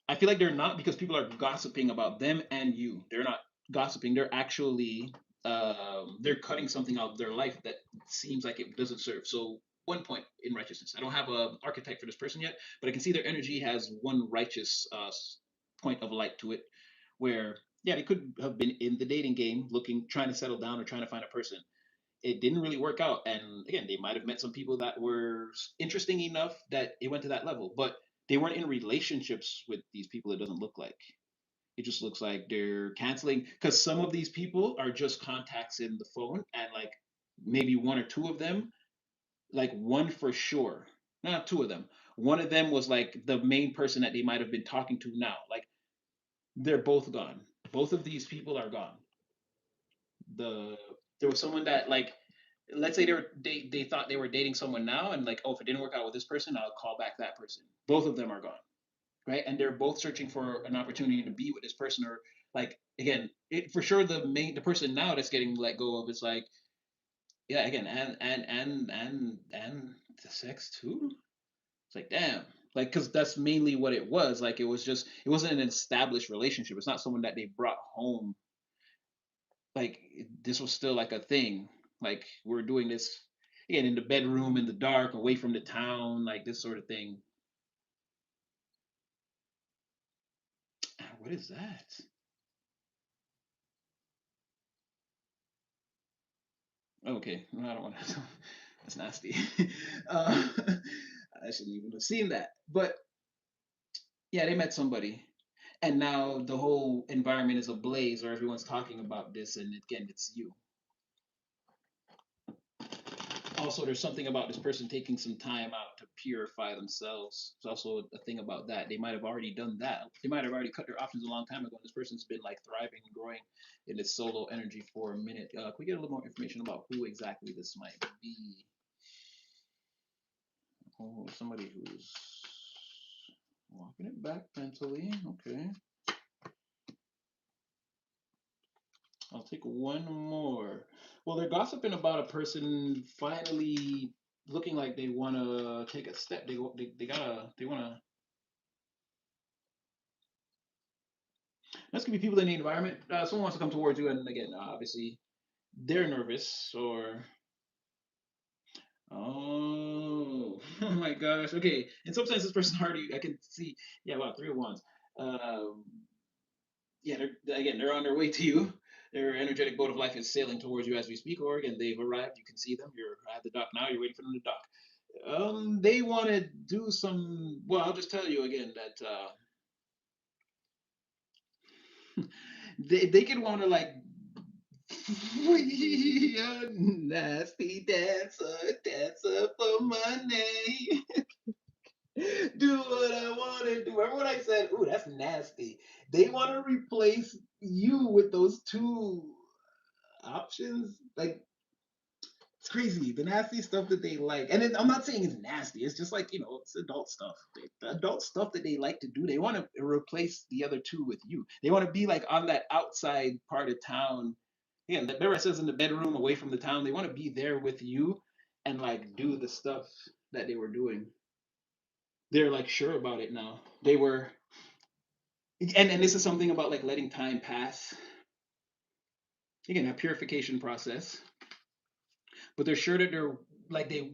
I feel like they're not because people are gossiping about them and you. They're not gossiping. They're actually they're cutting something out of their life that seems like it doesn't serve. So one point in righteousness. I don't have a archetype for this person yet, but I can see their energy has one righteous point of light to it, where yeah, they could have been in the dating game, looking, trying to settle down or trying to find a person. It didn't really work out, and again, they might have met some people that were interesting enough that it went to that level, but they weren't in relationships with these people. It doesn't look like it just looks like they're canceling because some of these people are just contacts in the phone, and like maybe one or two of them, like one for sure, not two of them. One of them was like the main person that they might have been talking to now. Like they're both gone. Both of these people are gone. There was someone that like let's say they thought they were dating someone now and like oh if it didn't work out with this person I'll call back that person. Both of them are gone, right? And they're both searching for an opportunity to be with this person or like again for sure the person now that's getting let go of is like yeah again and the sex too. It's like damn. Like, because that's mainly what it was. Like, it wasn't an established relationship. It's not someone that they brought home like this was still like a thing. Like we're doing this again in the bedroom in the dark, away from the town, like this sort of thing. What is that? Okay, no, I don't want to. That's nasty. uh, I shouldn't even have seen that. But yeah, they met somebody, and now the whole environment is ablaze, or everyone's talking about this, and again, it's you. Also there's something about this person taking some time out to purify themselves. There's also a thing about that. They might have already done that. They might have already cut their options a long time ago. And this person's been like thriving and growing in this solo energy for a minute. Can we get a little more information about who exactly this might be? Oh, somebody who's walking it back mentally. Okay. I'll take one more. Well, they're gossiping about a person finally looking like they want to take a step. They want to. That's gonna be people in the environment. Someone wants to come towards you, and again, obviously, they're nervous or. Oh, oh my gosh. Okay. In some sense, this person already. I can see. Yeah, wow, 3 of Wands. Um, yeah, they're on their way to you. Their energetic boat of life is sailing towards you as we speak, or again, they've arrived. You can see them. You're at the dock now. You're waiting for them to dock. They want to do some. Well, I'll just tell you again that they could want to like we a nasty dancer, dancer for money. Do what I want to do. Remember what I said? Ooh, that's nasty. They want to replace you with those two options. Like it's crazy. The nasty stuff that they like, and I'm not saying it's nasty. It's just like it's adult stuff. The adult stuff that they like to do. They want to replace the other two with you. They want to be like on that outside part of town. Yeah, remember it says in the bedroom, away from the town. They want to be there with you, and like do the stuff that they were doing. They're like sure about it now. They were, and this is something about like letting time pass. Again, a purification process, but they're sure that they're like they're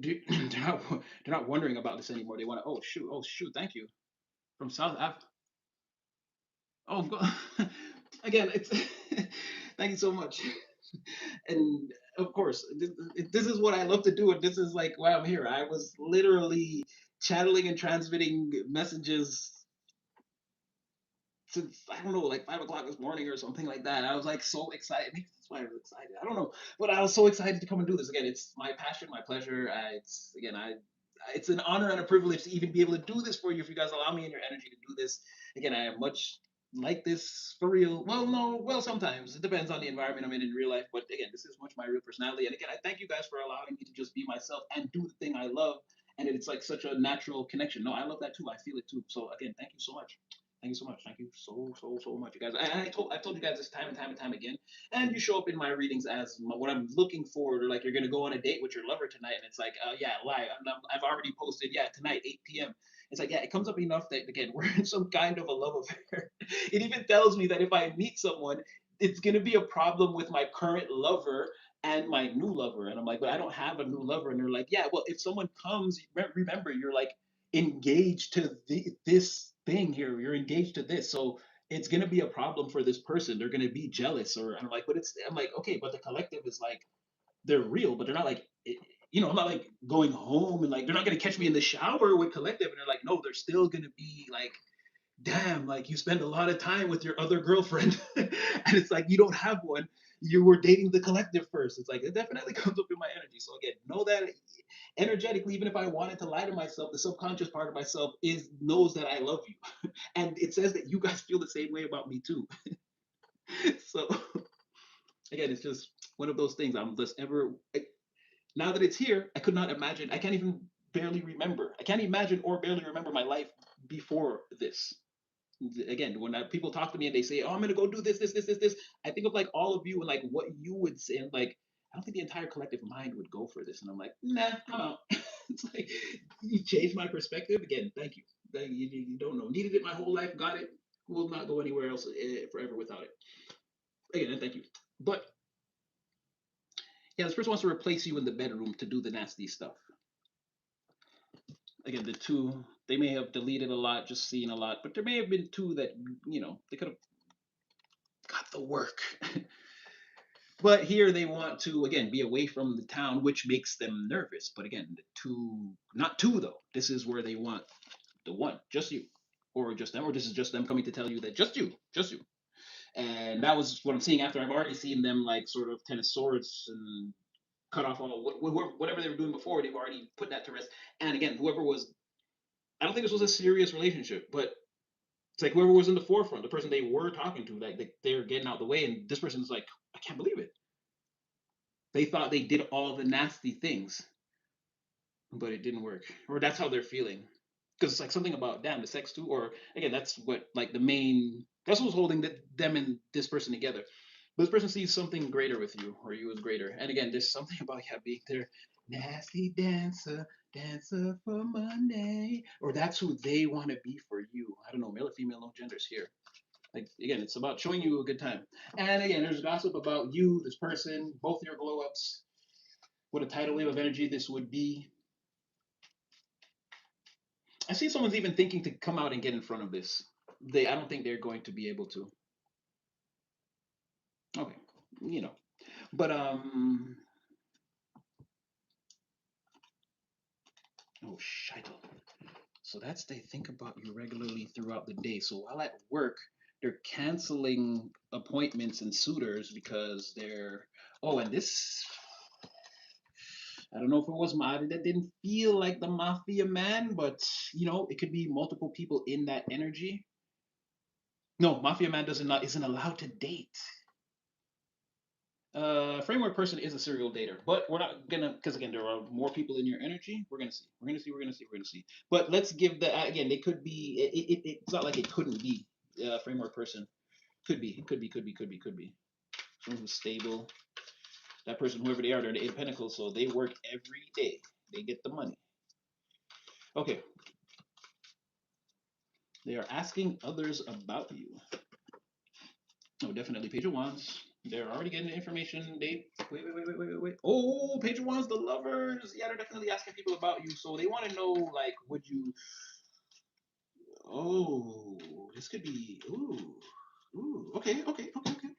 not wondering about this anymore. They want to oh shoot thank you from South Africa. Oh, again, it's thank you so much. And of course, this is what I love to do, and this is like why I'm here. I was literally channeling and transmitting messages since I don't know, like 5 o'clock this morning or something like that. I was like so excited. Maybe that's why I was excited. I don't know, but I was so excited to come and do this again. It's my passion, my pleasure. It's again, it's an honor and a privilege to even be able to do this for you. If you guys allow me and your energy to do this, again, I am much like this for real. Well, no, well, sometimes it depends on the environment I'm in real life. But again, this is much my real personality. And again, I thank you guys for allowing me to just be myself and do the thing I love. And it's like such a natural connection. No, I love that too. I feel it too. So again, thank you so much. Thank you so much. Thank you so much, you guys. I've told you guys this time and time and time again. And you show up in my readings as what I'm looking forward, or like you're gonna go on a date with your lover tonight, and it's like, yeah, lie. I've already posted, yeah, tonight 8 p.m. It's like, yeah, it comes up enough that again we're in some kind of a love affair. It even tells me that if I meet someone, it's gonna be a problem with my current lover and my new lover. And I'm like, but I don't have a new lover. And they're like, yeah, well, if someone comes, remember, you're like engaged to this thing here. You're engaged to this. So it's going to be a problem for this person. They're going to be jealous. Or I'm like, but I'm like, okay, but the collective is like, they're real, but they're not like, I'm not like going home and like, they're not going to catch me in the shower with collective. And they're like, no, they're still going to be like, damn, like you spend a lot of time with your other girlfriend. And it's like, you don't have one. You were dating the collective first. It's like, it definitely comes up in my energy. So again, know that energetically, even if I wanted to lie to myself, the subconscious part of myself is knows that I love you. And it says that you guys feel the same way about me too. So again, it's just one of those things. I'm just ever now that it's here, I could not imagine. I can't even barely remember. I can't imagine or barely remember my life before this. Again, when people talk to me and they say, "Oh, I'm gonna go do this," I think of like all of you and like what you would say, and like I don't think the entire collective mind would go for this. And I'm like, nah, I'm out. It's like you changed my perspective again. Thank you. You don't know. Needed it my whole life. Got it. Will not go anywhere else forever without it. Again, and thank you. But yeah, this person wants to replace you in the bedroom to do the nasty stuff. Again, the two they may have deleted a lot, just seen a lot, but there may have been two that they could have got the work. But here they want to again be away from the town, which makes them nervous. But again, the two, not two though. This is where they want the one, just you, or just them, or this is just them coming to tell you that just you. And that was what I'm seeing after I've already seen them like sort of ten of swords and cut off all whatever they were doing before. They've already put that to rest. And again, whoever was, I don't think this was a serious relationship, but it's like whoever was in the forefront, the person they were talking to, like they're getting out the way, and this person's like, I can't believe it. They thought they did all the nasty things, but it didn't work. Or that's how they're feeling. Because it's like something about damn the sex too, or again, that's what like the main that's what's holding them and this person together. But this person sees something greater with you, or you as greater. And again, there's something about yeah being their nasty dancer, dancer for Monday, or that's who they want to be for you. I don't know, male or female, no genders here. Like again, it's about showing you a good time. And again, there's gossip about you, this person, both your glow ups, what a tidal wave of energy this would be. I see someone's even thinking to come out and get in front of this. I don't think they're going to be able to. Okay, you know, but oh shit. So that's they think about you regularly throughout the day. So while at work, they're canceling appointments and suitors because they're. Oh, and this. I don't know if it was that didn't feel like the mafia man, but it could be multiple people in that energy. No, mafia man doesn't not isn't allowed to date. Framework person is a serial dater, but we're not gonna because again there are more people in your energy. We're gonna see. We're gonna see. We're gonna see. We're gonna see. But let's give the again. They could be. It's not like it couldn't be. Framework person could be. Could be. Could be. Could be. Could be. Someone who's stable. That person, whoever they are, they're the Eight of Pentacles, so they work every day. They get the money. Okay. They are asking others about you. Oh, definitely Page of Wands. They're already getting the information. Wait. Oh, Page of Wands, the lovers. Yeah, they're definitely asking people about you. So they want to know, would you? Oh, this could be. Ooh. Ooh, okay, okay, okay, okay.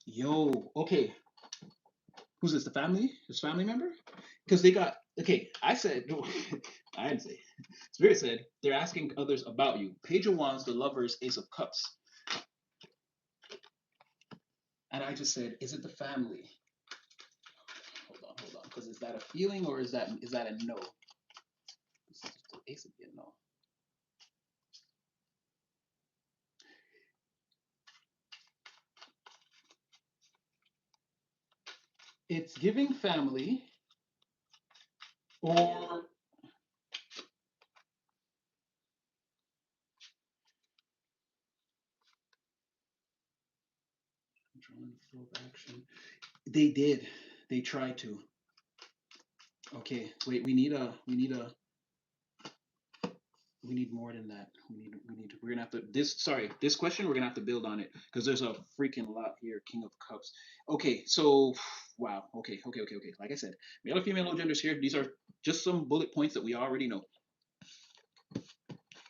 Yo, okay. Who's this? The family? His family member? Because they got okay. I said I didn't say. Spirit said they're asking others about you. Page of Wands, the lovers, Ace of Cups, and I just said, is it the family? Hold on, because is that a feeling or is that a no? This is just the Ace again, no. It's giving family or controlling the flow of action. They did. They tried to. Okay, wait. We need more than that. We're gonna have to this question we're gonna have to build on it because there's a freaking lot here. King of Cups. Okay, so wow. Okay. Like I said, male or female, no genders here. These are just some bullet points that we already know.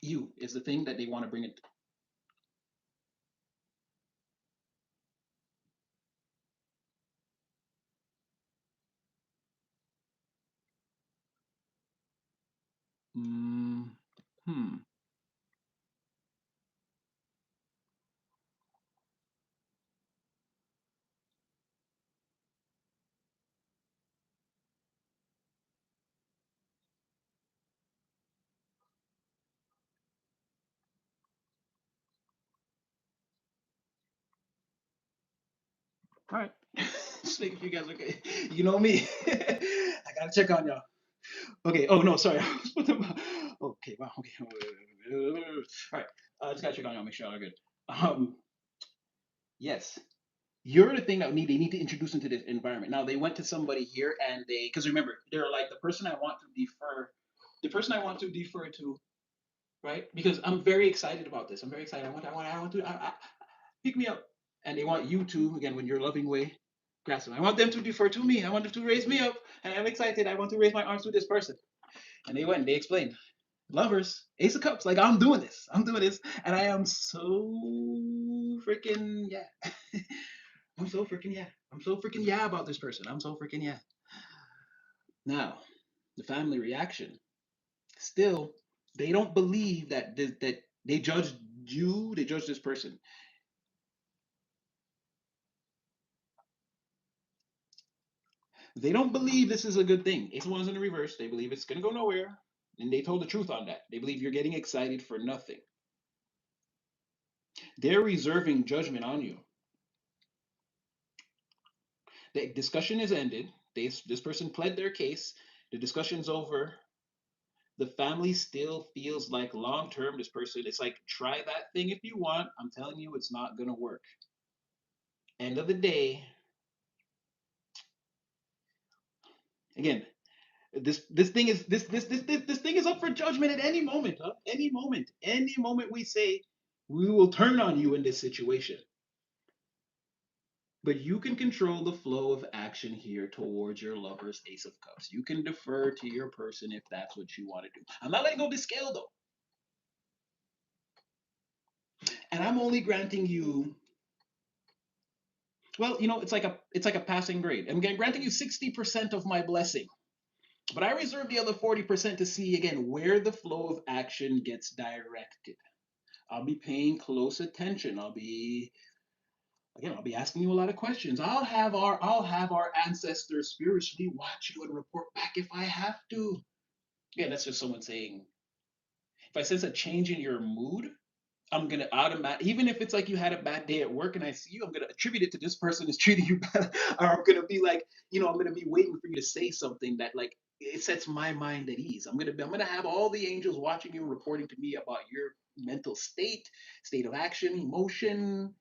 You is the thing that they want to bring it. Mm, hmm. All right. Just making sure you guys are okay. You know me. I gotta check on y'all. Okay. Oh no, sorry. Okay. Wow. Okay. All right. Just gotta check on y'all. Make sure y'all are good. Um. Yes. You're the thing that they need to introduce into this environment. Now they went to somebody here and because remember they're like the person I want to defer to, right? Because I'm very excited about this. I'm very excited. I want to pick me up, and they want you to again when you're loving way, grasp them. I want them to defer to me. I want them to raise me up, and I'm excited. I want to raise my arms to this person, and they went and they explained. Lovers, Ace of Cups, like I'm doing this, and I am so freaking yeah. I'm so freaking yeah. I'm so freaking yeah about this person. I'm so freaking yeah. Now, the family reaction. Still, they don't believe that they judge you. They judge this person. They don't believe this is a good thing. Ace of Wands in the reverse. They believe it's gonna go nowhere, and they told the truth on that. They believe you're getting excited for nothing. They're reserving judgment on you. The discussion is ended. This person pled their case. The discussion's over. The family still feels like long term this person it's like try that thing if you want. I'm telling you it's not gonna work. End of the day, again, this thing is this thing is up for judgment at any moment, huh? Any moment we say we will turn on you in this situation. But you can control the flow of action here towards your lover's Ace of Cups. You can defer to your person if that's what you want to do. I'm not letting go of this scale though. And I'm only granting you well, it's like a passing grade. I'm granting you 60% of my blessing. But I reserve the other 40% to see again where the flow of action gets directed. I'll be paying close attention. I'll be asking you a lot of questions. I'll have our ancestors spiritually watch you and report back if I have to. Yeah, that's just someone saying if I sense a change in your mood, I'm gonna automatic even if it's like you had a bad day at work and I see you, I'm gonna attribute it to this person is treating you bad. Or I'm gonna be like, I'm gonna be waiting for you to say something that like it sets my mind at ease. I'm gonna have all the angels watching you, reporting to me about your mental state of action, emotion,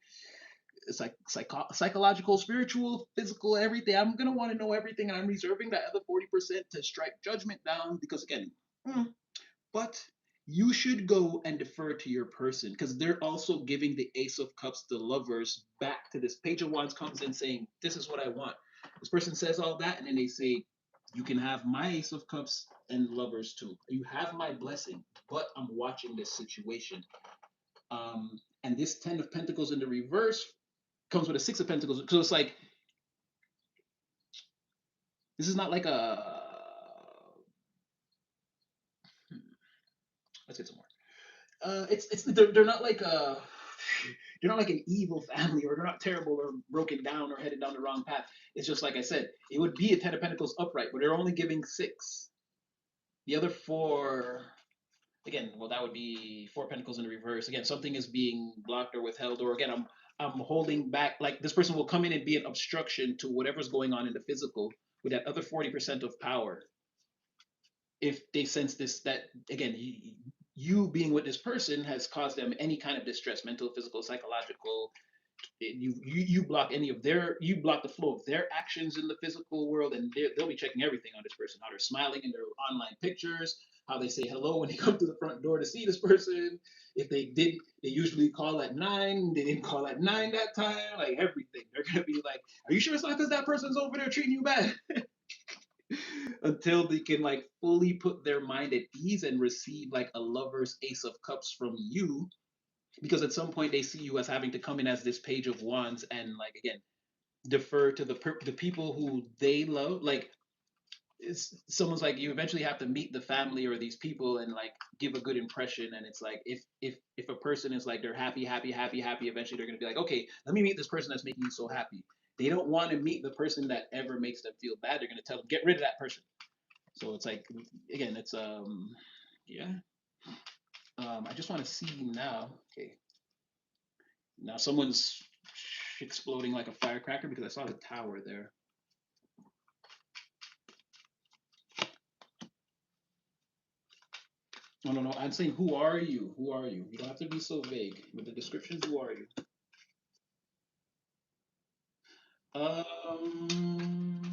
psychological, spiritual, physical, everything. I'm gonna want to know everything, and I'm reserving that other 40% to strike judgment down because again, mm, but you should go and defer to your person because they're also giving the Ace of Cups, the lovers, back to this. Page of Wands comes in saying, "This is what I want." This person says all that, and then they say, You can have my Ace of Cups and Lovers too. You have my blessing, but I'm watching this situation. And this Ten of Pentacles in the reverse comes with a Six of Pentacles. So it's like this is not like a. Let's get some more. It's they're not like a. They're not like an evil family, or they're not terrible or broken down or headed down the wrong path. It's just like I said, it would be a Ten of Pentacles upright, but they're only giving six. The other four, again, well, that would be Four Pentacles in the reverse. Again, something is being blocked or withheld, or again, I'm holding back. Like this person will come in and be an obstruction to whatever's going on in the physical with that other 40% of power. If they sense this, that again, you being with this person has caused them any kind of distress, mental, physical, psychological. You block any of their, you block the flow of their actions in the physical world, and they'll be checking everything on this person, how they're smiling in their online pictures, how they say hello when they come to the front door to see this person. If they usually call at 9, they didn't call at 9 that time, like everything. They're gonna be like, are you sure it's not because that person's over there treating you bad? Until they can like fully put their mind at ease and receive like a lover's Ace of Cups from you, because at some point they see you as having to come in as this Page of Wands and like again defer to the people who they love. Like it's someone's like, you eventually have to meet the family or these people and like give a good impression. And it's like if a person is like they're happy, happy, happy, happy, eventually they're gonna be like, okay, let me meet this person that's making you so happy. They don't want to meet the person that ever makes them feel bad. They're gonna tell them get rid of that person. So it's like again, it's yeah. I just want to see now. Okay, now someone's exploding like a firecracker because I saw the tower there. No, no, no. I'm saying, who are you? Who are you? You don't have to be so vague with the descriptions. Who are you? Um,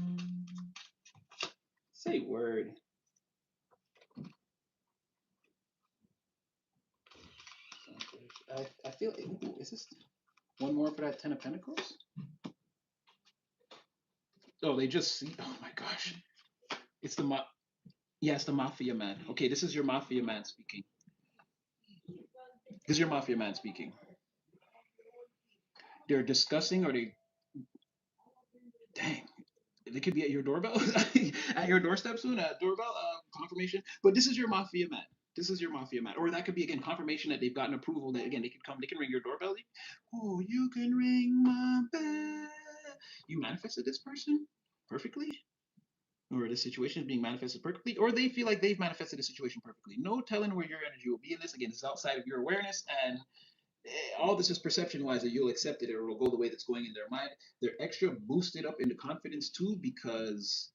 say word. I feel. Ooh, is this one more for that Ten of Pentacles? Oh, they just see. Oh my gosh, it's the yeah, it's the Mafia Man. Okay, this is your Mafia Man speaking. This is your Mafia Man speaking. They're discussing, or they, dang, they could be at your doorbell, at your doorstep soon, at doorbell confirmation. But this is your Mafia Man. This is your Mafia Man. Or that could be again confirmation that they've gotten approval that again they can come, they can ring your doorbell. Oh, you can ring my bell. You manifested this person perfectly, or the situation is being manifested perfectly, or they feel like they've manifested the situation perfectly. No telling where your energy will be in this. Again, it's outside of your awareness, and all this is perception wise, that you'll accept it or it'll go the way that's going in their mind. They're extra boosted up into confidence too, because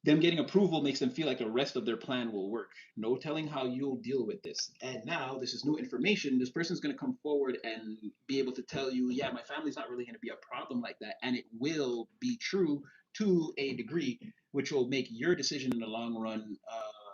them getting approval makes them feel like the rest of their plan will work. No telling how you'll deal with this. And now this is new information. This person's going to come forward and be able to tell you, yeah, my family's not really going to be a problem like that. And it will be true to a degree, which will make your decision in the long run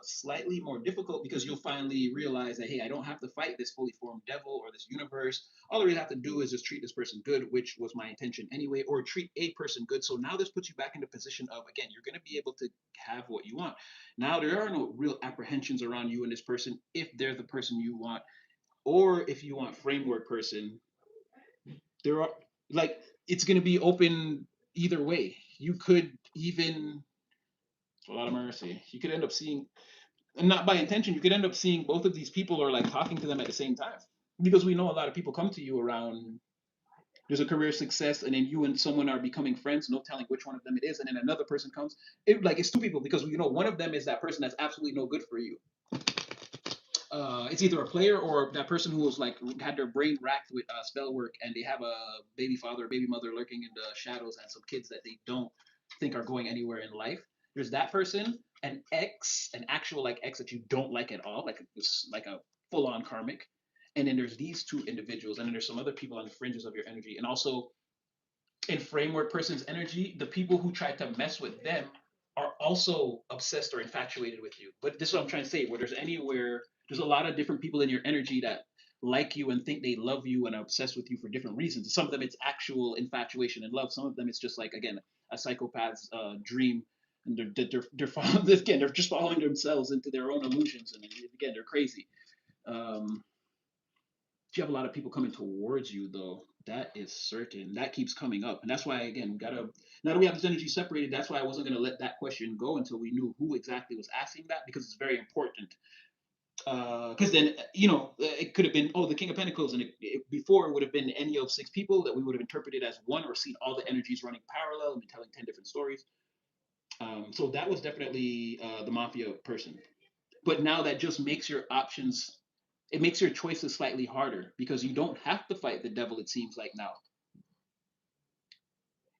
slightly more difficult, because you'll finally realize that, hey, I don't have to fight this fully formed devil or this universe. All I really have to do is just treat this person good, which was my intention anyway, or treat a person good. So now this puts you back in the position of, again, you're going to be able to have what you want. Now there are no real apprehensions around you and this person if they're the person you want, or if you want framework person. There are like, it's going to be open either way. You could even, a lot of mercy, you could end up seeing, and not by intention, you could end up seeing both of these people or like talking to them at the same time, because we know a lot of people come to you around, there's a career success, and then you and someone are becoming friends, no telling which one of them it is, and then another person comes, it like it's two people, because you know one of them is that person that's absolutely no good for you. It's either a player or that person who was like had their brain racked with spell work, and they have a baby father or baby mother lurking in the shadows, and some kids that they don't think are going anywhere in life. There's that person, an ex, an actual like ex that you don't like at all, like a full on karmic. And then there's these two individuals, and then there's some other people on the fringes of your energy, and also in framework person's energy, the people who try to mess with them are also obsessed or infatuated with you. But this is what I'm trying to say, where there's a lot of different people in your energy that like you and think they love you and are obsessed with you for different reasons. Some of them it's actual infatuation and love. Some of them it's just like, again, a psychopath's dream and they're following, again, they're just following themselves into their own illusions, and again, they're crazy. Um, if you have a lot of people coming towards you, though, that is certain. That keeps coming up, and that's why, again, gotta, now that we have this energy separated, that's why I wasn't gonna let that question go until we knew who exactly was asking that, because it's very important. Because then, it could have been, oh, the King of Pentacles, and before it would have been any of six people that we would have interpreted as one, or seen all the energies running parallel and telling 10 different stories. So that was definitely the mafia person. But now that just makes your options, it makes your choices slightly harder, because you don't have to fight the devil, it seems like now.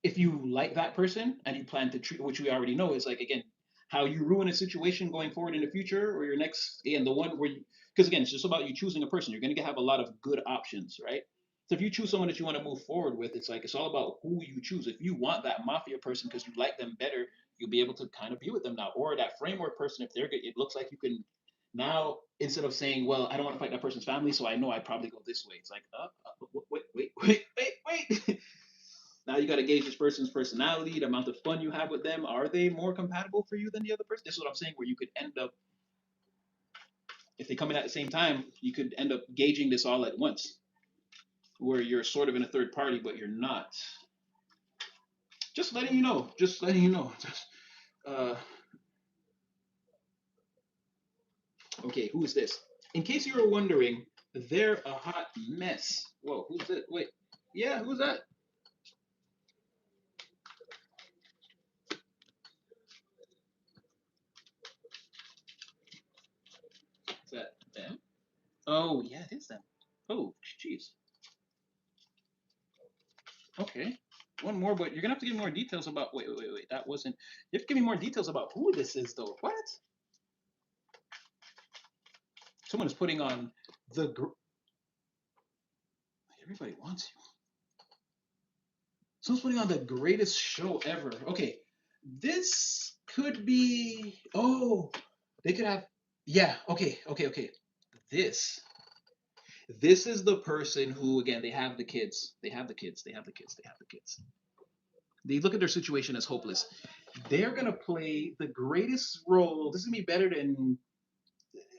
If you like that person and you plan to treat, which we already know is like, again, how you ruin a situation going forward in the future, or your next, again, the one where you, because again, it's just about you choosing a person. You're going to have a lot of good options, right? So if you choose someone that you want to move forward with, it's like, it's all about who you choose. If you want that mafia person because you like them better, you'll be able to kind of be with them now. Or that framework person, if they're good, it looks like you can now, instead of saying, well, I don't want to fight that person's family, so I know I probably go this way. It's like, wait. Now you got to gauge this person's personality, the amount of fun you have with them. Are they more compatible for you than the other person? This is what I'm saying, where you could end up, if they come in at the same time, you could end up gauging this all at once, where you're sort of in a third party, but you're not. Just letting you know. Just letting you know. Uh, okay, who is this? In case you were wondering, they're a hot mess. Whoa, who's it? Wait. Yeah, who's that? Is that them? Oh, yeah, it is them. Oh, jeez. Okay. One more, but you're gonna have to give me more details about. Wait. That wasn't. You have to give me more details about who this is, though. What? Someone is putting on the. Everybody wants you. Someone's putting on the greatest show ever. Okay, this could be. Oh, they could have. Yeah. Okay. This. This is the person who, again, they have the kids. They have the kids. They have the kids. They have the kids. They look at their situation as hopeless. They're gonna play the greatest role. This is gonna be better than,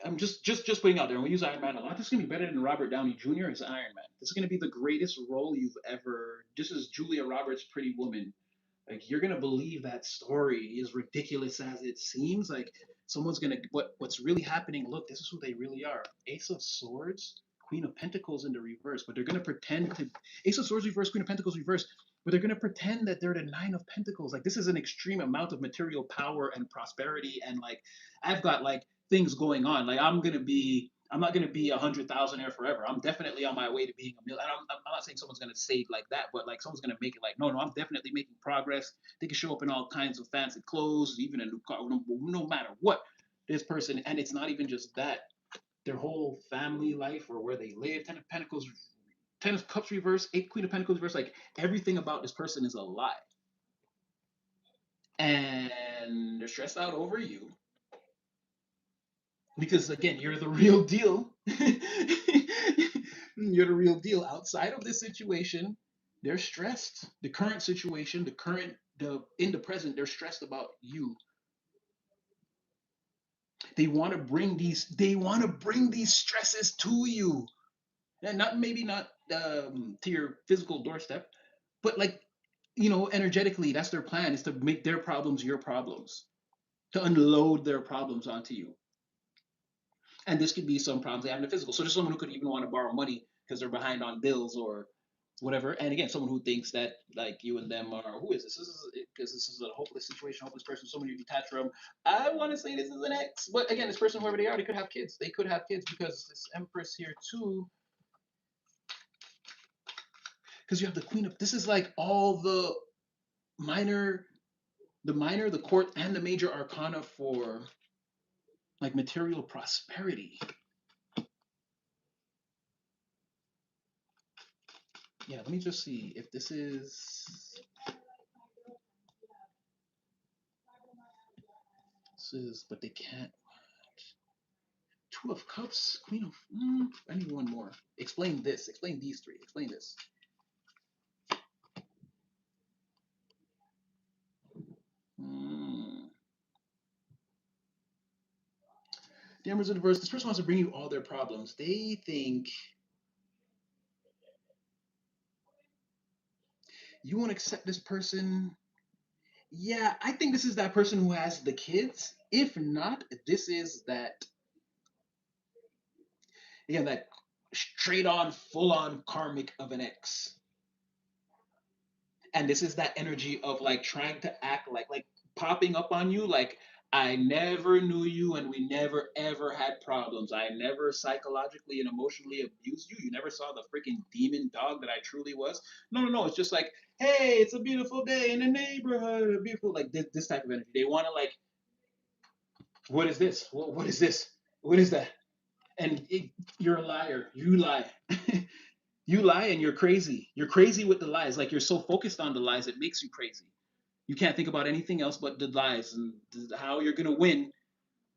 I'm just putting out there. And we use Iron Man a lot. This is gonna be better than Robert Downey Jr. as Iron Man. This is gonna be the greatest role you've ever. This is Julia Roberts' Pretty Woman. Like, you're gonna believe that story, as ridiculous as it seems. Like, someone's gonna, what's really happening. Look, this is who they really are. Ace of Swords, Queen of Pentacles in the reverse, but they're gonna pretend to, Ace of Swords reverse, Queen of Pentacles reverse, but they're gonna pretend that they're the Nine of Pentacles. Like, this is an extreme amount of material power and prosperity, and like, I've got like things going on. Like, I'm not gonna be 100,000 forever. I'm definitely on my way to being a million. I'm not saying someone's gonna save like that, but like, someone's gonna make it like, no, I'm definitely making progress. They can show up in all kinds of fancy clothes, even a new car, no matter what. This person, and it's not even just that. Their whole family life, or where they live, Ten of Pentacles, Ten of Cups reverse, Eight Queen of Pentacles reverse, like, everything about this person is a lie. And they're stressed out over you, because again, you're the real deal. You're the real deal. Outside of this situation, they're stressed. The current situation, the in the present, they're stressed about you. They want to bring these stresses to you. And not, maybe not to your physical doorstep, but like, energetically, that's their plan, is to make their problems your problems, to unload their problems onto you. And this could be some problems they have in the physical. So there's someone who could even want to borrow money because they're behind on bills or whatever. And again, someone who thinks that like you and them are, who is this? This is because this is a hopeless situation, hopeless person. Someone you detach from. I want to say this is an ex, but again, this person, whoever they are, they could have kids. They could have kids, because this Empress here too. Because you have the Queen of. This is like all minor, the court, and the major arcana for like material prosperity. Yeah, let me just see if this is. This is, but they can't. Two of Cups, Queen of. I need one more. Explain this. Explain these three. Explain this. The Embers of the Verse. This person wants to bring you all their problems. They think you won't accept this person. Yeah, I think this is that person who has the kids. If not, this is that, again, that straight on, full on karmic of an ex. And this is that energy of like trying to act like popping up on you like I never knew you and we never ever had problems. I never psychologically and emotionally abused you. You never saw the freaking demon dog that I truly was. No, no, no. It's just like, hey, it's a beautiful day in the neighborhood. Beautiful, like this type of energy. They want to like, what is this? What is this? What is that? And you're a liar. You lie. You lie and you're crazy. You're crazy with the lies. Like you're so focused on the lies, it makes you crazy. You can't think about anything else but the lies and how you're gonna win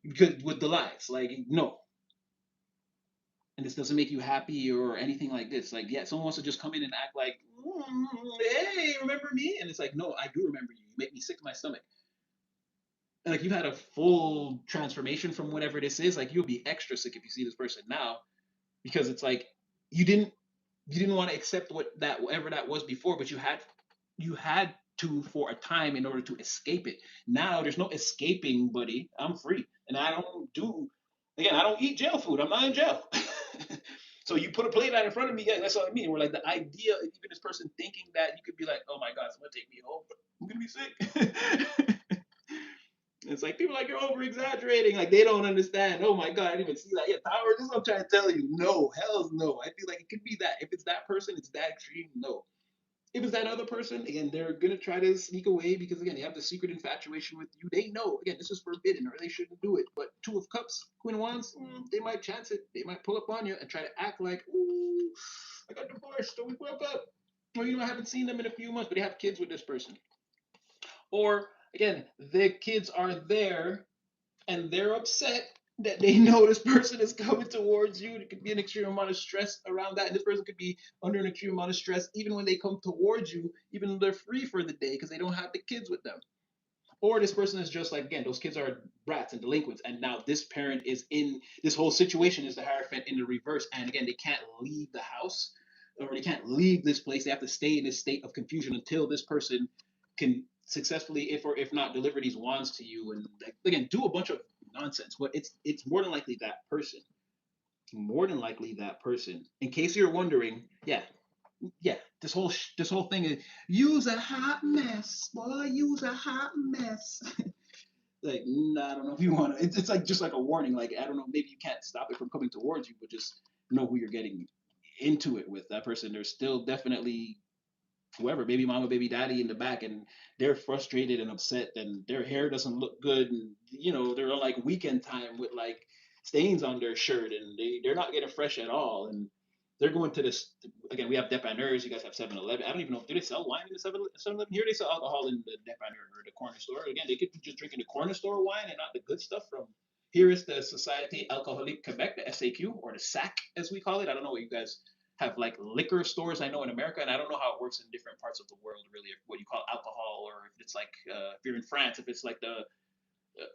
because with the lies. Like no, and this doesn't make you happy or anything like this. Like yeah, someone wants to just come in and act like, hey, remember me? And it's like no, I do remember you. You make me sick to my stomach. And like you've had a full transformation from whatever this is. Like you'll be extra sick if you see this person now because it's like you didn't you didn't want to accept what that whatever that was before, but you had to for a time in order to escape it. Now there's no escaping, buddy. I'm free, and I don't do. Again, I don't eat jail food. I'm not in jail. So you put a plate out in front of me. Yeah, that's what I mean. We're like the idea of even this person thinking that you could be like, oh my God, someone take me home. I'm gonna be sick. It's like people are like you're over exaggerating. Like they don't understand. Oh my God, I didn't even see that. Yeah, Power. This is what I'm trying to tell you. No, hell's no. I feel like it could be that. If it's that person, it's that extreme. No. If it's that other person, again, they're gonna try to sneak away because again, they have the secret infatuation with you. They know again this is forbidden or they shouldn't do it. But Two of Cups, Queen of Wands, they might chance it. They might pull up on you and try to act like, ooh, I got divorced or we broke up. Or I haven't seen them in a few months, but they have kids with this person. Or again, the kids are there and they're upset that they know this person is coming towards you. There could be an extreme amount of stress around that. And this person could be under an extreme amount of stress even when they come towards you, even though they're free for the day because they don't have the kids with them. Or this person is just like, again, those kids are brats and delinquents. And now this parent is in this whole situation is the Hierophant in the reverse. And again, they can't leave the house or they can't leave this place. They have to stay in this state of confusion until this person can successfully, if or if not, deliver these wands to you and like, again do a bunch of nonsense. But it's more than likely that person. More than likely that person. In case you're wondering, yeah, yeah, this whole thing is use a hot mess, boy, use a hot mess. Like, I don't know if you want to. It's like just like a warning. Like, I don't know, maybe you can't stop it from coming towards you, but just know who you're getting into it with. That person, there's still definitely whoever, baby mama, baby daddy in the back, and they're frustrated and upset, and their hair doesn't look good, and they're on like weekend time with like stains on their shirt, and they're not getting fresh at all, and they're going to this again. We have dépanneurs. You guys have 7-Eleven. I don't even know. Do they sell wine in the 7-Eleven? Here they sell alcohol in the dépanneur or the corner store. Again, they could be just drinking the corner store wine and not the good stuff from. Here is the Société Alcoolique Québec, the SAQ, or the SAC as we call it. I don't know what you guys have like liquor stores. I know in America, and I don't know how it works in different parts of the world, really, if what you call alcohol, or if it's like if you're in France, if it's like the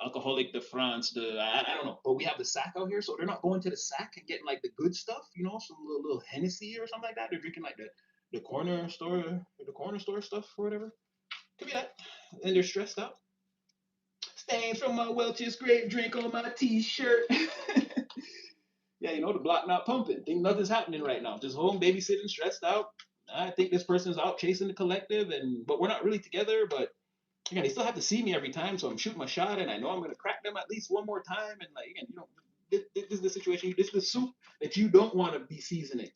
alcoholic de France, I don't know. But we have the SAC out here, so they're not going to the SAC and getting like the good stuff, some little Hennessy or something like that. They're drinking like the corner store stuff or whatever. Could be that, and they're stressed out. Stains from my Welch's grape drink on my T-shirt. Yeah, the block not pumping. Think nothing's happening right now. Just home babysitting, stressed out. I think this person's out chasing the collective, but we're not really together. But again, they still have to see me every time, so I'm shooting my shot, and I know I'm gonna crack them at least one more time. And like again, this is the situation. This is the soup that you don't want to be seasoning.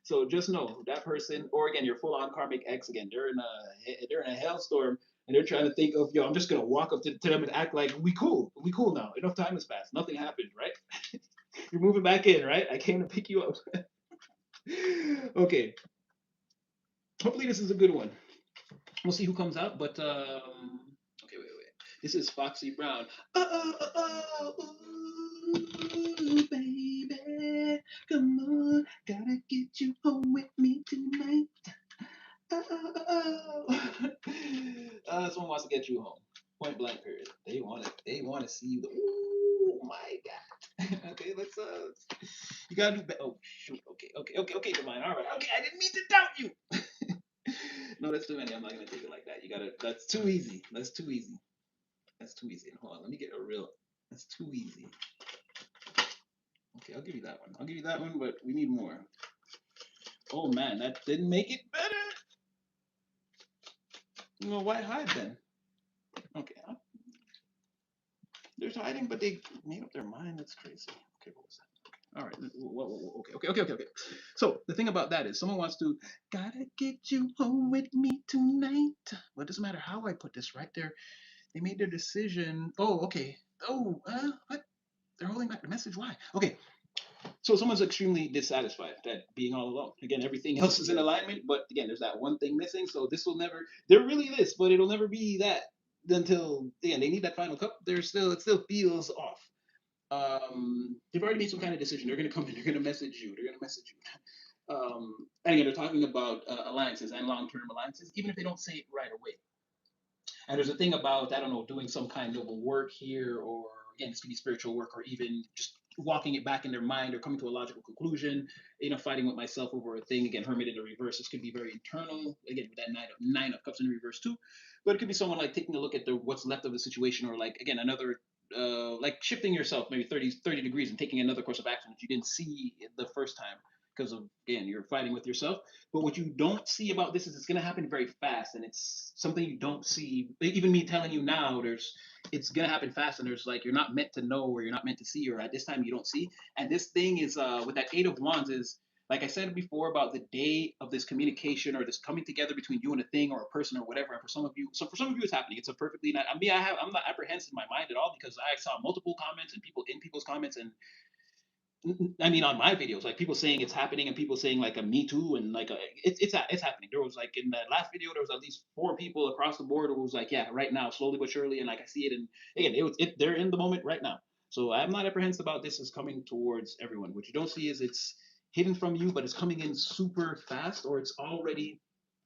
So just know that person, or again, your full-on karmic ex. Again, they're in a hellstorm, and they're trying to think of yo. I'm just gonna walk up to them and act like we cool now. Enough time has passed. Nothing happened, right? You're moving back in, right? I came to pick you up. Okay. Hopefully this is a good one. We'll see who comes out, but okay, wait. This is Foxy Brown. Ooh, baby, come on, gotta get you home with me tonight. Someone wants to get you home. Point blank period. They want it. They want to see you. Oh my god. Okay, let's you gotta do better. Oh shoot. Okay, Divine. All right. Okay, I didn't mean to doubt you. No, that's too many. I'm not gonna take it like that. You gotta. That's too easy. That's too easy. That's too easy. Hold on. Let me get a real. That's too easy. Okay, I'll give you that one. I'll give you that one, but we need more. Oh man, that didn't make it better. Well, why hide then? Okay, there's hiding, but they made up their mind. That's crazy. Okay, what was that? All right. Okay. So the thing about that is, someone wants to gotta get you home with me tonight. Well, it doesn't matter how I put this right there. They made their decision. Oh, okay. Oh, what? They're holding back the message. Why? Okay. So someone's extremely dissatisfied at being all alone. Again, everything else is in alignment, but again, there's that one thing missing. So this will never. They're really this, but it'll never be that until again they need that final cup. It still feels off. They've already made some kind of decision. They're going to come in. They're going to message you. They're going to message you. And again, they're talking about alliances and long-term alliances, even if they don't say it right away. And there's a thing about I don't know doing some kind of a work here, or again, this could be spiritual work, or even just walking it back in their mind, or coming to a logical conclusion. Fighting with myself over a thing. Again, Hermit in the reverse. This could be very internal. Again, with that nine of cups in the reverse too. But it could be someone like taking a look at the what's left of the situation, or like again another like shifting yourself maybe 30 degrees and taking another course of action that you didn't see the first time because of again you're fighting with yourself. But what you don't see about this is it's going to happen very fast, and it's something you don't see. Even me telling you now, it's going to happen fast, and there's like you're not meant to know, or you're not meant to see, or at this time you don't see. And this thing is with that Eight of Wands is like I said before about the day of this communication or this coming together between you and a thing or a person or whatever. And for some of you, it's happening. It's a perfectly not. I mean, I'm not apprehensive in my mind at all because I saw multiple comments and people in people's comments and I mean, on my videos, like people saying it's happening and people saying like a Me Too and like it's happening. There was like in that last video, there was at least four people across the board who was like, yeah, right now, slowly but surely, and like I see it, and again, they're in the moment right now. So I'm not apprehensive about this is coming towards everyone. What you don't see is it's hidden from you, but it's coming in super fast, or it's already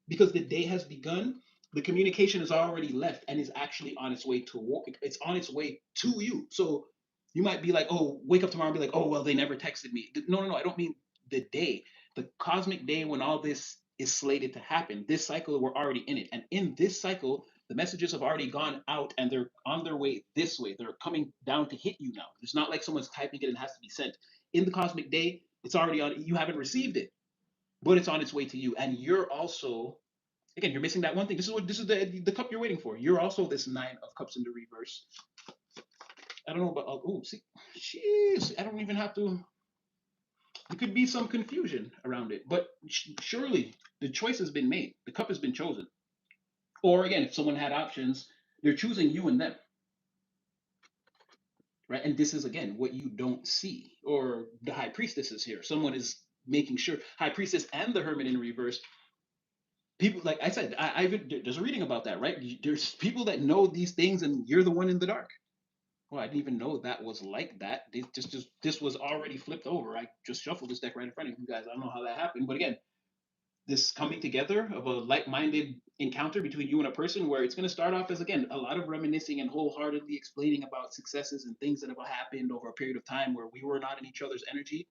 because the day has begun. The communication is already left and is actually on its way to it's on its way to you. So you might be like, oh, wake up tomorrow and be like, oh, well, they never texted me. No. I don't mean the day, the cosmic day when all this is slated to happen. This cycle, we're already in it. And in this cycle, the messages have already gone out and they're on their way this way. They're coming down to hit you now. It's not like someone's typing it and has to be sent. In the cosmic day, it's already on. You haven't received it, but it's on its way to you. And you're also again, you're missing that one thing. This is the cup you're waiting for. You're also this Nine of Cups in the reverse. I don't know about oh see, jeez, I don't even have to. There could be some confusion around it, but surely the choice has been made. The cup has been chosen. Or again, if someone had options, they're choosing you and them, right? And this is again what you don't see. Or the High Priestess is here. Someone is making sure High Priestess and the Hermit in reverse people like I said, there's a reading about that, right? There's people that know these things, and you're the one in the dark. Well, I didn't even know that was like that. This was already flipped over. I just shuffled this deck right in front of you guys. I don't know how that happened, but again, this coming together of a like-minded encounter between you and a person, where it's going to start off as again a lot of reminiscing and wholeheartedly explaining about successes and things that have happened over a period of time where we were not in each other's energy.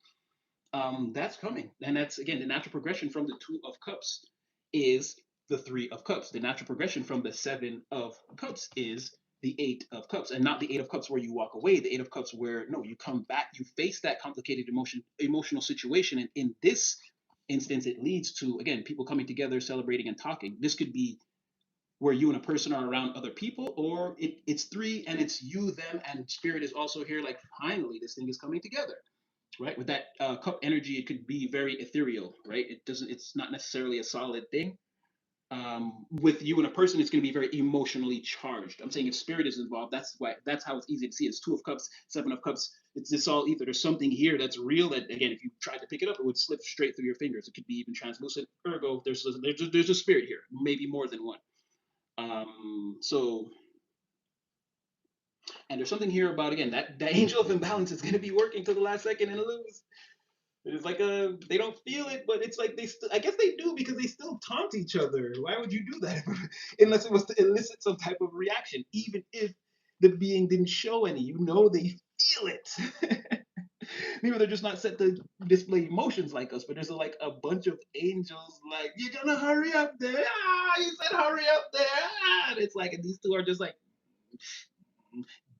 That's coming, and that's again the natural progression from the Two of Cups is the Three of Cups. The natural progression from the Seven of Cups is the Eight of Cups, and not the Eight of Cups where you walk away. The Eight of Cups where no, you come back, you face that complicated emotional situation, and in this instance, it leads to again people coming together, celebrating, and talking. This could be where you and a person are around other people, or it's three and it's you, them, and spirit is also here. Like finally, this thing is coming together, right? With that cup energy, it could be very ethereal, right? It's not necessarily a solid thing. With you and a person, it's going to be very emotionally charged. I'm saying if spirit is involved, that's how it's easy to see. It's Two of Cups, Seven of Cups. It's all ether. There's something here that's real. That again, if you tried to pick it up, it would slip straight through your fingers. It could be even translucent. Ergo, there's a spirit here, maybe more than one. So and there's something here about again that the angel of imbalance is going to be working till the last second and lose. It's like they don't feel it, but it's like they still. I guess they do because they still taunt each other. Why would you do that unless it was to elicit some type of reaction? Even if the being didn't show any, they feel it. Maybe they're just not set to display emotions like us, but there's like a bunch of angels like, you're gonna hurry up there. Ah, you said hurry up there. Ah, and it's like, and these two are just like,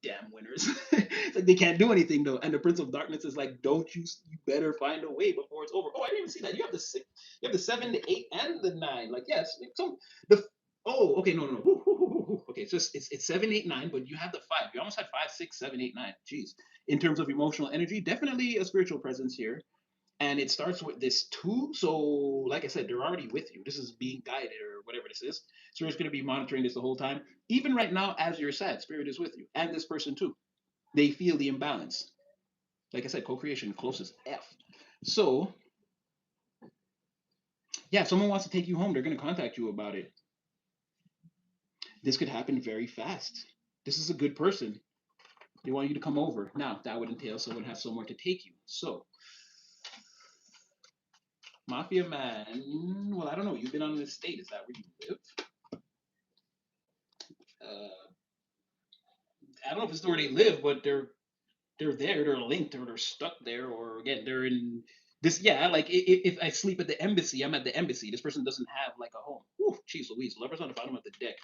damn winners. It's like they can't do anything though. And the Prince of Darkness is like, don't you better find a way before it's over. Oh, I didn't even see that. You have the six, you have the seven, the eight, and the nine. Like, yes, some the oh, okay, no, no, no. Okay, it's just it's seven, eight, nine, but you have the five. You almost had five, six, seven, eight, nine. Jeez. In terms of emotional energy, definitely a spiritual presence here. And it starts with this two. So, like I said, they're already with you. This is being guided or whatever this is. Spirit's going to be monitoring this the whole time. Even right now, as you're sad, Spirit is with you. And this person too. They feel the imbalance. Like I said, co-creation, closest F. So, yeah, if someone wants to take you home, they're going to contact you about it. This could happen very fast. This is a good person. They want you to come over. Now, that would entail someone has somewhere to take you. So, Mafia Man, well, I don't know. You've been on this state. Is that where you live? Uh, I don't know if it's where they live, but they're there, they're linked, or they're stuck there, or again, they're in this. Yeah, like if I sleep at the embassy, I'm at the embassy. This person doesn't have like a home. Whew, jeez Louise, lovers on the bottom of the deck.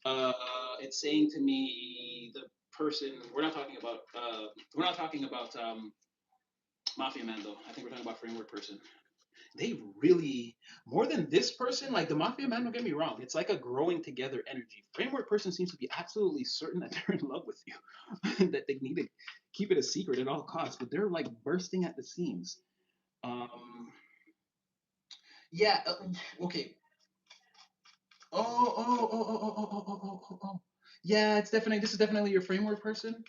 Uh, it's saying to me the person. We're not talking about Mafia Man though. I think we're talking about Framework person. They really more than this person, like the Mafia Man, don't get me wrong, it's like a growing together energy. Framework person seems to be absolutely certain that they're in love with you, that they need to keep it a secret at all costs, but they're like bursting at the seams. um yeah, okay. Oh. Yeah, it's definitely, this is definitely your Framework person.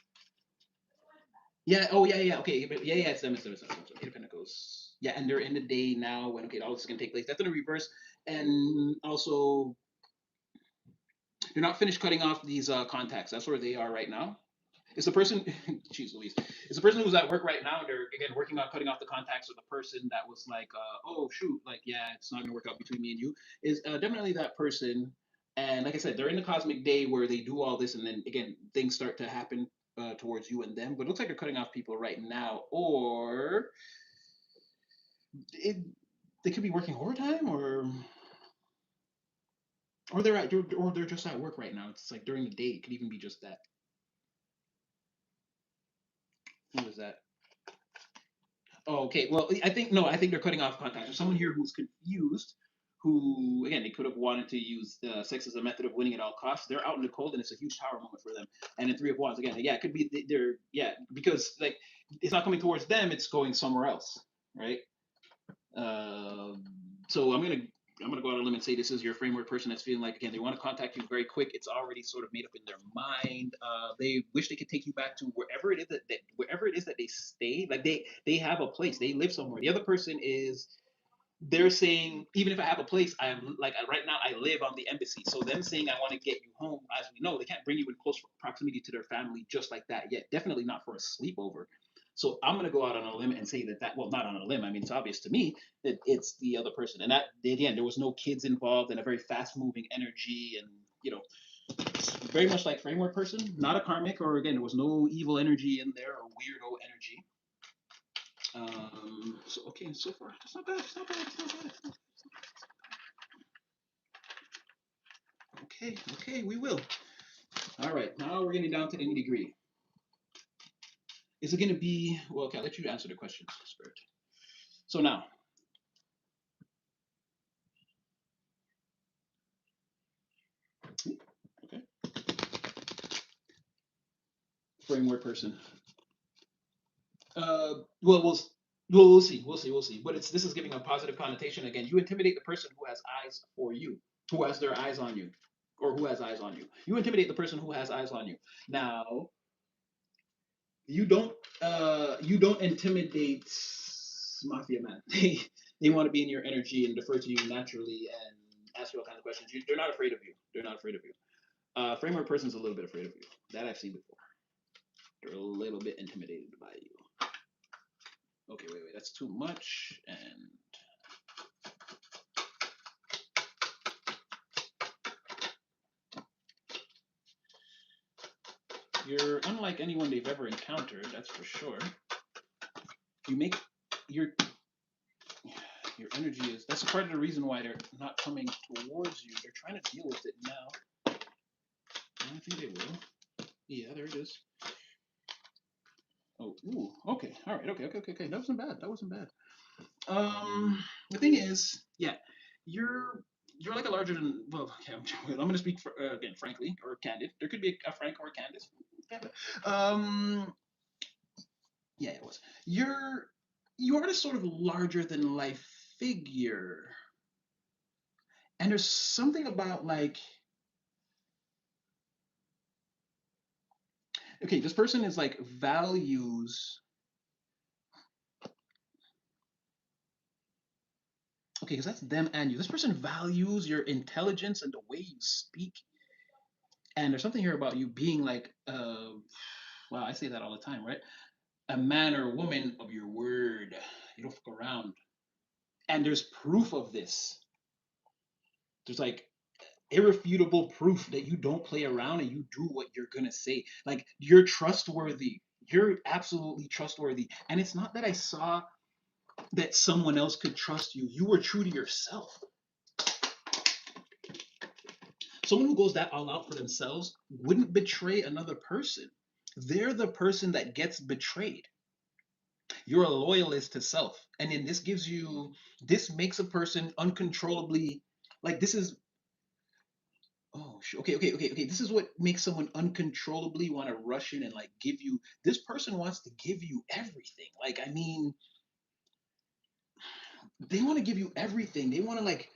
Yeah. Oh, yeah, yeah. Okay. But yeah, yeah. It's them. Eight of Pentacles. Yeah, and they're in the day now when okay, all this is gonna take place. That's in the reverse, and also they're not finished cutting off these contacts. That's where they are right now. Is the person, jeez Louise, is the person who's at work right now? They're again working on cutting off the contacts, or the person that was like, oh shoot, like yeah, it's not gonna work out between me and you. Is definitely that person. And like I said, they're in the cosmic day where they do all this, and then again things start to happen towards you and them. But it looks like they're cutting off people right now, or it, they could be working overtime, or they're just at work right now. It's like during the day. It could even be just that. Who is that? Oh, okay. Well, I think no. I think they're cutting off contact. There's someone here who's confused. Who again, they could have wanted to use sex as a method of winning at all costs. They're out in the cold, and it's a huge tower moment for them. And in Three of Wands again, yeah, it could be they're yeah because like it's not coming towards them; it's going somewhere else, right? Um, so I'm gonna go out on a limb and say this is your Framework person that's feeling like again they want to contact you very quick. It's already sort of made up in their mind. They wish they could take you back to wherever it is that wherever it is that they stay. Like they have a place. They live somewhere. The other person is they're saying even if I have a place, I'm like right now I live on the embassy. So them saying I want to get you home, as we know, they can't bring you in close proximity to their family just like that yet. Definitely not for a sleepover. So I'm gonna go out on a limb and say that well, not on a limb. I mean, it's obvious to me that it's the other person, and that again, there was no kids involved and a very fast moving energy, and very much like Framework person, not a karmic, or again, there was no evil energy in there or weirdo energy. So okay, so far it's not bad. It's not bad. It's not bad. Okay, we will. All right, now we're getting down to the nitty gritty. Is it going to be, well, okay, I'll let you answer the questions, Spirit. So now, okay, Framework person. Well, we'll see, we'll see. But this is giving a positive connotation. Again, you intimidate the person who has eyes for you, who has their eyes on you, or who has eyes on you. You intimidate the person who has eyes on you. Now, you don't intimidate Mafia Man. They want to be in your energy and defer to you naturally and ask you all kinds of questions. They're not afraid of you. They're not afraid of you. Framework person's a little bit afraid of you. That I've seen before. They're a little bit intimidated by you. Okay, wait, that's too much. And you're unlike anyone they've ever encountered, that's for sure. You make your your energy is that's part of the reason why they're not coming towards you. They're trying to deal with it now. I don't think they will. Yeah, there it is. Oh, ooh, okay, all right, okay. That wasn't bad. That wasn't bad. The thing is, yeah, you're you're like a larger than well. Okay, I'm gonna speak for, again, frankly or candid. There could be a frank or a candid. Candid. Yeah, it was. You are this sort of larger than life figure, and there's something about like, okay, this person is like values. Okay, because that's them and you. This person values your intelligence and the way you speak. And there's something here about you being like, wow, I say that all the time, right? A man or woman of your word. You don't fuck around. And there's proof of this. There's like irrefutable proof that you don't play around and you do what you're gonna say. Like you're trustworthy. You're absolutely trustworthy. And it's not that I saw that someone else could trust you. You were true to yourself. Someone who goes that all out for themselves wouldn't betray another person. They're the person that gets betrayed. You're a loyalist to self. And then this makes a person uncontrollably, like, this is, oh, okay. This is what makes someone uncontrollably want to rush in and, like, give you, this person wants to give you everything. Like, I mean, they want to give you everything. They want to, like,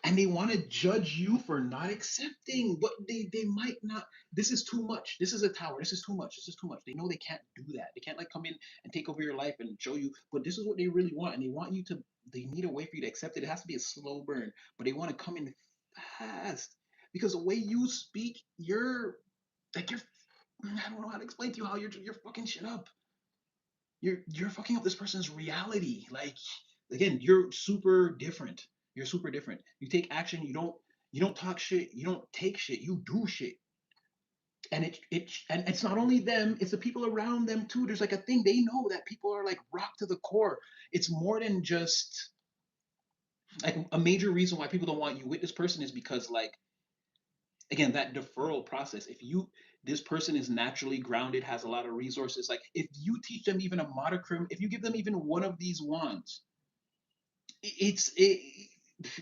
and they want to judge you for not accepting but they might not. This is too much. This is a tower. This is too much. This is too much. They know they can't do that. They can't, like, come in and take over your life and show you, but this is what they really want, and they want you to, they need a way for you to accept it. It has to be a slow burn, but they want to come in fast because the way you speak, you're like, you're, I don't know how to explain to you how you're fucking shit up. You're fucking up this person's reality. Like, again, you're super different. You're super different. You take action. You don't talk shit. You don't take shit. You do shit. And and it's not only them. It's the people around them too. There's like a thing they know that people are like rock to the core. It's more than just like a major reason why people don't want you with this person is because, like, again, that deferral process. If you this person is naturally grounded, has a lot of resources, like if you teach them even a modicum, if you give them even one of these wands, it's it,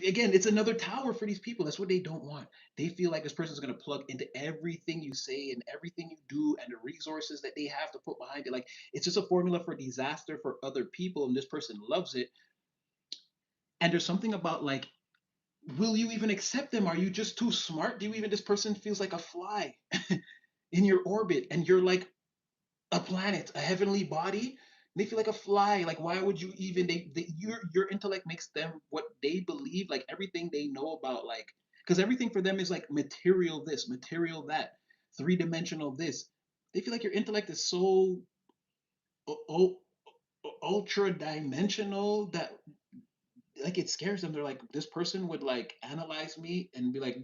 again, it's another tower for these people. That's what they don't want. They feel like this person's going to plug into everything you say and everything you do and the resources that they have to put behind it. Like, it's just a formula for disaster for other people, and this person loves it. And there's something about, like, will you even accept them? Are you just too smart? Do you even, this person feels like a fly in your orbit, and you're like a planet, a heavenly body. They feel like a fly. Like, why would you even? Your intellect makes them what they believe. Like everything they know about, like, because everything for them is like material this, material that, 3 dimensional this. They feel like your intellect is so u- ultra dimensional that, like, it scares them. They're like, this person would like analyze me and be like,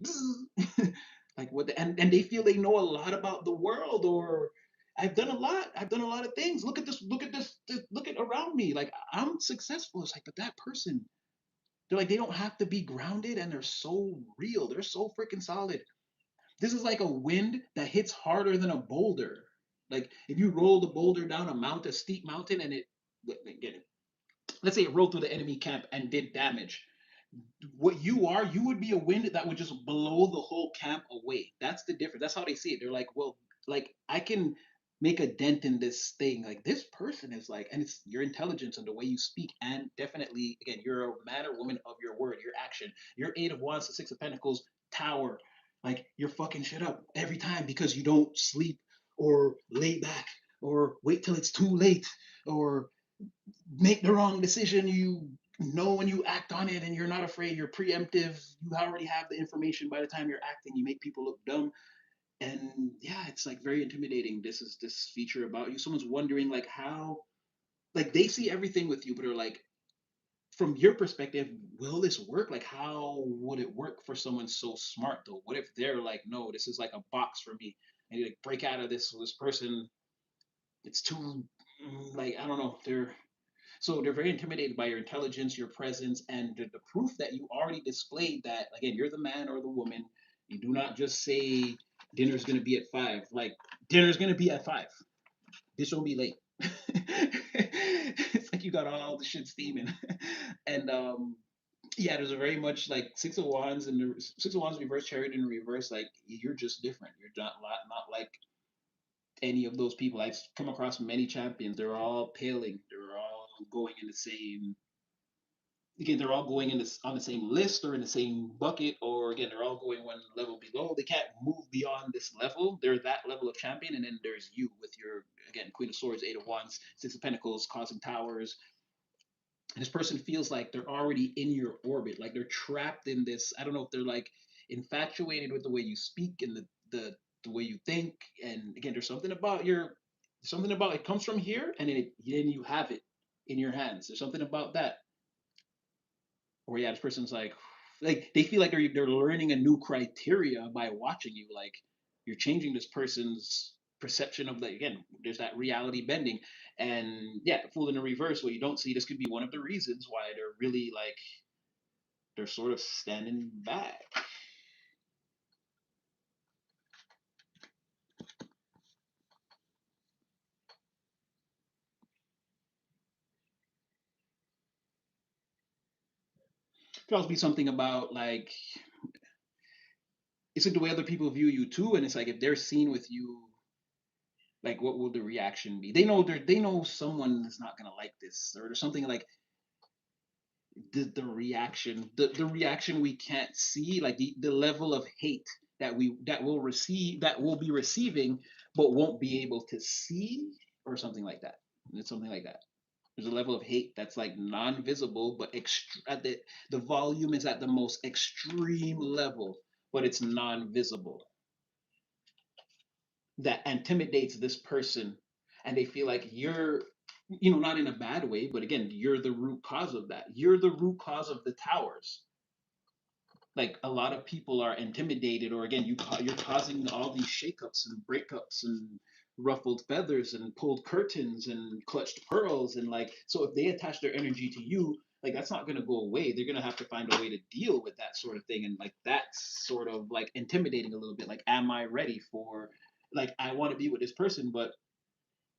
like what? And they feel they know a lot about the world, or I've done a lot. I've done a lot of things. Look at this. Look at this. Look at around me. Like, I'm successful. It's like, but that person, they're like, they don't have to be grounded, and they're so real. They're so freaking solid. This is like a wind that hits harder than a boulder. Like, if you roll the boulder down a mountain, a steep mountain, and it, get it. Let's say it rolled through the enemy camp and did damage. What you are, you would be a wind that would just blow the whole camp away. That's the difference. That's how they see it. They're like, well, like, I can make a dent in this thing. Like, this person is like, and it's your intelligence and the way you speak, and definitely, again, you're a man or woman of your word, your action. Your 8 of Wands to 6 of Pentacles tower. Like, you're fucking shit up every time because you don't sleep or lay back or wait till it's too late or make the wrong decision. You know when you act on it and you're not afraid. You're preemptive. You already have the information. By the time you're acting, you make people look dumb. And yeah, it's like very intimidating. This is this feature about you. Someone's wondering, like, how. like they see everything with you, but are like, from your perspective, will this work? Like, how would it work for someone so smart though? What if they're like, no, this is like a box for me. I need to break out of this person. It's too like I don't know. They're very intimidated by your intelligence, your presence, and the proof that you already displayed that again you're the man or the woman. You do not just say dinner's gonna be at 5. Like dinner's gonna be at 5. This won't be late. It's like you got all the shit steaming, and yeah, there's a very much like Six of Wands reverse chariot in reverse. Like you're just different. You're not like any of those people. I've come across many champions. They're all paling. They're all going in the same. Again, they're all going in this on the same list or in the same bucket, or again, they're all going one level below. They can't move beyond this level. They're that level of champion, and then there's you with your again Queen of Swords, Eight of Wands, Six of Pentacles, causing towers. And this person feels like they're already in your orbit, like they're trapped in this. I don't know if they're like infatuated with the way you speak and the way you think. And again, something about it comes from here, and then you have it in your hands. There's something about that or yeah, this person's like they feel like they're learning a new criteria by watching you. Like you're changing this person's perception of the again. There's that reality bending, and yeah, fool in the reverse. What you don't see, this could be one of the reasons why they're really like they're sort of standing back. It could also be something about like it's like the way other people view you too, and it's like if they're seen with you, like what will the reaction be? They know someone is not gonna like this, or there's something like the reaction we can't see, like the level of hate that will be receiving but won't be able to see or something like that. It's something like that. There's a level of hate that's like non-visible but at the volume is at the most extreme level, but it's non-visible, that intimidates this person, and they feel like you're not in a bad way, but again you're the root cause of that. You're the root cause of the towers. Like a lot of people are intimidated, or again you're causing all these shakeups and breakups and ruffled feathers and pulled curtains and clutched pearls, and like so if they attach their energy to you, like that's not going to go away. They're going to have to find a way to deal with that sort of thing, and like that's sort of like intimidating a little bit. Like am I ready for, like I want to be with this person, but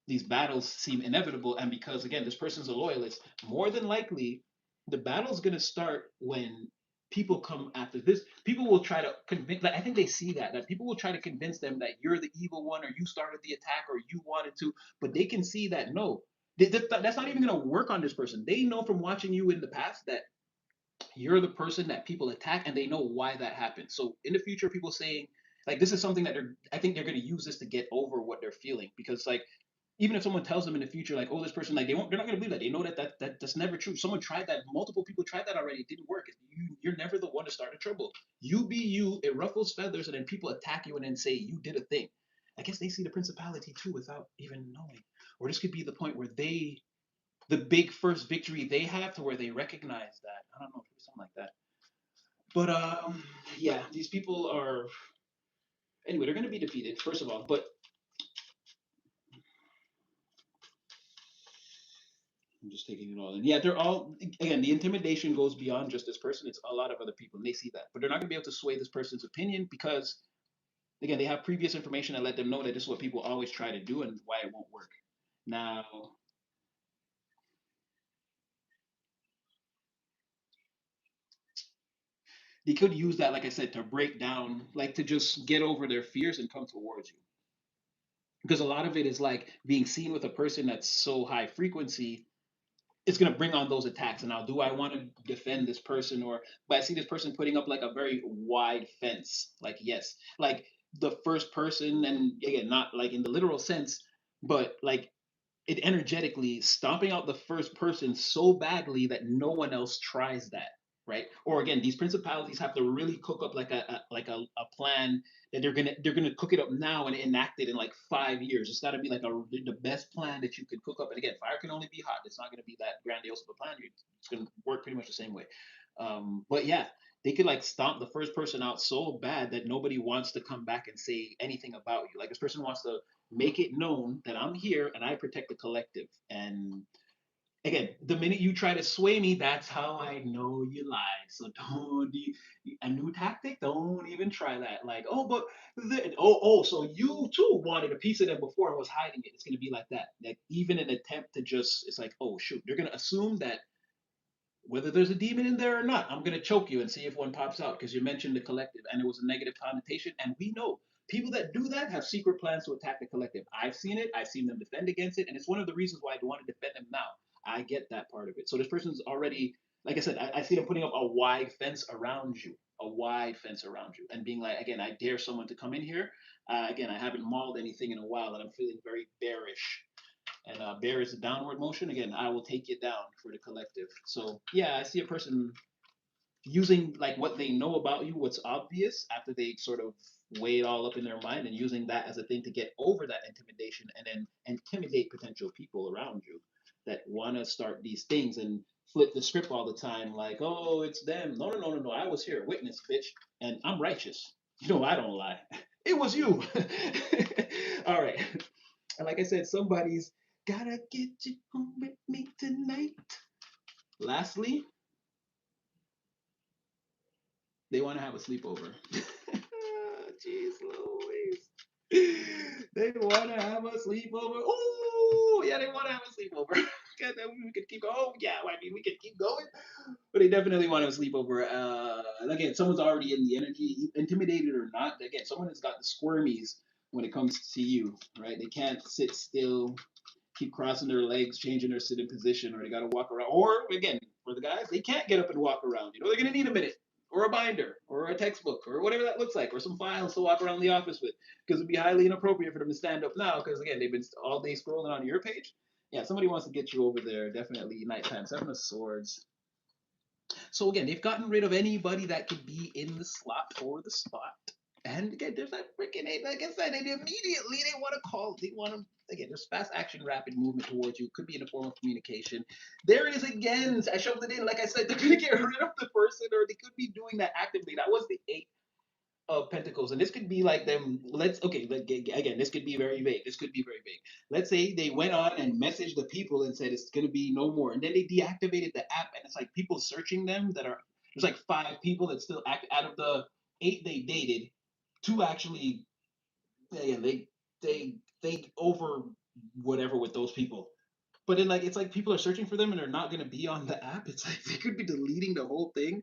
these battles seem inevitable, and because again this person's a loyalist, more than likely the battle's going to start when people come after this. People will try to convince, like I think they see that people will try to convince them that you're the evil one or you started the attack or you wanted to, but they can see that no, that's not even going to work on this person. They know from watching you in the past that you're the person that people attack, and they know why that happened. So in the future people saying like this is something that I think they're going to use this to get over what they're feeling, because like even if someone tells them in the future, like, oh, this person, like, they're not gonna believe that. They know that's never true. Someone tried that. Multiple people tried that already. It didn't work. You're never the one to start the trouble. You be you. It ruffles feathers, and then people attack you and then say you did a thing. I guess they see the principality too without even knowing. Or this could be the point where the big first victory they have to where they recognize that. I don't know, something like that. But yeah, these people are anyway. They're gonna be defeated first of all, but I'm just taking it all in. Yeah, they're all again. The intimidation goes beyond just this person. It's a lot of other people, and they see that, but they're not going to be able to sway this person's opinion because again, they have previous information that let them know that this is what people always try to do and why it won't work. Now, they could use that, like I said, to break down, like to just get over their fears and come towards you. Because a lot of it is like being seen with a person that's so high frequency, it's going to bring on those attacks. And now, do I want to defend this person, or but I see this person putting up like a very wide fence. Like yes, like the first person, and again, not like in the literal sense, but like it energetically stomping out the first person so badly that no one else tries that. right? Or again, these principalities have to really cook up like a plan that they're gonna cook it up now and enact it in like 5 years. It's got to be like the best plan that you could cook up. And again, fire can only be hot. It's not gonna be that grandiose of a plan. It's gonna work pretty much the same way. But yeah, they could like stomp the first person out so bad that nobody wants to come back and say anything about you. Like this person wants to make it known that I'm here and I protect the collective. And again, the minute you try to sway me, that's how I know you lied. So a new tactic. Don't even try that. Like, oh, but so you too wanted a piece of them before and was hiding it. It's gonna be like that. Like even an attempt to just, it's like, oh shoot, they're gonna assume that whether there's a demon in there or not, I'm gonna choke you and see if one pops out because you mentioned the collective and it was a negative connotation. And we know people that do that have secret plans to attack the collective. I've seen it. I've seen them defend against it, and it's one of the reasons why I want to defend them now. I get that part of it. So this person's already, like I said, I see them putting up a wide fence around you, a wide fence around you, and being like, again, I dare someone to come in here. Again, I haven't mauled anything in a while, and I'm feeling very bearish, and bear is a downward motion. Again, I will take you down for the collective. So yeah, I see a person using like what they know about you, what's obvious, after they sort of weigh it all up in their mind, and using that as a thing to get over that intimidation and then intimidate potential people around you that want to start these things and flip the script all the time, like, oh, it's them. No, no, no, no, no. I was here, witness, bitch, and I'm righteous. You know, I don't lie. It was you. All right. And like I said, somebody's gotta get you home with me tonight. Lastly, they want to have a sleepover. Jeez Louise. They want to have a sleepover. Oh, yeah, they want to have a sleepover. We could keep going. Oh, yeah, I mean, we could keep going. But they definitely want to have a sleepover. And again, someone's already in the energy, intimidated or not. Again, someone has got the squirmies when it comes to you, right? They can't sit still, keep crossing their legs, changing their sitting position, or they got to walk around. Or again, for the guys, they can't get up and walk around. You know, they're gonna need a minute, or a binder, or a textbook, or whatever that looks like, or some files to walk around the office with, because it'd be highly inappropriate for them to stand up now, because again, they've been all day scrolling on your page. Yeah, somebody wants to get you over there. Definitely nighttime. Seven of Swords. So again, they've gotten rid of anybody that could be in the slot or the spot. And again, there's that freaking, like I said, and immediately they want to call, they want to, again, there's fast action, rapid movement towards you. Could be in a form of communication. There it is again. I shoved it in. Like I said, they're going to get rid of the person, or they could be doing that actively. That was the Eight of Pentacles. And this could be like them. Again, this could be very vague. This could be very vague. Let's say they went on and messaged the people and said it's going to be no more. And then they deactivated the app, and it's like people searching them that are, there's like 5 people that still act out of the 8 they dated. Two actually, yeah, they over whatever with those people. But then like it's like people are searching for them and they're not gonna be on the app. It's like they could be deleting the whole thing,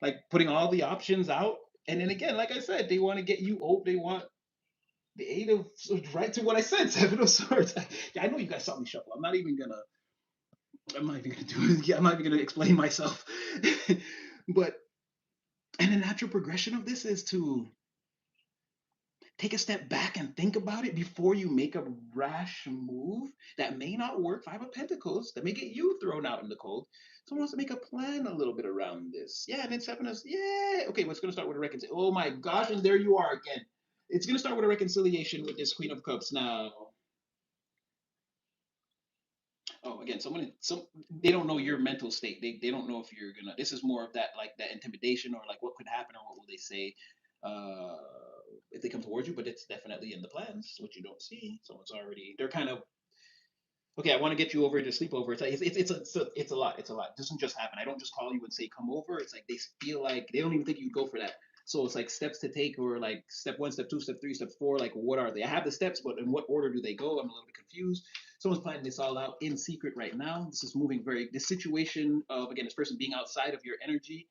like putting all the options out. And then again, like I said, they want to get you over. They want the Eight of Swords, right to what I said, Seven of Swords. Yeah, I know you guys saw me shuffle. I'm not even gonna. I'm not even gonna do it. Yeah, I'm not even gonna explain myself. But and the natural progression of this is to take a step back and think about it before you make a rash move that may not work. Five of Pentacles that may get you thrown out in the cold. Someone wants to make a plan a little bit around this. Yeah, and then Seven of, yeah. Okay, what's going to start with a reconciliation? Oh my gosh, and there you are again. It's going to start with a reconciliation with this Queen of Cups now. Oh, again, they don't know your mental state. They don't know if you're gonna. This is more of that, like that intimidation, or like what could happen, or what will they say uh if they come towards you. But it's definitely in the plans, which you don't see. Someone's already, they're kind of, okay, I want to get you over to sleepover. It's like it's a lot. It's a lot. It doesn't just happen. I don't just call you and say come over. It's like they feel like they don't even think you'd go for that. So it's like steps to take, or like step one, step two, step three, step four. Like what are they? I have the steps, but in what order do they go? I'm a little bit confused. Someone's planning this all out in secret right now. This is moving very. This situation of, again, this person being outside of your energy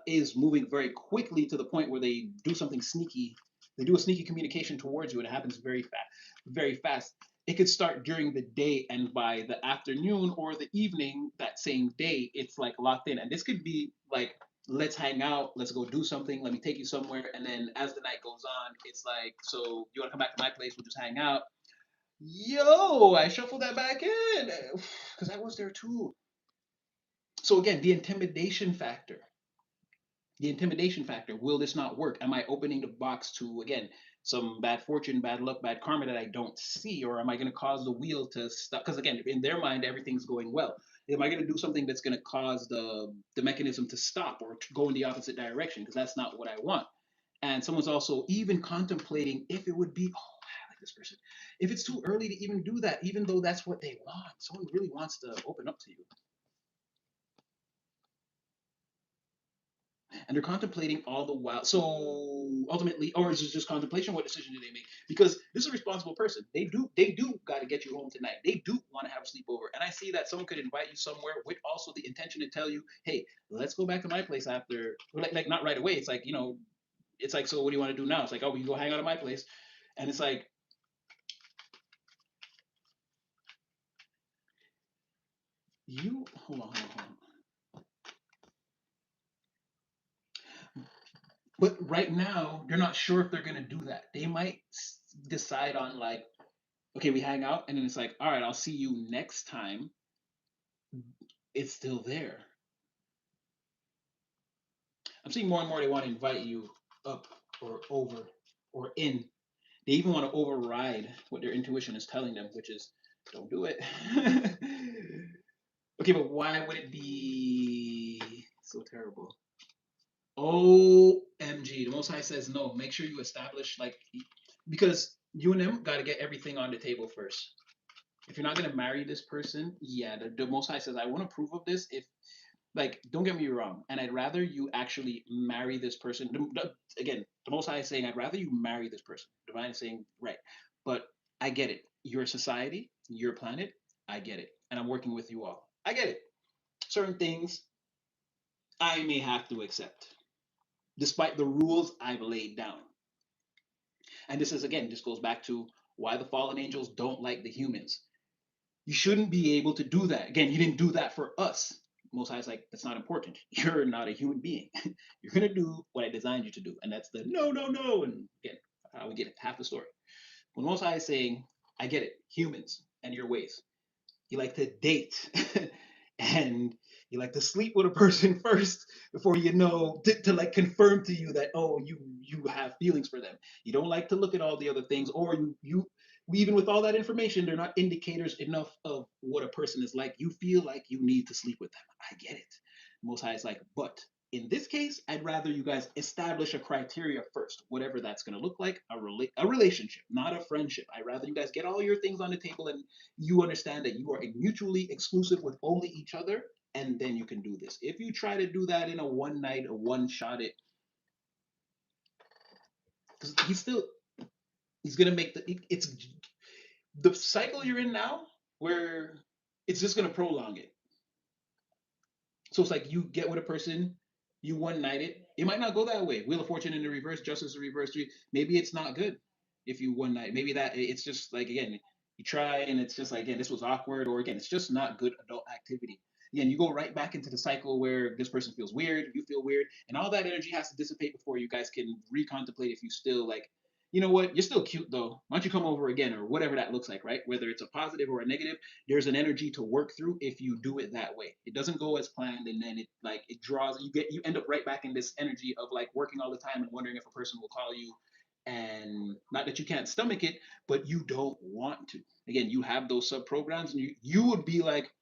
is moving very quickly to the point where they do something sneaky. They do a sneaky communication towards you, and it happens very fast. Very fast. It could start during the day, and by the afternoon or the evening that same day, it's like locked in. And this could be like, let's hang out, let's go do something, let me take you somewhere. And then as the night goes on, it's like, so you want to come back to my place, we'll just hang out. Yo, I shuffled that back in because I was there too. So again, the intimidation factor, will this not work? Am I opening the box to, again, some bad fortune, bad luck, bad karma that I don't see? Or am I going to cause the wheel to stop? Because again, in their mind, everything's going well. Am I going to do something that's going to cause the mechanism to stop or to go in the opposite direction? Because that's not what I want. And someone's also even contemplating if it would be, oh, I like this person. If it's too early to even do that, even though that's what they want. Someone really wants to open up to you. And they're contemplating all the while. So ultimately, or is it just contemplation? What decision do they make? Because this is a responsible person. They do got to get you home tonight. They do want to have a sleepover. And I see that someone could invite you somewhere with also the intention to tell you, hey, let's go back to my place after, like not right away. It's like, it's like, so what do you want to do now? It's like, oh, we can go hang out at my place. And it's like, you hold on. But right now, they're not sure if they're gonna do that. They might decide on, like, okay, we hang out, and then it's like, all right, I'll see you next time. It's still there. I'm seeing more and more they want to invite you up or over or in. They even want to override what their intuition is telling them, which is, don't do it. Okay, but why would it be so terrible? OMG, the Most High says no. Make sure you establish, like, because you and them got to get everything on the table first. If you're not gonna marry this person, yeah, the Most High says I won't approve of this. If, like, don't get me wrong, and I'd rather you actually marry this person. Again, the Most High is saying I'd rather you marry this person. Divine is saying right, but I get it. Your society, your planet, I get it, and I'm working with you all. I get it. Certain things I may have to accept, despite the rules I've laid down. And this is, again, this goes back to why the fallen angels don't like the humans. You shouldn't be able to do that. Again, you didn't do that for us. Most High's like, that's not important. You're not a human being. You're gonna do what I designed you to do, and that's the no, no, no. And again, we get it, half the story. When Most High is saying, I get it, humans and your ways. You like to date, and you like to sleep with a person first before you know to like confirm to you that, oh, you have feelings for them. You don't like to look at all the other things, or you even with all that information, they're not indicators enough of what a person is like. You feel like you need to sleep with them. I get it. Most High is like, but in this case, I'd rather you guys establish a criteria first, whatever that's going to look like, a relationship, not a friendship. I'd rather you guys get all your things on the table and you understand that you are mutually exclusive with only each other, and then you can do this. If you try to do that in a one night, a one shot, because he's gonna make it's the cycle you're in now, where it's just gonna prolong it. So it's like you get with a person, you one night it. It might not go that way. Wheel of Fortune in the reverse, Justice in reverse. Maybe it's not good if you one night. Maybe that it's just like, again, you try and it's just like, again, this was awkward, or again, it's just not good adult activity. Again, you go right back into the cycle where this person feels weird, you feel weird, and all that energy has to dissipate before you guys can recontemplate if you still like, you know what, you're still cute though. Why don't you come over again, or whatever that looks like, right? Whether it's a positive or a negative, there's an energy to work through if you do it that way. It doesn't go as planned, and then it draws, you end up right back in this energy of like working all the time and wondering if a person will call you, and not that you can't stomach it, but you don't want to. Again, you have those sub programs, and you would be like,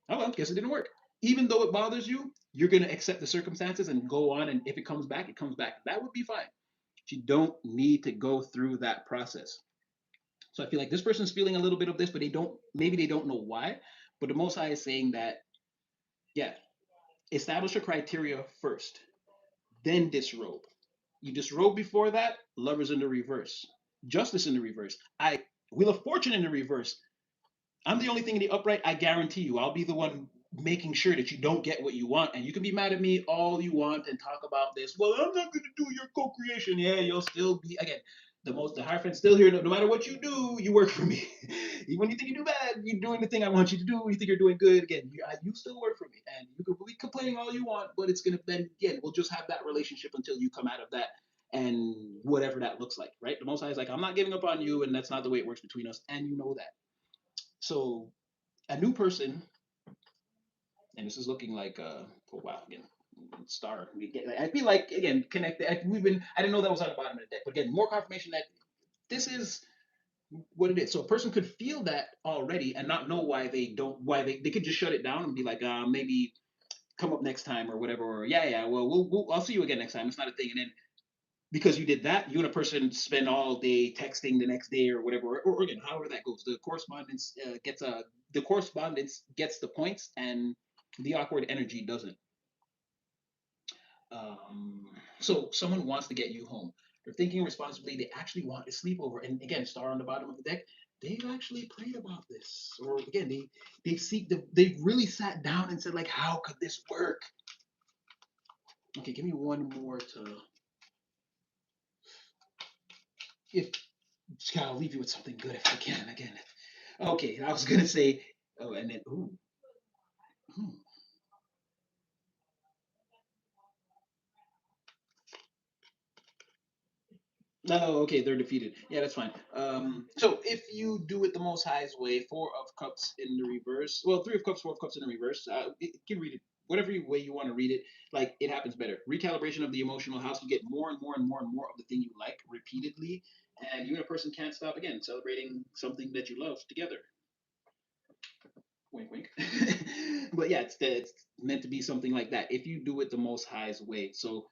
oh well, guess it didn't work. Even though it bothers you, you're gonna accept the circumstances and go on, and if it comes back, it comes back. That would be fine. But you don't need to go through that process. So I feel like this person's feeling a little bit of this, but maybe they don't know why. But the Most High is saying that, yeah, establish a criteria first, then disrobe. You disrobe before that, lovers in the reverse, justice in the reverse. Wheel of Fortune in the reverse. I'm the only thing in the upright. I guarantee you, I'll be the one making sure that you don't get what you want. And you can be mad at me all you want and talk about this. Well, I'm not going to do your co-creation. Yeah, you'll still be, again, the Hierophant's still here. No matter what you do, you work for me. Even when you think you do bad, you're doing the thing I want you to do. You think you're doing good. Again, you still work for me. And you can be complaining all you want, but it's going to, then again, we'll just have that relationship until you come out of that, and whatever that looks like, right? The Most High is like, I'm not giving up on you, and that's not the way it works between us. And you know that. So a new person, And this is looking like oh wow, again, star. I feel like again connected. I didn't know that was on the bottom of the deck, but again, more confirmation that this is what it is. So a person could feel that already and not know why they don't. Why they could just shut it down and be like, maybe come up next time or whatever. Or yeah, well, I'll see you again next time. It's not a thing. And then because you did that, you and a person spend all day texting the next day or whatever, or again, however that goes. The correspondence gets the points, and the awkward energy doesn't. Um, so someone wants to get you home. They're thinking responsibly. They actually want to sleep over. And again, star on the bottom of the deck. They've actually prayed about this, or again, they've really sat down and said like, how could this work? Okay, give me one more to if I'll leave you with something good if I can again. Okay, I was gonna say, oh, and then hmm. No, okay, they're defeated. Yeah, that's fine. So if you do it the Most High's way, Four of Cups in the reverse. Well, Three of Cups, Four of Cups in the reverse. You can read it whatever way you want to read it. Like it happens better. Recalibration of the emotional house. You get more and more and more and more of the thing you like repeatedly, and you and a person can't stop again celebrating something that you love together. Wink, wink. But yeah, it's meant to be something like that. If you do it the Most High's way, so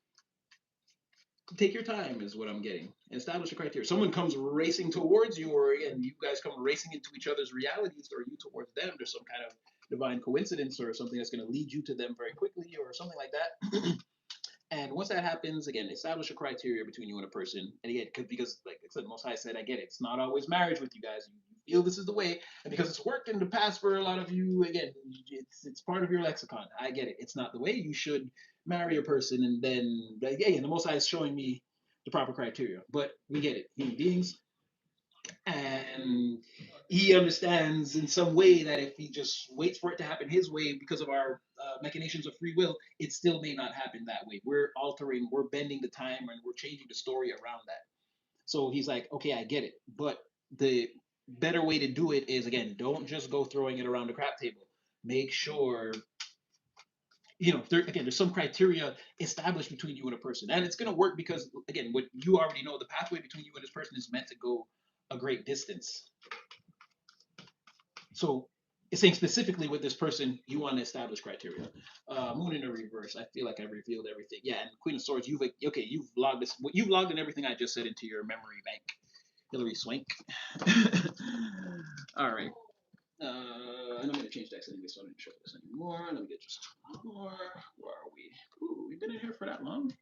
take your time is what I'm getting. Establish a criteria. Someone comes racing towards you, or and you guys come racing into each other's realities, or you towards them. There's some kind of divine coincidence or something that's going to lead you to them very quickly, or something like that. And once that happens, again, establish a criteria between you and a person. And again, because like I said, Most High said, I get it. It's not always marriage with you guys. You feel this is the way, and because it's worked in the past for a lot of you, again, it's part of your lexicon. I get it. It's not the way you should marry a person, and then like, yeah, the Most High is showing me the proper criteria. But we get it, human beings, and he understands in some way that if he just waits for it to happen his way because of our machinations of free will, it still may not happen that way. We're altering, we're bending the time, and we're changing the story around that. So he's like, okay, I get it, but the better way to do it is again, don't just go throwing it around the crap table. Make sure again, there's some criteria established between you and a person, and it's going to work because again, what you already know, the pathway between you and this person is meant to go a great distance. So it's saying specifically with this person, you want to establish criteria. Moon in the reverse. I feel like I revealed everything. Yeah, and Queen of Swords. You've logged this. You've logged in everything I just said into your memory bank. Hillary Swank. All right. And I'm gonna change decks anyway, so I don't show this anymore. Let me get just one more. Where are we? Ooh, we've been in here for that long.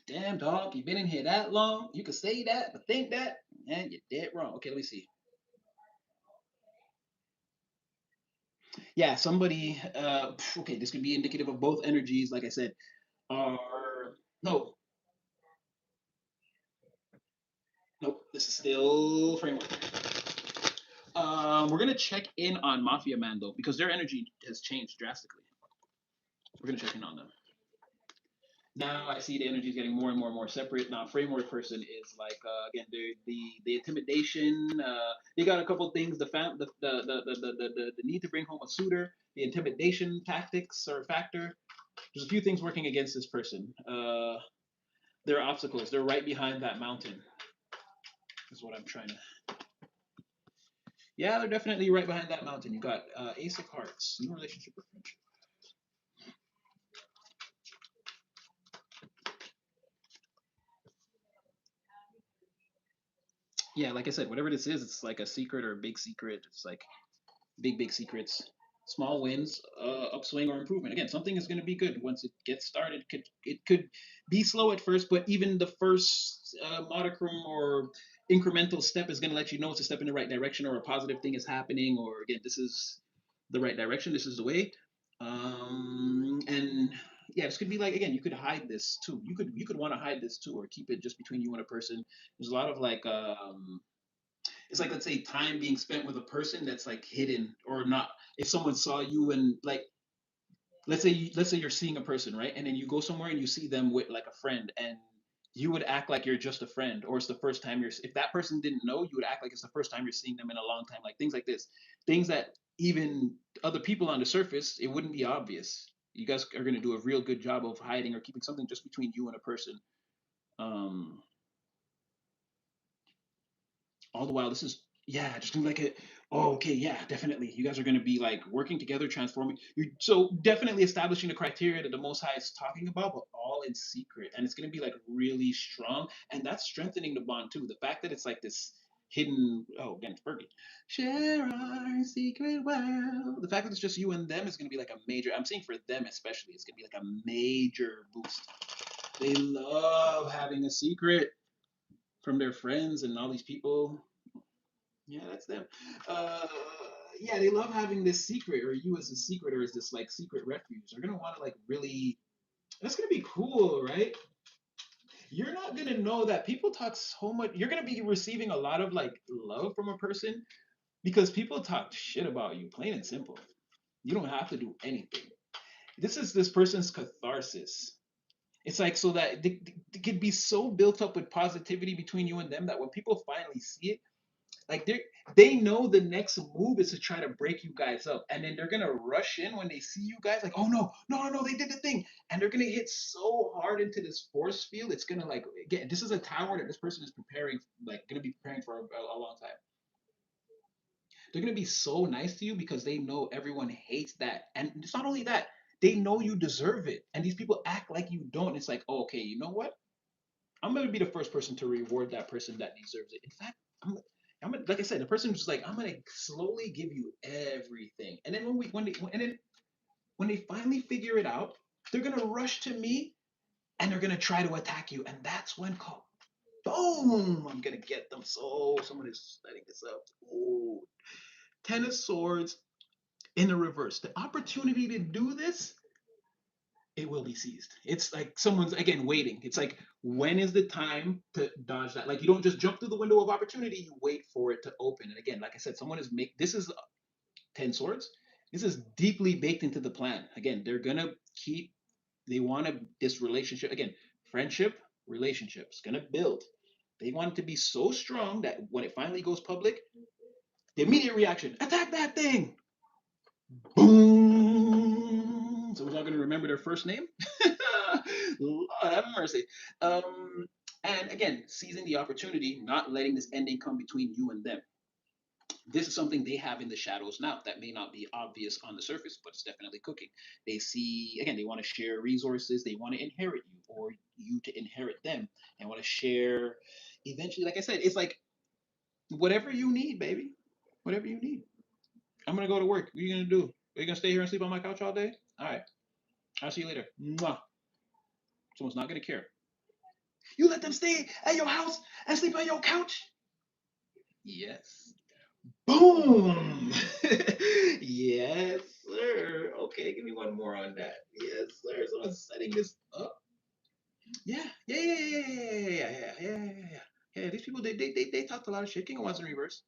Damn dog, you've been in here that long. You can say that, but think that, and you're dead wrong. Okay, let me see. Yeah, somebody okay, this could be indicative of both energies, like I said, are no, nope, this is still framework. We're gonna check in on Mafia Man though, because their energy has changed drastically. We're gonna check in on them. Now I see the energy is getting more and more and more separate. Now framework person is like again the intimidation. They got a couple of things. The need to bring home a suitor. The intimidation tactics or factor. There's a few things working against this person. There are obstacles. They're right behind that mountain. Is what I'm trying to. Yeah, they're definitely right behind that mountain. You got Ace of Hearts, new relationship or friendship. Yeah, like I said, whatever this is, it's like a secret or a big secret. It's like big secrets, small wins, upswing or improvement. Again, something is going to be good once it gets started. It could be slow at first, but even the first modicum or incremental step is going to let you know it's a step in the right direction or a positive thing is happening. Or again, this is the right direction. This is the way. And yeah, this could be like again, you could hide this too. You could want to hide this too, or keep it just between you and a person. There's a lot of like it's like let's say time being spent with a person that's like hidden or not. If someone saw you and like let's say you're seeing a person, right, and then you go somewhere and you see them with like a friend, and you would act like you're just a friend, or it's the first time you're if that person didn't know, you would act like it's the first time you're seeing them in a long time, like things like this, things that even other people on the surface, it wouldn't be obvious. You guys are going to do a real good job of hiding or keeping something just between you and a person. Um, all the while, this is, yeah, just gonna be like a, oh, okay, yeah, definitely. You guys are gonna be like working together, transforming. You're so definitely establishing the criteria that the Most High is talking about, but all in secret, and it's gonna be like really strong, and that's strengthening the bond too. The fact that it's like this hidden, oh, again, it's Fergie. Share our secret well. The fact that it's just you and them is gonna be like a major. I'm saying for them especially, it's gonna be like a major boost. They love having a secret from their friends and all these people. Yeah, that's them. Uh, yeah, they love having this secret, or you as a secret, or as this like secret refuge. They're gonna want to like really. That's gonna be cool, right? You're not gonna know that people talk so much. You're gonna be receiving a lot of like love from a person because people talk shit about you, plain and simple. You don't have to do anything. This is this person's catharsis. It's like so that they could be so built up with positivity between you and them that when people finally see it, like they know the next move is to try to break you guys up, and then they're gonna rush in when they see you guys like, oh no, no, no, no, they did the thing, and they're gonna hit so hard into this force field. It's gonna like again, this is a tower that this person is preparing, like gonna be preparing for a long time. They're gonna be so nice to you because they know everyone hates that, and it's not only that. They know you deserve it, and these people act like you don't. It's like, oh, okay, you know what? I'm gonna be the first person to reward that person that deserves it. In fact, I'm gonna, like I said, the person who's like, I'm gonna slowly give you everything, and then when they finally figure it out, they're gonna rush to me and they're gonna try to attack you, and that's when call, boom, I'm gonna get them. So someone is setting this up. Ooh, Ten of Swords in the reverse. The opportunity to do this, it will be seized. It's like someone's again waiting. It's like when is the time to dodge that? Like you don't just jump through the window of opportunity. You wait for it to open. And again, like I said, someone is make this is 10 swords. This is deeply baked into the plan. Again, they're gonna keep. They want to this relationship again. Friendship, relationships gonna build. They want it to be so strong that when it finally goes public, the immediate reaction: attack that thing. Boom. Someone's not going to remember their first name. Lord have mercy. And again, seizing the opportunity, not letting this ending come between you and them. This is something they have in the shadows now that may not be obvious on the surface, but it's definitely cooking. They see, again, they want to share resources, they want to inherit you, or you to inherit them. They want to share, eventually, like I said, it's like whatever you need, baby. Whatever you need. I'm going to go to work. What are you going to do? Are you going to stay here and sleep on my couch all day? All right. I'll see you later. Mwah. Someone's not gonna care. You let them stay at your house and sleep on your couch? Yes. Boom. Yes, sir. Okay, give me one more on that. Yes, sir. Someone's setting this up. Yeah, yeah, yeah, yeah, yeah, yeah, yeah, yeah, yeah, yeah, yeah. Yeah, these people they talked a lot of shit. King of Wands in reverse.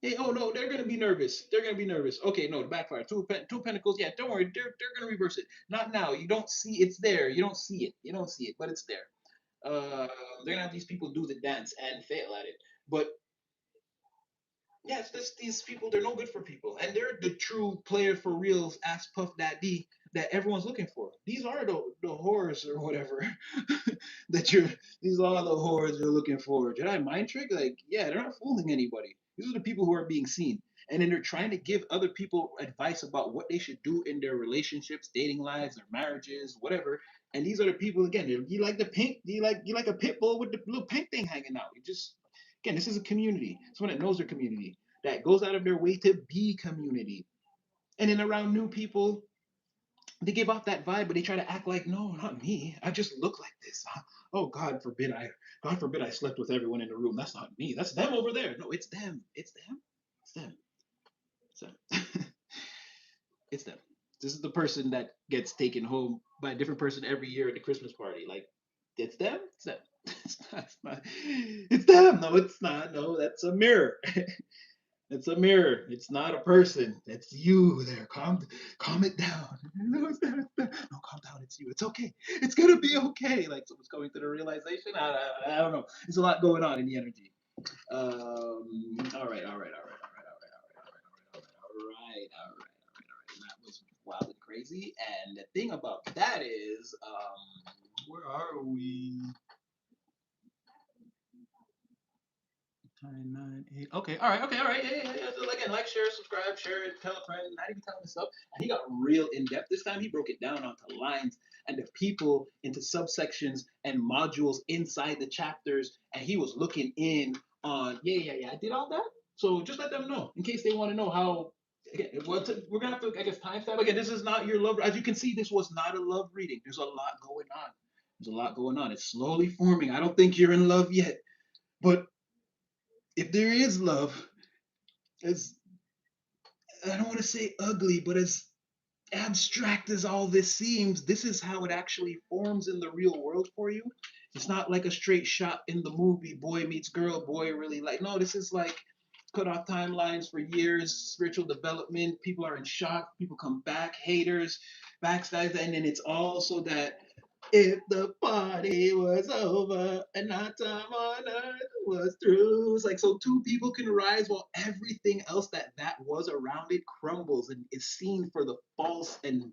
Hey, oh no, they're gonna be nervous. They're gonna be nervous. Okay, no, the backfire. Two of Pentacles. Yeah, don't worry. They're gonna reverse it. Not now. You don't see it's there. You don't see it. You don't see it, but it's there. Uh, they're gonna have these people do the dance and fail at it. But yeah, it's just these people. They're no good for people, and they're the true player for reals. Ass Puff Daddy that everyone's looking for. These are the whores or whatever that you're. These are the whores you're looking for. Jedi mind trick? Like, yeah, they're not fooling anybody. These are the people who are being seen, and then they're trying to give other people advice about what they should do in their relationships, dating lives, their marriages, whatever. And these are the people again. You like the pink? You like a pit bull with the little pink thing hanging out? You just again, this is a community. Someone that knows their community, that goes out of their way to be community. And then around new people, they give off that vibe, but they try to act like, no, not me. I just look like this. Oh God forbid I slept with everyone in the room. That's not me. That's them over there. No, it's them. It's them. It's them. It's them. It's them. This is the person that gets taken home by a different person every year at the Christmas party. Like, it's them. It's them. It's not. It's not. It's them. No, it's not. No, that's a mirror. It's a mirror. It's not a person. It's you there. Calm it down. No, it's not. No, calm down. It's you. It's okay. It's gonna be okay. Like someone's going through the realization. I don't know. There's a lot going on in the energy. All right. All right. All right. All right. All right. All right. All right. All right. All right. All right. all right. That was wild and crazy. And the thing about that is, where are we? 998. Okay, all right, okay, all right. Yeah. So again, like, share, subscribe, share it, tell a friend. Not even telling this stuff. And he got real in depth this time. He broke it down onto lines and the people into subsections and modules inside the chapters. And he was looking in on, yeah. I did all that. So just let them know in case they want to know how. Again, we're gonna have to, I guess, timestamp. Again, this is not your love. As you can see, this was not a love reading. There's a lot going on. There's a lot going on. It's slowly forming. I don't think you're in love yet, but if there is love, as I don't want to say ugly, but as abstract as all this seems, this is how it actually forms in the real world for you. It's not like a straight shot in the movie, boy meets girl, boy really like. No, this is like cut off timelines for years, spiritual development. People are in shock. People come back, haters, backstabs, and then it's all so that if the party was over and our time on earth was through. It's like so two people can rise while everything else that was around it crumbles and is seen for the false and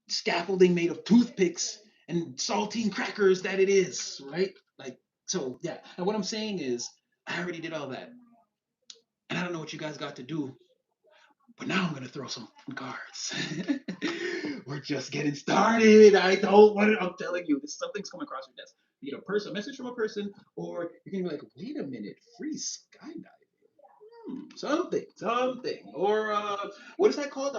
scaffolding made of toothpicks and saltine crackers that it is, right? Like so, yeah. And what I'm saying is, I already did all that, and I don't know what you guys got to do, but now I'm gonna throw some cards. We're just getting started. I don't want it. I'm telling you, this something's coming across your desk. Be it a person, a message from a person, or you're gonna be like, wait a minute, free skydiving. Something. Or what is that called?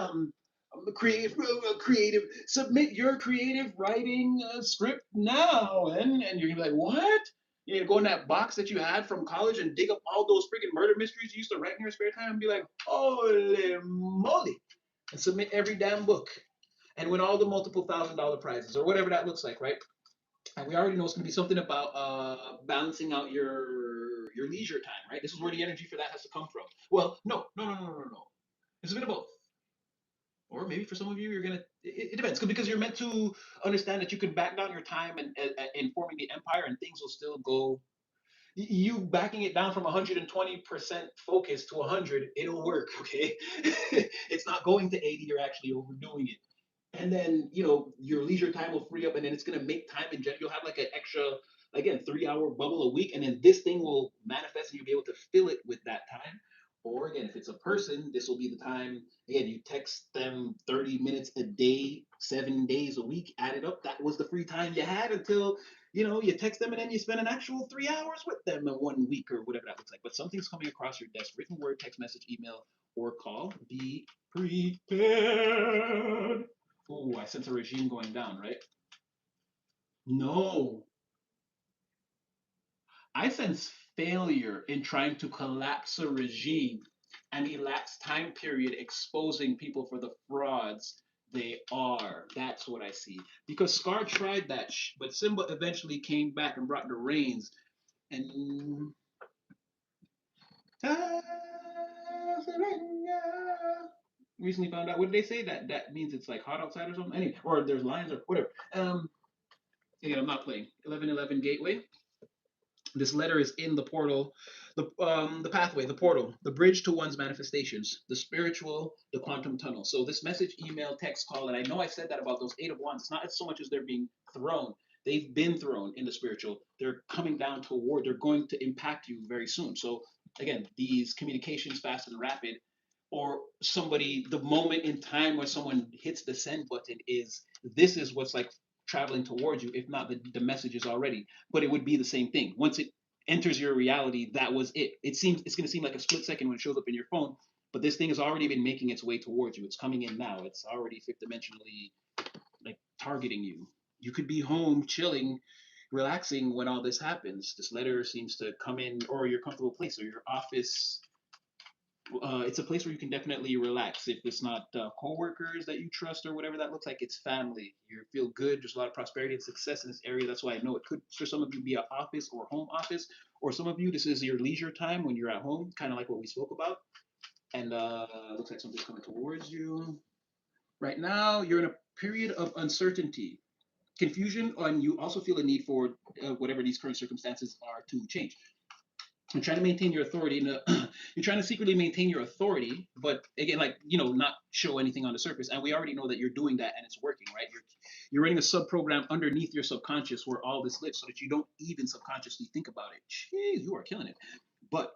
Creative. Submit your creative writing script now, and you're gonna be like, what? You need to go in that box that you had from college and dig up all those freaking murder mysteries you used to write in your spare time and be like, holy moly, and submit every damn book and win all the multiple $1,000 prizes or whatever that looks like, right? And we already know it's going to be something about balancing out your leisure time, right? This is where the energy for that has to come from. Well, no. It's a bit of both. Or maybe for some of you, you're gonna. It depends because you're meant to understand that you can back down your time and forming the empire, and things will still go. You backing it down from 120% focus to 100, it'll work. Okay, it's not going to 80. You're actually overdoing it. And then your leisure time will free up, and then it's gonna make time in general. You'll have like an extra, again, 3 hour bubble a week, and then this thing will manifest, and you'll be able to fill it with that time. Or again, if it's a person, this will be the time. Again, you text them 30 minutes a day, 7 days a week, add it up. That was the free time you had until you text them, and then you spend an actual 3 hours with them in 1 week or whatever that looks like. But something's coming across your desk: written word, text message, email, or call. Be prepared. Oh, I sense a regime going down, right? No, I sense failure in trying to collapse a regime and elapsed time period exposing people for the frauds they are. That's what I see. Because Scar tried that, but Simba eventually came back and brought the reins. And recently found out, what did they say? That means it's like hot outside or something. Anyway, or there's lines or whatever. Again, I'm not playing 1111 Gateway. This letter is in the portal, the pathway, the portal, the bridge to one's manifestations, the spiritual, the quantum tunnel. So this message, email, text, call, and I know I said that about those 8 of Wands. It's not so much as they're being thrown. They've been thrown in the spiritual. They're coming down toward. They're going to impact you very soon. So again, these communications, fast and rapid, or somebody, the moment in time when someone hits the send button is this is what's like traveling towards you. If not, the message is already, but it would be the same thing. Once it enters your reality, that was it. It's going to seem like a split second when it shows up in your phone, but this thing has already been making its way towards you. It's coming in now. It's already fifth dimensionally like targeting you. You could be home chilling, relaxing when all this happens. This letter seems to come in, or your comfortable place, or your office. It's a place where you can definitely relax. If it's not coworkers that you trust or whatever that looks like, it's family. You feel good. There's a lot of prosperity and success in this area. That's why I know it could, for some of you, be an office or home office, or some of you, this is your leisure time when you're at home, kind of like what we spoke about. And looks like something's coming towards you. Right now, you're in a period of uncertainty, confusion, and you also feel a need for whatever these current circumstances are to change. You're trying to maintain your authority in a, you're trying to secretly maintain your authority, but again, like, not show anything on the surface. And we already know that you're doing that and it's working, right? You're running a sub program underneath your subconscious where all this lives so that you don't even subconsciously think about it. Jeez, you are killing it. But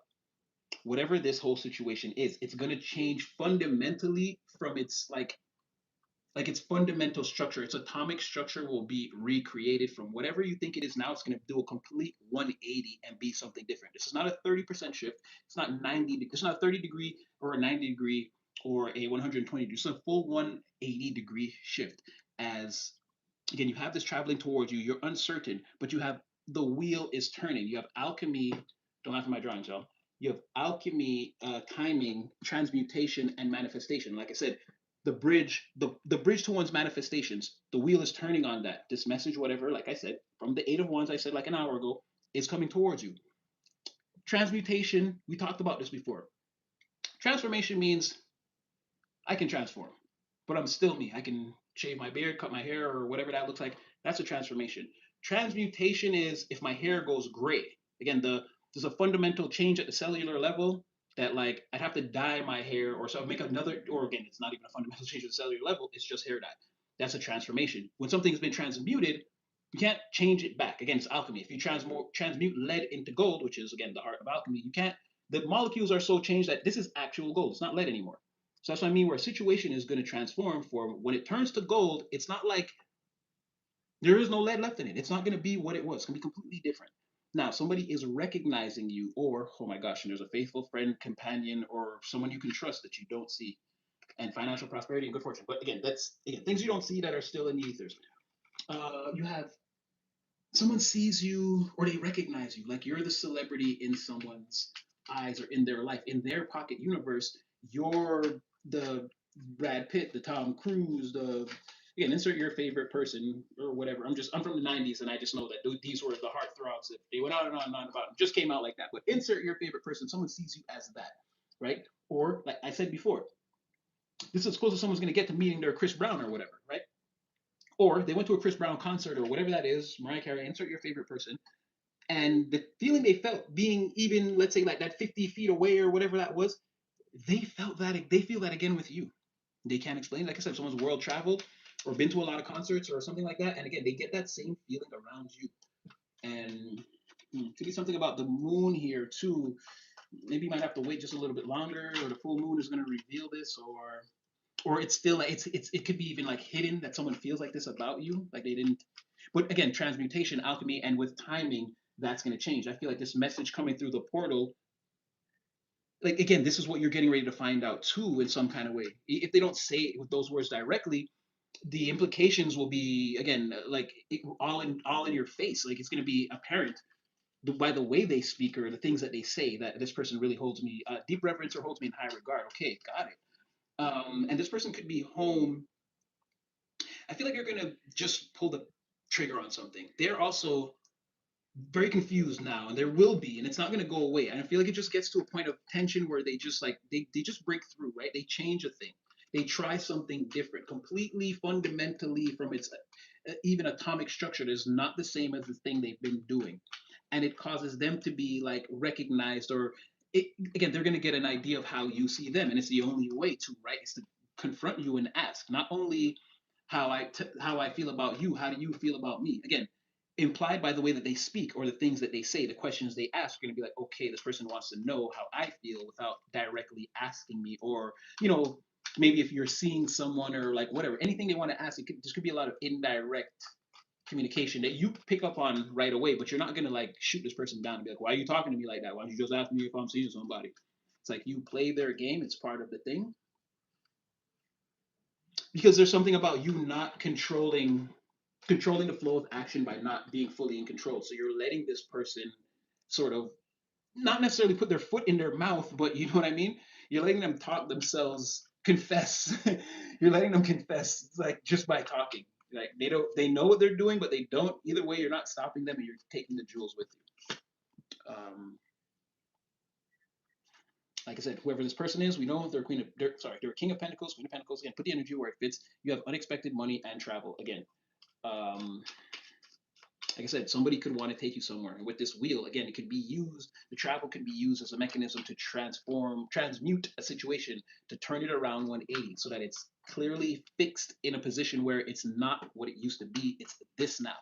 whatever this whole situation is, it's going to change fundamentally from its like its fundamental structure, its atomic structure will be recreated from whatever you think it is now. It's going to do a complete 180 and be something different. This is not a 30% shift. It's not 90. It's not a 30-degree or a 90-degree or a 120 degree. It's a full 180-degree shift. As again, you have this traveling towards you. You're uncertain, but you have the wheel is turning. You have alchemy. Don't laugh at my drawings, y'all. You have alchemy, timing, transmutation, and manifestation. Like I said, the bridge to one's manifestations. The wheel is turning on that. This message, whatever, like I said, from the Eight of Wands, I said like an hour ago, is coming towards you. Transmutation. We talked about this before. Transformation means I can transform, but I'm still me. I can shave my beard, cut my hair, or whatever that looks like. That's a transformation. Transmutation is if my hair goes gray. Again, there's a fundamental change at the cellular level that like I'd have to dye my hair or so make another. Or again, it's not even a fundamental change at the cellular level. It's just hair dye. That's a transformation. When something's been transmuted, you can't change it back. Again, it's alchemy. If you transmute lead into gold, which is again the heart of alchemy, you can't. The molecules are so changed that this is actual gold. It's not lead anymore. So that's what I mean, where a situation is going to transform for when it turns to gold, it's not like there is no lead left in it. It's not going to be what it was. It's going to be completely different. Now, somebody is recognizing you, or, oh my gosh, and there's a faithful friend, companion, or someone you can trust that you don't see, and financial prosperity and good fortune. But again, that's again, things you don't see that are still in the ethers. You have someone sees you or they recognize you, like you're the celebrity in someone's eyes or in their life, in their pocket universe. You're the Brad Pitt, the Tom Cruise, the again, insert your favorite person or whatever. I'm from the '90s, and I just know that these were the heartthrobs that they went on and on and on about. Them. Just came out like that. But insert your favorite person. Someone sees you as that, right? Or like I said before, this is as close as someone's going to get to meeting their Chris Brown or whatever, right? Or they went to a Chris Brown concert or whatever that is. Mariah Carey. Insert your favorite person, and the feeling they felt being even, let's say, like that 50 feet away or whatever that was, they feel that again with you. They can't explain. Like I said, someone's world traveled or been to a lot of concerts or something like that, and again, they get that same feeling around you. And could be something about the moon here too. Maybe you might have to wait just a little bit longer, or the full moon is going to reveal this, or it's still like it could be even like hidden that someone feels like this about you, like they didn't. But again, transmutation, alchemy, and with timing, that's going to change. I feel like this message coming through the portal, like again, this is what you're getting ready to find out too in some kind of way. If they don't say it with those words directly, the implications will be again like all in your face. Like it's going to be apparent by the way they speak or the things that they say that this person really holds me deep reverence or holds me in high regard. Okay, got it. And this person could be home. I feel like you're gonna just pull the trigger on something. They're also very confused now, and there will be, and it's not gonna go away. And I feel like it just gets to a point of tension where they just like they just break through, right? They change a thing. They try something different, completely fundamentally from its even atomic structure. It is not the same as the thing they've been doing, and it causes them to be like recognized or again they're going to get an idea of how you see them, and it's the only way to, right, is to confront you and ask not only how I feel about you, how do you feel about me? Again, implied by the way that they speak or the things that they say, the questions they ask are going to be like, okay, this person wants to know how I feel without directly asking me, or you know, maybe if you're seeing someone or like whatever, anything they want to ask, this could be a lot of indirect communication that you pick up on right away, but you're not gonna like shoot this person down and be like, why are you talking to me like that? Why don't you just ask me if I'm seeing somebody? It's like you play their game, it's part of the thing. Because there's something about you not controlling the flow of action by not being fully in control. So you're letting this person sort of not necessarily put their foot in their mouth, but you know what I mean? You're letting them talk themselves confess. You're letting them confess like just by talking. Like they know what they're doing, but they don't. Either way, you're not stopping them, and you're taking the jewels with you. Like I said, whoever this person is, we know they're they're King of Pentacles, Queen of Pentacles. Again, put the energy where it fits. You have unexpected money and travel. Again, um, Like I said, somebody could want to take you somewhere. And with this wheel, again, it could be used, the travel could be used as a mechanism to transmute a situation, to turn it around 180 so that it's clearly fixed in a position where it's not what it used to be. It's this now.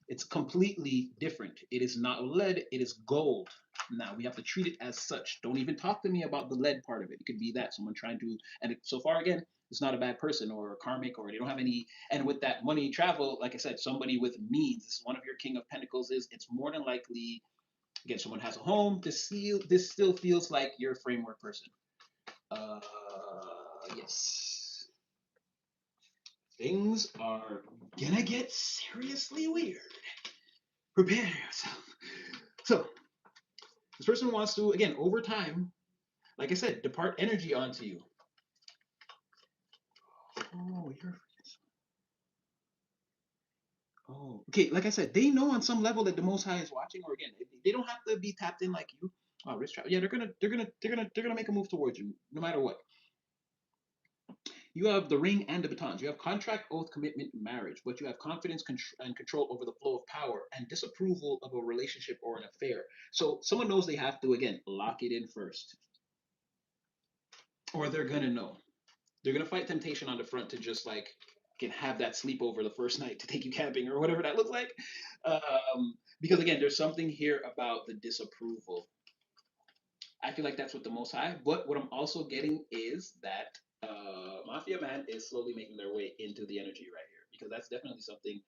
It's completely different. It is not lead, it is gold. Now we have to treat it as such. Don't even talk to me about the lead part of it. It could be that someone trying to, and so far again, it's not a bad person or karmic or they don't have any. And with that money travel, like I said, somebody with means. This is one of your King of Pentacles. Is it's more than likely again someone has a home. This still feels like your framework person. Uh, yes, things are gonna get seriously weird. Prepare yourself. So this person wants to, again, over time, like I said, depart energy onto you. Oh, you're. Oh, okay. Like I said, they know on some level that the Most High is watching. Or again, they don't have to be tapped in like you. Oh, wrist travel. Yeah, they're gonna make a move towards you, no matter what. You have the ring and the batons. You have contract, oath, commitment, marriage, but you have confidence and control over the flow of power and disapproval of a relationship or an affair. So someone knows they have to again lock it in first, or they're gonna know. They're gonna fight temptation on the front to just like can have that sleepover the first night to take you camping or whatever that looks like. Because again, there's something here about the disapproval. I feel like that's what the Most High. But what I'm also getting is that Mafia Man is slowly making their way into the energy right here because that's definitely something.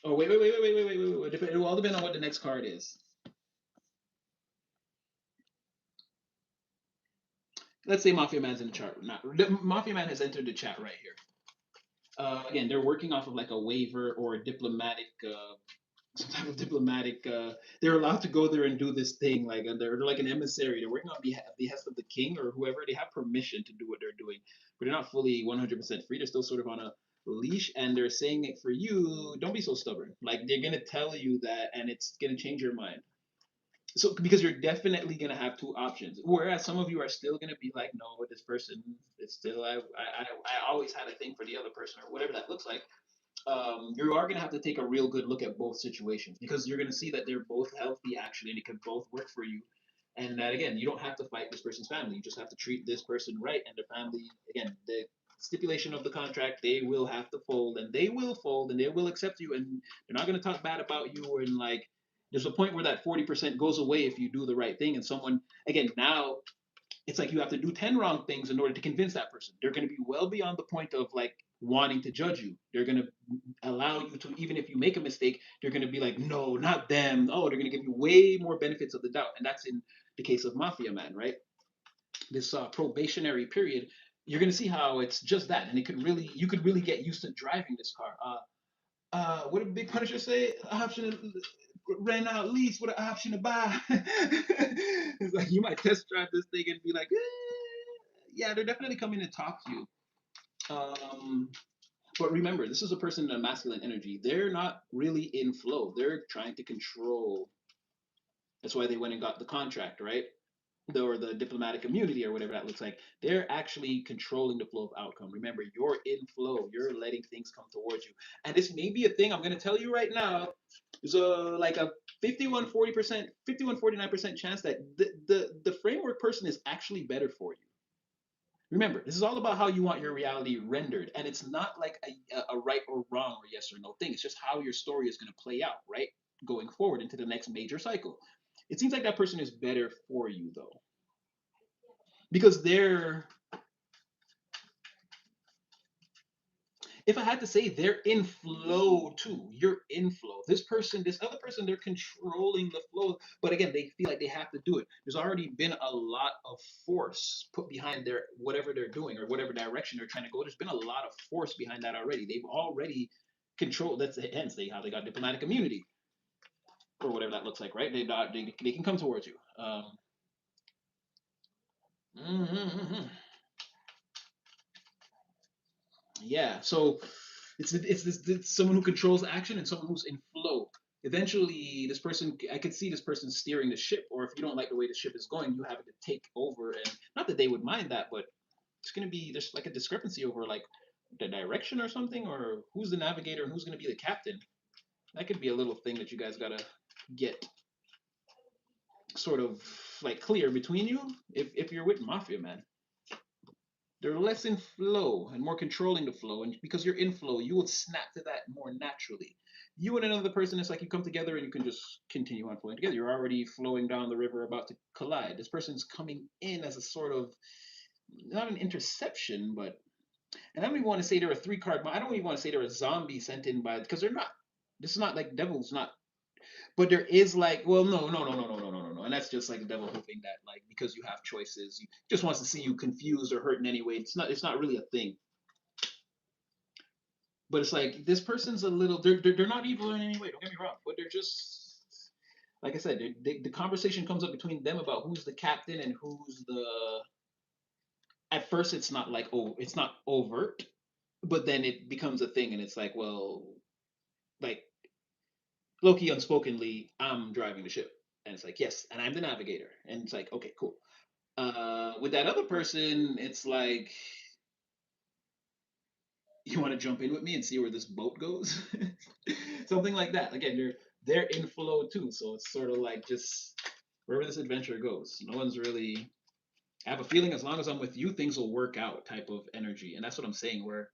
Oh wait. It will all depend on what the next card is. Let's say Mafia Man's in the chart. Not Mafia Man has entered the chat right here. Again, they're working off of like a waiver or a diplomatic, some type of diplomatic. They're allowed to go there and do this thing, like they're like an emissary. They're working on behest of the king or whoever. They have permission to do what they're doing, but they're not fully 100% free. They're still sort of on a leash, and they're saying it for you. Don't be so stubborn. Like they're gonna tell you that, and it's gonna change your mind. So because you're definitely gonna have two options, whereas some of you are still gonna be like, no, this person is still I always had a thing for the other person or whatever that looks like. You are gonna have to take a real good look at both situations because you're gonna see that they're both healthy actually and it can both work for you. And that again, you don't have to fight this person's family. You just have to treat this person right and their family. Again, the stipulation of the contract, they will have to fold and they will fold and they will accept you and they're not gonna talk bad about you and like there's a point where that 40% goes away if you do the right thing and someone again now it's like you have to do 10 wrong things in order to convince that person. They're going to be well beyond the point of like wanting to judge you. They're going to allow you to, even if you make a mistake, they're going to be like, no, not them. Oh, they're going to give you way more benefits of the doubt. And that's in the case of Mafia Man, right? This probationary period, you're going to see how it's just that. And it could really, you could really get used to driving this car. What did Big Punisher say? Option rent out lease with an option to buy. It's like you might test drive this thing and be like, yeah, they're definitely coming to talk to you. But remember, this is a person in a masculine energy. They're not really in flow. They're trying to control. That's why they went and got the contract, right? Or the diplomatic immunity or whatever that looks like. They're actually controlling the flow of outcome. Remember, you're in flow. You're letting things come towards you. And this may be a thing I'm going to tell you right now. There's a 51-49% chance that the framework person is actually better for you. Remember, this is all about how you want your reality rendered, and it's not like a right or wrong or yes or no thing. It's just how your story is going to play out, right? Going forward into the next major cycle. It seems like that person is better for you, though, because they're, if I had to say, they're in flow too. You're in flow. This person, this other person, they're controlling the flow. But again, they feel like they have to do it. There's already been a lot of force put behind their whatever they're doing or whatever direction they're trying to go. There's been a lot of force behind that already. They've already controlled. That's hence how they got diplomatic immunity or whatever that looks like, right? They can come towards you. Mm-hmm. Yeah. So it's someone who controls action and someone who's in flow. Eventually, this person, I could see this person steering the ship, or if you don't like the way the ship is going, you having to take over. And not that they would mind that, but it's going to be, there's like a discrepancy over like the direction or something, or who's the navigator and who's going to be the captain. That could be a little thing that you guys gotta get sort of like clear between you. If you're with Mafia Man, they're less in flow and more controlling the flow, and because you're in flow, you will snap to that more naturally. You and another person, it's like you come together and you can just continue on flowing together. You're already flowing down the river about to collide. This person's coming in as a sort of not an interception, but and I don't even want to say they're a three card. I don't even want to say they're a zombie sent in by because they're not. This is not like devil's not. But there is like, well, no, and that's just like the devil hoping that like because you have choices, he just wants to see you confused or hurt in any way. It's not. It's not really a thing. But it's like this person's a little. They're not evil in any way. Don't get me wrong. But they're just like I said. The conversation comes up between them about who's the captain and who's the. At first, it's not like it's not overt, but then it becomes a thing, and it's like, well, like Loki unspokenly, I'm driving the ship. And it's like, yes, and I'm the navigator. And it's like, okay, cool. With that other person, it's like, you want to jump in with me and see where this boat goes? Something like that. Again, they're in flow too. So it's sort of like just wherever this adventure goes. No one's really I have a feeling as long as I'm with you, things will work out type of energy. And that's what I'm saying, where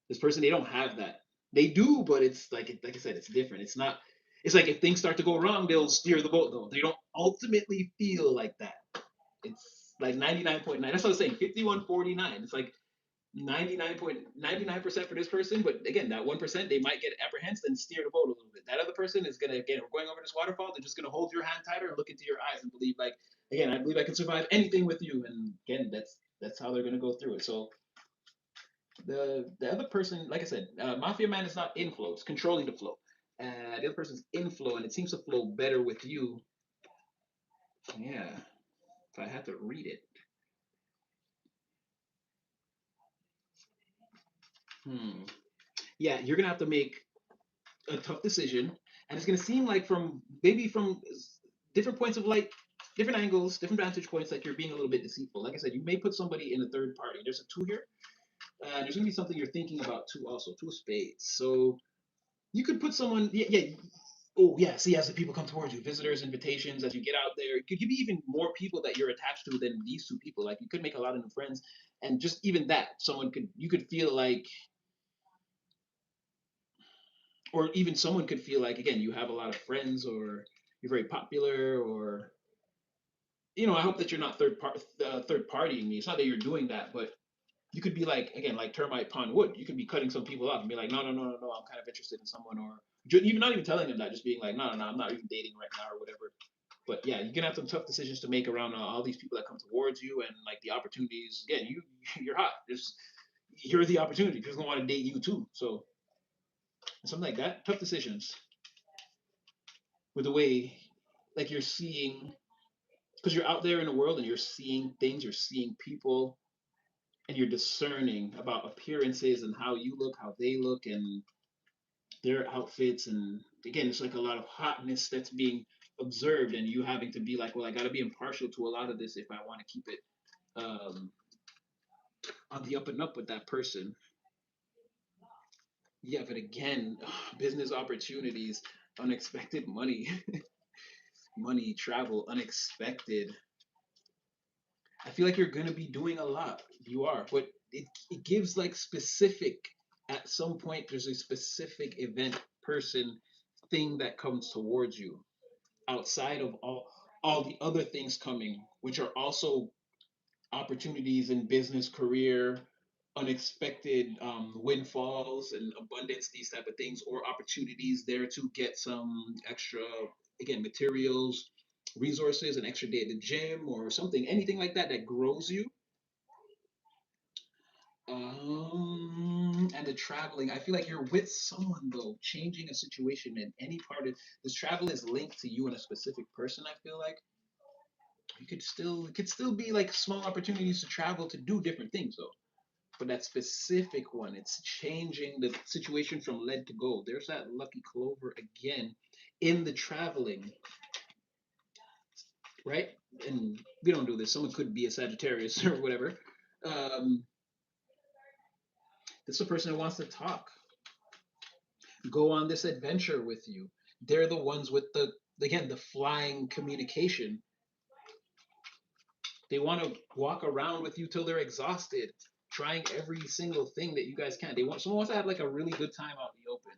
this person they don't have that. They do, but it's like I said, it's different. It's not. It's like if things start to go wrong, they'll steer the boat though. They don't ultimately feel like that. It's like 99.9. That's what I was saying. 51-49. It's like 99.99% for this person, but again, that 1% they might get apprehensive and steer the boat a little bit. That other person is gonna again, we're going over this waterfall. They're just gonna hold your hand tighter and look into your eyes and believe like again, I believe I can survive anything with you. And again, that's how they're gonna go through it. So the other person, like I said, Mafia Man is not in flow; it's controlling the flow. The other person's in flow, and it seems to flow better with you. Yeah, if I had to read it, hmm. Yeah, you're gonna have to make a tough decision, and it's gonna seem like from maybe from different points of light, different angles, different vantage points, like you're being a little bit deceitful. Like I said, you may put somebody in a third party. There's a two here. There's gonna be something you're thinking about too, also two of spades. So you could put someone, yeah, yeah. Oh yeah, see as the people come towards you, visitors, invitations, as you get out there, it could be even more people that you're attached to than these two people. Like you could make a lot of new friends, and just even that, someone could you could feel like, or even someone could feel like again, you have a lot of friends, or you're very popular, or I hope that you're not third partying me. It's not that you're doing that, but you could be like again, like termite pond wood. You could be cutting some people off and be like, no, no, no, no, no. I'm kind of interested in someone, or even not even telling them that, just being like, no, no, no. I'm not even dating right now, or whatever. But yeah, you're gonna have some tough decisions to make around all these people that come towards you, and like the opportunities. Again, you're hot. You're the opportunity. People gonna want to date you too. So something like that. Tough decisions with the way like you're seeing because you're out there in the world and you're seeing things, you're seeing people, and you're discerning about appearances and how you look, how they look, and their outfits. And again, it's like a lot of hotness that's being observed, and you having to be like, well, I got to be impartial to a lot of this if I want to keep it um, on the up and up with that person. Yeah, but again, business opportunities, unexpected money, money, travel, unexpected. I feel like you're gonna be doing a lot. You are, but it gives like specific. At some point, there's a specific event, person, thing that comes towards you outside of all the other things coming, which are also opportunities in business, career, unexpected windfalls and abundance, these type of things, or opportunities there to get some extra, again, materials, resources, an extra day at the gym or something, anything like that that grows you. And the traveling, I feel like you're with someone though, changing a situation in any part of this travel is linked to you and a specific person. I feel like it could still be like small opportunities to travel to do different things though. But that specific one, it's changing the situation from lead to gold. There's that lucky clover again in the traveling, right? And we don't do this. Someone could be a Sagittarius or whatever. Um, this is a person that wants to talk. go on this adventure with you. They're the ones with the flying communication. They want to walk around with you till they're exhausted, trying every single thing that you guys can. They want someone wants to have like a really good time out in the open.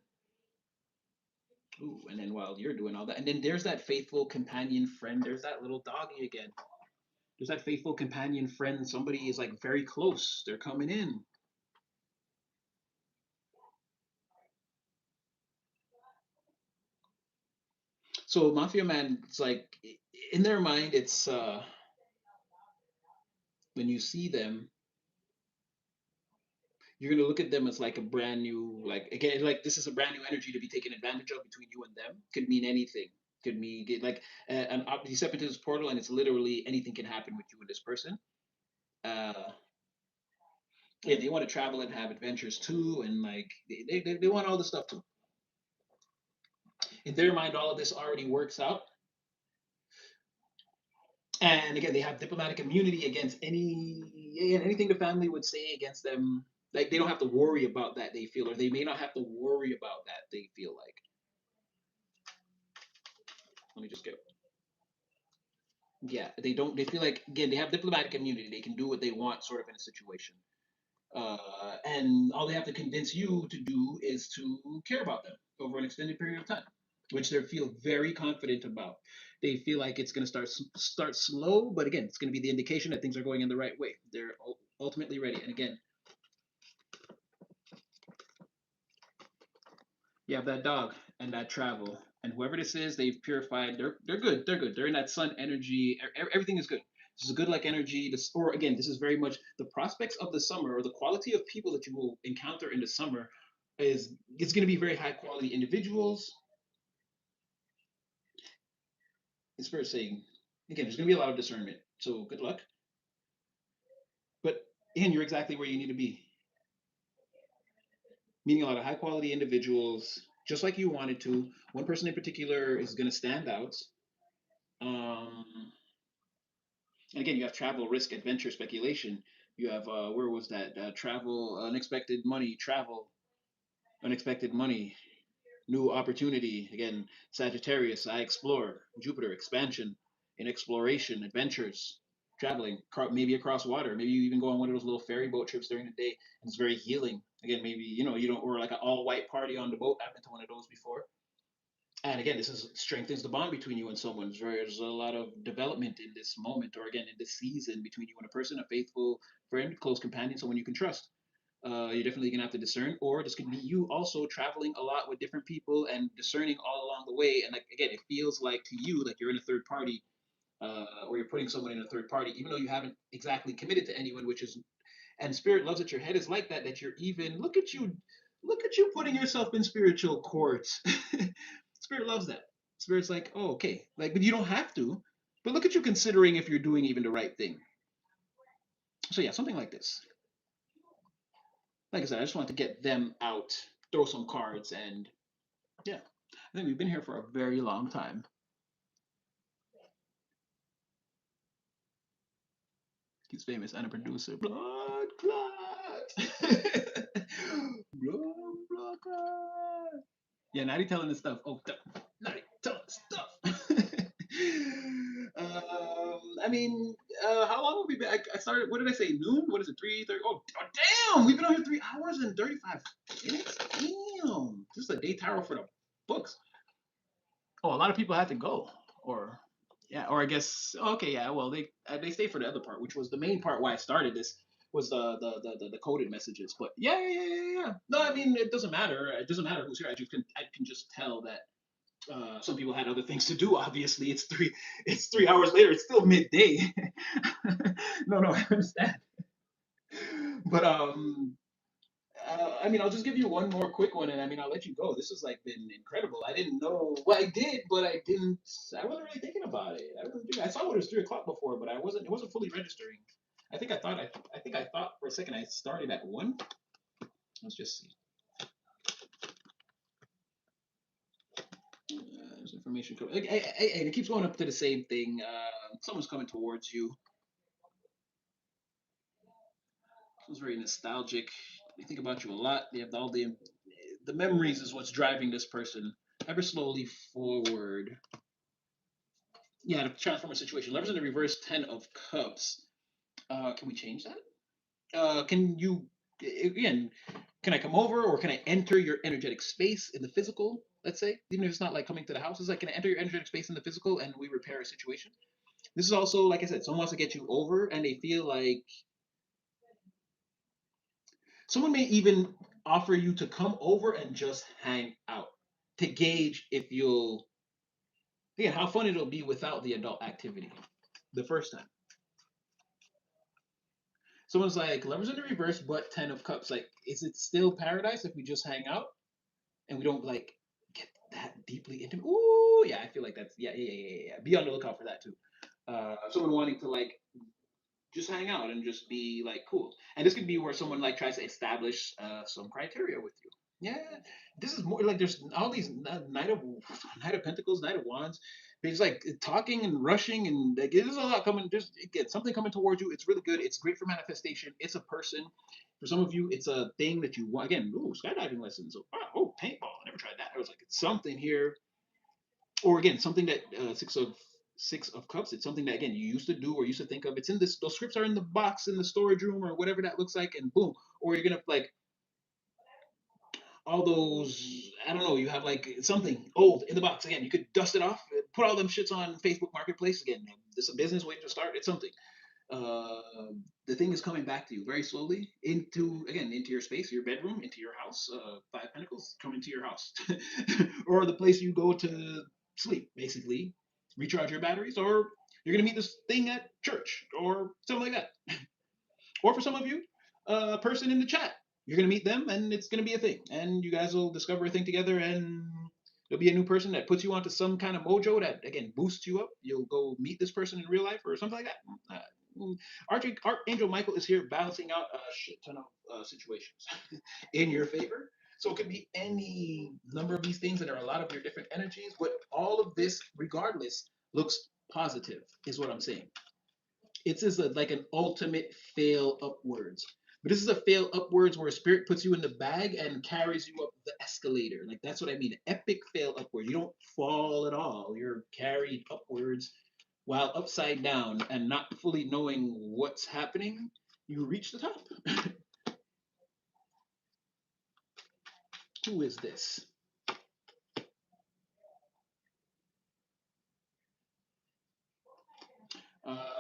Ooh, and then while you're doing all that, and then there's that faithful companion friend. There's that little doggy again. There's that faithful companion friend. Somebody is like very close. They're coming in. So Mafia Man, it's like in their mind, it's when you see them, you're gonna look at them as like a brand new, like again, like this is a brand new energy to be taken advantage of between you and them. Could mean anything. Could mean like you step into this portal and it's literally anything can happen with you and this person. Uh, yeah, they want to travel and have adventures too, and like they want all this stuff too. In their mind, all of this already works out. And again, they have diplomatic immunity against anything the family would say against them. Like they don't have to worry about that. They feel, or they may not have to worry about that. They feel like. Let me just get. Yeah, they don't. They feel like again they have diplomatic immunity. They can do what they want, sort of in a situation. And all they have to convince you to do is to care about them over an extended period of time, which they feel very confident about. They feel like it's going to start slow, but again, it's going to be the indication that things are going in the right way. They're ultimately ready. And again, you have that dog and that travel, and whoever this is, they've purified. They're good. They're good. They're in that sun energy. Everything is good. This is good like energy. This, or again, this is very much the prospects of the summer, or the quality of people that you will encounter in the summer is it's going to be very high quality individuals. It's fair saying. Again, there's going to be a lot of discernment. So good luck. But again, you're exactly where you need to be. Meeting a lot of high quality individuals, just like you wanted to. One person in particular is going to stand out. Um, and again, you have travel, risk, adventure, speculation. You have where was that? Travel, unexpected money, new opportunity. Again, Sagittarius, I explore. Jupiter, expansion, in exploration, adventures, traveling, maybe across water. Maybe you even go on one of those little ferry boat trips during the day, and it's very healing. Again, maybe you don't, or like an all white party on the boat. I've been to one of those before. And again, this is strengthens the bond between you and someone. There's a lot of development in this moment, or again in this season between you and a person, a faithful friend, close companion, someone you can trust. You're definitely gonna have to discern, or this could be you also traveling a lot with different people and discerning all along the way. And like again, it feels like to you like you're in a third party, or you're putting someone in a third party, even though you haven't exactly committed to anyone, which is and spirit loves that your head is like that. That you're even look at you putting yourself in spiritual courts. Spirit loves that. Spirit's like, oh, okay, like, but you don't have to. But look at you considering if you're doing even the right thing. So yeah, something like this. Like I said, I just want to get them out, throw some cards, and yeah, I think we've been here for a very long time. He's famous and a producer. Blood clot. Blood clot. Yeah, Natty telling us stuff. Oh, Natty telling us stuff. I mean, how long have we been? I started. What did I say? Noon. What is it? 3:30. Oh, damn! We've been on here 3 hours and 35 minutes. Damn! This is a day tarot for the books. Oh, a lot of people had to go, or yeah, or I guess okay, yeah. Well, they stayed for the other part, which was the main part why I started this was the coded messages. But yeah. No, I mean it doesn't matter. It doesn't matter who's here. I can just tell that some people had other things to do. Obviously, it's 3 hours later. It's still midday. No, I understand. But I mean, I'll just give you one more quick one, and I mean, I'll let you go. This has like been incredible. I didn't know. Well, I did, but I didn't. I wasn't really thinking about it. I saw it was 3 o'clock before, but I wasn't. It wasn't fully registering. I think I thought for a second I started at 1. Let's just see. There's information coming. And it keeps going up to the same thing. Someone's coming towards you. It's very nostalgic. They think about you a lot. They have all the memories is what's driving this person ever slowly forward. Yeah, to transform a situation. Lovers in the reverse, 10 of Cups. Can we change that? Can you again? Can I come over, or can I enter your energetic space in the physical? Let's say, even if it's not like coming to the house, it's like, can I enter your energetic space in the physical and we repair a situation? This is also, like I said, someone wants to get you over, and they feel like someone may even offer you to come over and just hang out to gauge if you'll, again, how fun it'll be without the adult activity the first time. Someone's like, lovers in the reverse, but 10 of Cups. Like, is it still paradise if we just hang out and we don't like get that deeply intimate? Ooh, yeah, I feel like that's, yeah. Be on the lookout for that too. Someone wanting to like just hang out and just be like cool. And this could be where someone like tries to establish some criteria with you. Yeah, this is more like there's all these Knight of Pentacles, Knight of Wands. There's like talking and rushing, and like there's a lot coming. Just get something coming towards you. It's really good. It's great for manifestation. It's a person. For some of you, it's a thing that you want. Again, ooh, skydiving lessons. Oh, paintball. I never tried that. I was like, it's something here, or again, something that Six of Cups. It's something that again you used to do or used to think of. It's in this. Those scripts are in the box in the storage room or whatever that looks like, and boom. Or you're gonna like all those. I don't know. You have like something old in the box again. You could dust it off, put all them shits on Facebook Marketplace again. This is a business waiting to start. It's something. Uh, the thing is coming back to you very slowly into your space, your bedroom, into your house. 5 Pentacles coming to your house, or the place you go to sleep, basically, recharge your batteries, or you're gonna meet this thing at church or something like that. Or for some of you, a person in the chat, you're gonna meet them, and it's gonna be a thing, and you guys will discover a thing together, and there'll be a new person that puts you onto some kind of mojo that again boosts you up. You'll go meet this person in real life or something like that. Archangel Michael is here balancing out a shit ton of situations in your favor. So it could be any number of these things, and there are a lot of your different energies. But all of this, regardless, looks positive, is what I'm saying. It's just like an ultimate fail upwards. But this is a fail upwards where spirit puts you in the bag and carries you up the escalator. Like that's what I mean. Epic fail upward. You don't fall at all. You're carried upwards while upside down and not fully knowing what's happening. You reach the top. Who is this?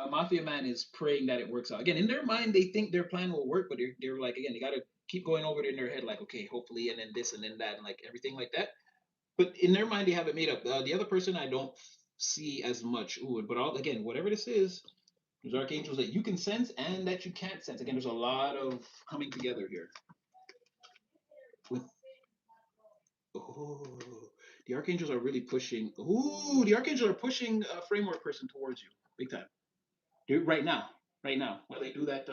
Mafia Man is praying that it works out. Again, in their mind, they think their plan will work, but they're like, again, they got to keep going over it in their head, like, okay, hopefully, and then this and then that, and like everything like that. But in their mind, they have it made up. The other person, I don't see as much. Ooh, but all again, whatever this is, there's archangels that you can sense and that you can't sense. Again, there's a lot of coming together here. With oh, the archangels are really pushing. Ooh, the archangels are pushing a framework person towards you, big time. Right now, right now, while they do that,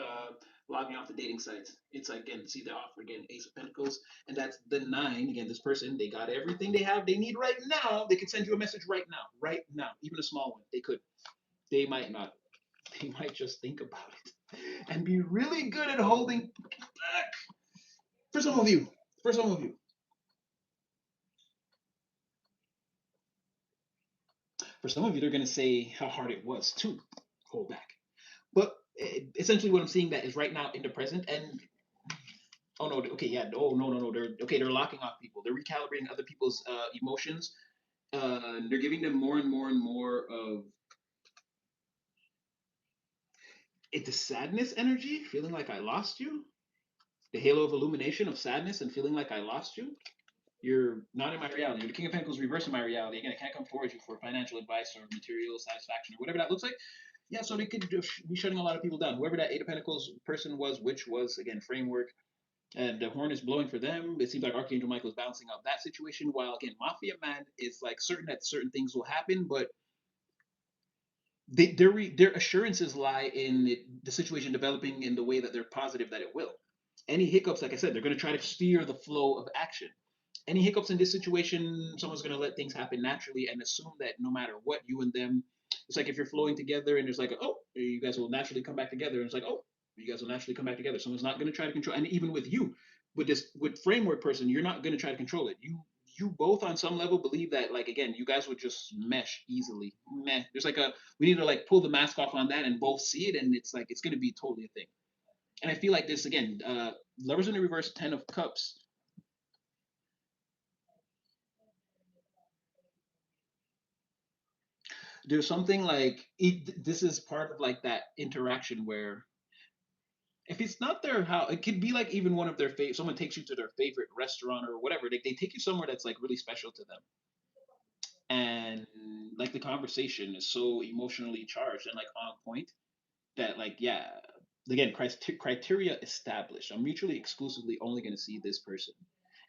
logging off the dating sites, it's like, again, see the offer again, Ace of Pentacles, and that's the 9. Again, this person, they got everything they need right now. They could send you a message right now, even a small one. They could. They might not. They might just think about it and be really good at holding back. For some of you, for some of you, for some of you, they're gonna say how hard it was to hold back. But essentially, what I'm seeing that is right now in the present, and oh no, okay, yeah, oh no, they're locking off people. They're recalibrating other people's emotions. They're giving them more and more and more of it's the sadness energy, feeling like I lost you. The halo of illumination of sadness and feeling like I lost you. You're not in my reality. You're the King of Pentacles reversing my reality. Again, I can't come towards you for financial advice or material satisfaction or whatever that looks like. Yeah, so they could be shutting a lot of people down. Whoever that Eight of Pentacles person was, which was again framework, and the horn is blowing for them. It seems like Archangel Michael is balancing out that situation, while again Mafia Man is like certain that certain things will happen, but their assurances lie in the situation developing in the way that they're positive that it will. Any hiccups, like I said, they're going to try to steer the flow of action. Any hiccups in this situation, someone's going to let things happen naturally and assume that no matter what, you and them, it's like if you're flowing together and there's like, oh, you guys will naturally come back together. And it's like, oh, you guys will naturally come back together. Someone's not going to try to control. And even with you, with this with framework person, you're not going to try to control it. You both on some level believe that, like, again, you guys would just mesh easily. Meh. There's like a, we need to like pull the mask off on that and both see it, and it's like it's going to be totally a thing. And I feel like this again, lovers in the reverse, 10 of cups. There's something like this is part of like that interaction where if it's not their house, it could be like even one of their favorite. Someone takes you to their favorite restaurant or whatever. They take you somewhere that's like really special to them, and like the conversation is so emotionally charged and like on point that like yeah, again, criteria established. I'm mutually exclusively only going to see this person,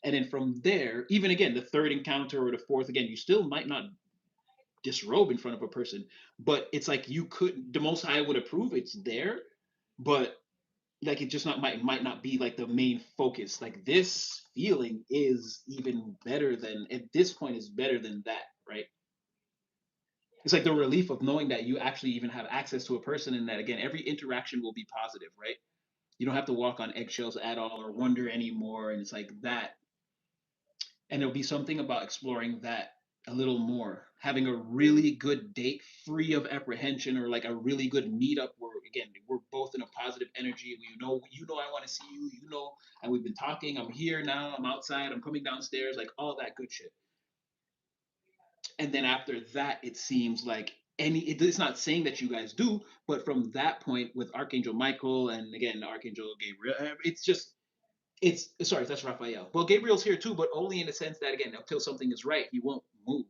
and then from there, even again, the third encounter or the fourth, again, you still might not disrobe in front of a person, but it's like you could, the most high would approve, it's there, but like it just not might not be like the main focus. Like this feeling is even better than, at this point is better than that, right? It's like the relief of knowing that you actually even have access to a person, and that again every interaction will be positive, right? You don't have to walk on eggshells at all or wonder anymore, and it's like that. And there'll be something about exploring that a little more, having a really good date free of apprehension, or like a really good meetup where again we're both in a positive energy. You know I want to see you, you know, and we've been talking, I'm here now, I'm outside, I'm coming downstairs, like all that good shit. And then after that it seems like it's not saying that you guys do, but from that point with Archangel Michael and again Archangel Gabriel, it's just, it's sorry, that's Raphael. Well, Gabriel's here too, but only in the sense that again, until something is right, he won't move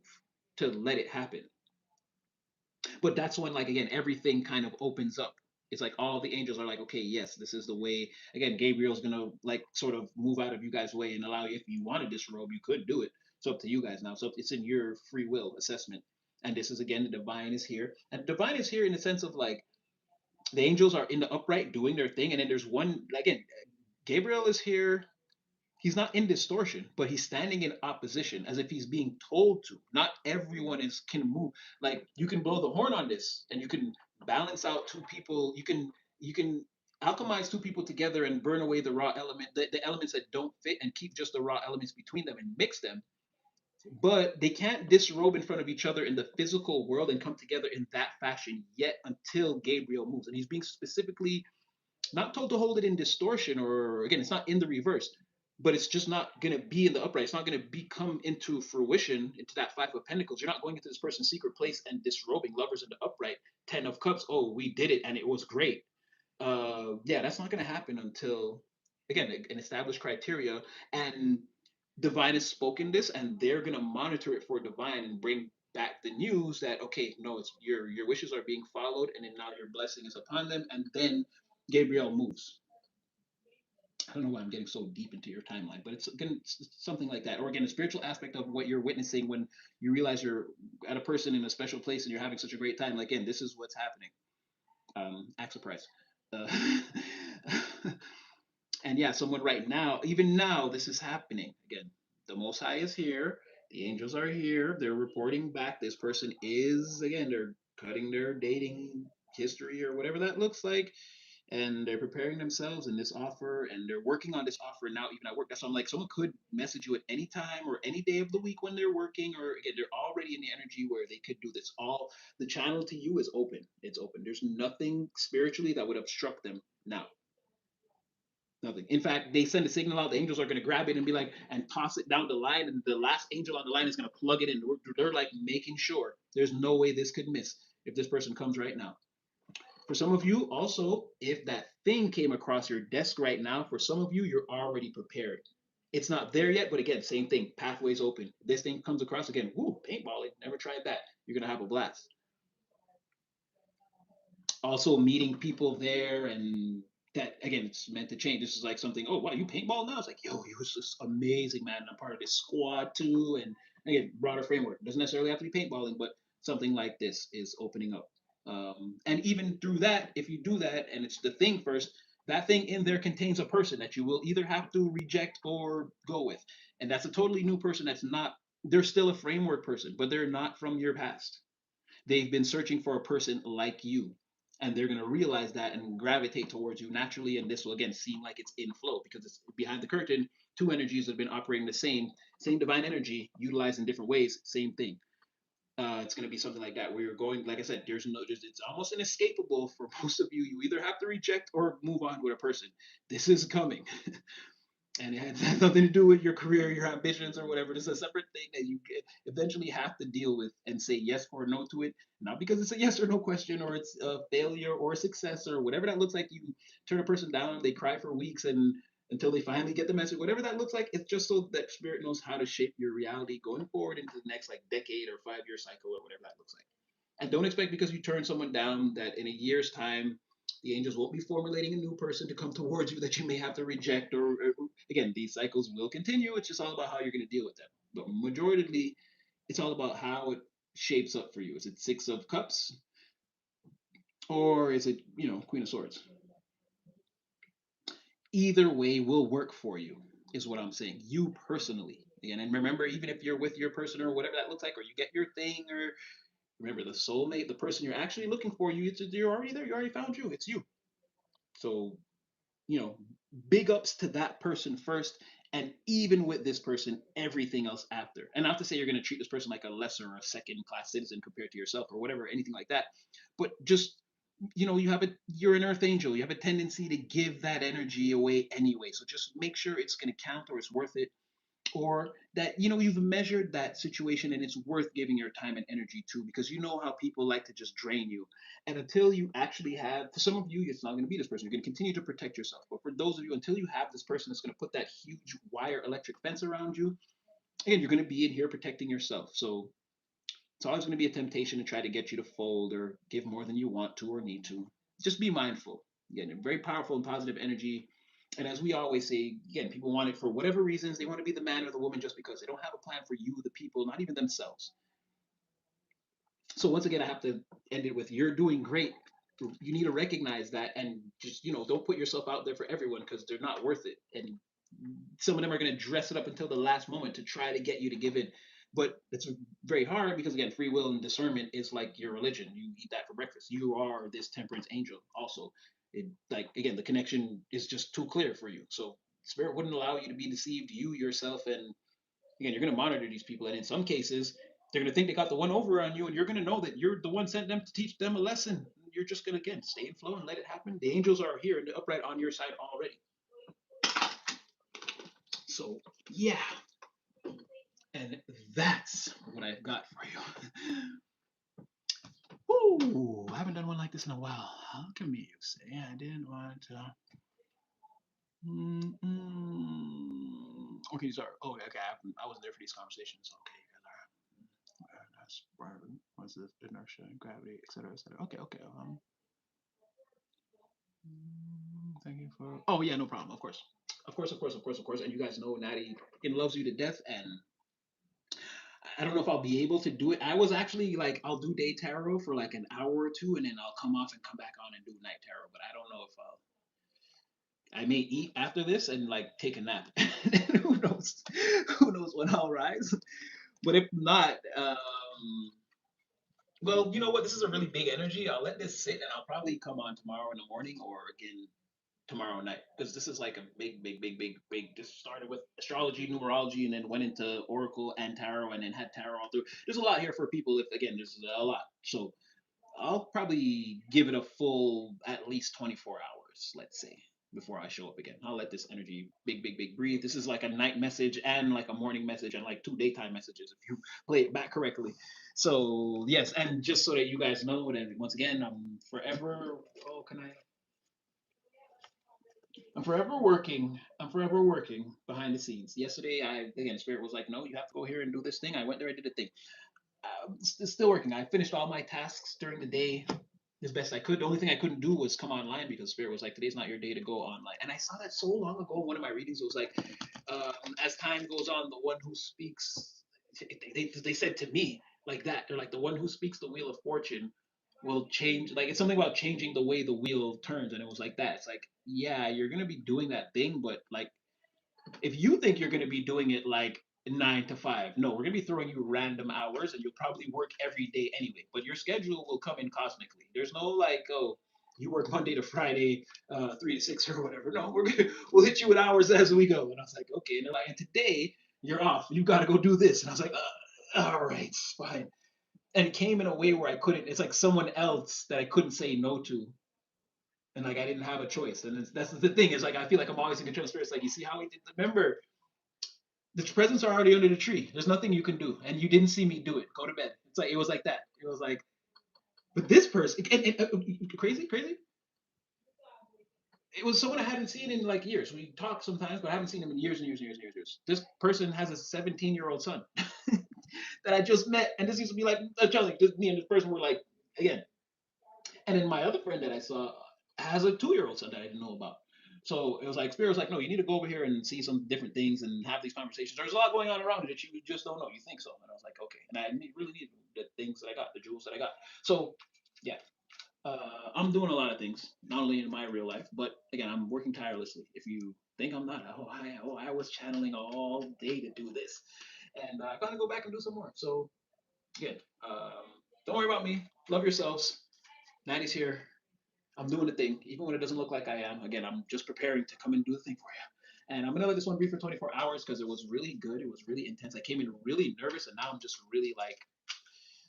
to let it happen. But that's when, like again, everything kind of opens up. It's like all the angels are like, okay, yes, this is the way. Again, Gabriel's gonna like sort of move out of you guys' way and allow you, if you want to disrobe, you could do it. It's up to you guys now. So it's in your free will assessment. And this is again, the divine is here, and the divine is here in the sense of like the angels are in the upright doing their thing, and then there's one again. Gabriel is here, he's not in distortion, but he's standing in opposition as if he's being told to. Not everyone is can move. Like you can blow the horn on this, and you can balance out two people. You can alchemize two people together and burn away the raw element, the elements that don't fit, and keep just the raw elements between them and mix them. But they can't disrobe in front of each other in the physical world and come together in that fashion yet until Gabriel moves. And he's being specifically not told to hold it in distortion, or again it's not in the reverse, but it's just not going to be in the upright. It's not going to become into fruition into that 5 of Pentacles. You're not going into this person's secret place and disrobing lovers in the upright, 10 of Cups, oh we did it and it was great. Yeah, that's not going to happen until again an established criteria, and divine has spoken this, and they're going to monitor it for divine and bring back the news that okay, no, it's your wishes are being followed, and then now your blessing is upon them, and then Gabriel moves. I don't know why I'm getting so deep into your timeline, but it's again something like that. Or again, a spiritual aspect of what you're witnessing when you realize you're at a person in a special place and you're having such a great time. Like, again, this is what's happening. Act surprise. Uh, and yeah, someone right now, even now, this is happening. Again, the Most High is here. The angels are here. They're reporting back. This person is, again, they're cutting their dating history or whatever that looks like, and they're preparing themselves in this offer, and they're working on this offer now even at work. That's why I'm like, someone could message you at any time or any day of the week when they're working, or again they're already in the energy where they could do this. All the channel to you is open. It's open. There's nothing spiritually that would obstruct them now. Nothing. In fact, they send a signal out, the angels are going to grab it and be like, and toss it down the line, and the last angel on the line is going to plug it in. They're like making sure there's no way this could miss if this person comes right now. For some of you, also, if that thing came across your desk right now, for some of you, you're already prepared. It's not there yet, but again, same thing. Pathways open. This thing comes across again. Woo, paintballing. Never tried that. You're gonna have a blast. Also, meeting people there, and that again, it's meant to change. This is like something. Oh wow, you paintball now? It's like, yo, he was just amazing, man. I'm part of this squad too, and again, broader framework. Doesn't necessarily have to be paintballing, but something like this is opening up. And even through that, if you do that, and it's the thing first, that thing in there contains a person that you will either have to reject or go with, and that's a totally new person. That's not. They're still a framework person, but they're not from your past. They've been searching for a person like you, and they're going to realize that and gravitate towards you naturally, and this will again seem like it's in flow because it's behind the curtain. Two energies have been operating the same divine energy utilized in different ways, same thing. It's going to be something like that where you're going, like I said, it's almost inescapable for most of you. You either have to reject or move on with a person. This is coming. And it has nothing to do with your career, your ambitions, or whatever. This is a separate thing that you eventually have to deal with and say yes or no to it. Not because it's a yes or no question, or it's a failure or a success, or whatever that looks like. You turn a person down, they cry for weeks, and until they finally get the message, whatever that looks like, it's just so that spirit knows how to shape your reality going forward into the next like decade or 5 year cycle or whatever that looks like. And don't expect because you turn someone down that in a year's time the angels won't be formulating a new person to come towards you that you may have to reject. Or again, these cycles will continue. It's just all about how you're going to deal with them. But majoritarily, it's all about how it shapes up for you. Is it Six of Cups or is it Queen of Swords? Either way will work for you. Is what I'm saying. You personally. Again, and remember, even if you're with your person or whatever that looks like, or you get your thing, or remember the soulmate, the person you're actually looking for, you're already there. You already found you. It's you. So you know, big ups to that person first, and even with this person, everything else after. And not to say you're going to treat this person like a lesser or a second class citizen compared to yourself or whatever, anything like that, but just you're an earth angel. You have a tendency to give that energy away anyway. So just make sure it's going to count or it's worth it, or that you've measured that situation and it's worth giving your time and energy to, because you know how people like to just drain you. And until you actually have, for some of you it's not going to be this person, you're going to continue to protect yourself, but for those of you, until you have this person that's going to put that huge wire electric fence around you, again, you're going to be in here protecting yourself. So it's always going to be a temptation to try to get you to fold or give more than you want to or need to. Just be mindful. Again, a very powerful and positive energy. And as we always say, again, people want it for whatever reasons. They want to be the man or the woman just because they don't have a plan for you, the people, not even themselves. So once again, I have to end it with you're doing great. You need to recognize that and just, don't put yourself out there for everyone because they're not worth it. And some of them are going to dress it up until the last moment to try to get you to give in. But it's very hard because again, free will and discernment is like your religion. You eat that for breakfast. You are this temperance angel. Also, like again, the connection is just too clear for you. So spirit wouldn't allow you to be deceived. You yourself, and again, you're going to monitor these people, and in some cases, they're going to think they got the one over on you, and you're going to know that you're the one sent them to teach them a lesson. You're just going to again stay in flow and let it happen. The angels are here in the upright on your side already. So yeah, and that's what I've got for you. Ooh, I haven't done one like this in a while. How come you say I didn't want to? Okay, sorry. Oh, okay. I wasn't there for these conversations. Okay, you guys are. That's Brian. What's this? Inertia, gravity, etc., etc. Okay, okay. Thank you for. Oh yeah, no problem. Of course, of course, of course, of course, of course. And you guys know Natty loves you to death, and I don't know if I'll be able to do it. I was actually like, I'll do day tarot for like an hour or two, and then I'll come off and come back on and do night tarot. But I don't know if I may eat after this and like take a nap. Who knows? Who knows when I'll rise? But if not, well, you know what? This is a really big energy. I'll let this sit, and I'll probably come on tomorrow in the morning or again tomorrow night, because this is like a big, big, big, big, big. This started with astrology, numerology, and then went into oracle and tarot, and then had tarot all through. There's a lot here for people. If again, there's a lot. So I'll probably give it a full at least 24 hours, let's say, before I show up again. I'll let this energy big, big, big breathe. This is like a night message and like a morning message and like two daytime messages if you play it back correctly. So yes, and just so that you guys know that once again, I'm forever. Oh, can I? I'm forever working. I'm forever working behind the scenes. Yesterday, again, Spirit was like, "No, you have to go here and do this thing." I went there, I did the thing. Still working. I finished all my tasks during the day as best I could. The only thing I couldn't do was come online because Spirit was like, "Today's not your day to go online." And I saw that so long ago in one of my readings. It was like, as time goes on, the one who speaks, they said to me like that. They're like, the one who speaks the wheel of fortune will change. Like it's something about changing the way the wheel turns, and it was like that. It's like, yeah, you're gonna be doing that thing, but like if you think you're going to be doing it like 9 to 5, no, we're going to be throwing you random hours and you'll probably work every day anyway, but your schedule will come in cosmically. There's no like, oh, you work Monday to Friday, 3 to 6 or whatever. No, we'll hit you with hours as we go. And I was like, okay. And they're like, and today you're off. You got to go do this. And I was like, all right, fine. And it came in a way where I couldn't. It's like someone else that I couldn't say no to, and like I didn't have a choice. And that's the thing is like I feel like I'm always in control of spirits. Like you see how we did. Remember, the presents are already under the tree. There's nothing you can do, and you didn't see me do it. Go to bed. It's like it was like that. It was like, but this person, crazy, crazy. It was someone I hadn't seen in like years. We talk sometimes, but I haven't seen him in years and years and years and years. And years. This person has a 17-year-old son that I just met, and this used to be like, just me and this person were like, again. And then my other friend that I saw has a 2-year-old son that I didn't know about. So it was like Spirit was like, no, you need to go over here and see some different things and have these conversations. There's a lot going on around it that you just don't know. You think so, and I was like, okay. And I really need the things that I got, the jewels that I got. So yeah, I'm doing a lot of things, not only in my real life, but again, I'm working tirelessly. If you think I'm not, I was channeling all day to do this, and I gotta go back and do some more. So again, don't worry about me. Love yourselves. 90's here. I'm doing the thing, even when it doesn't look like I am. Again, I'm just preparing to come and do the thing for you. And I'm gonna let this one be for 24 hours because it was really good. It was really intense. I came in really nervous, and now I'm just really like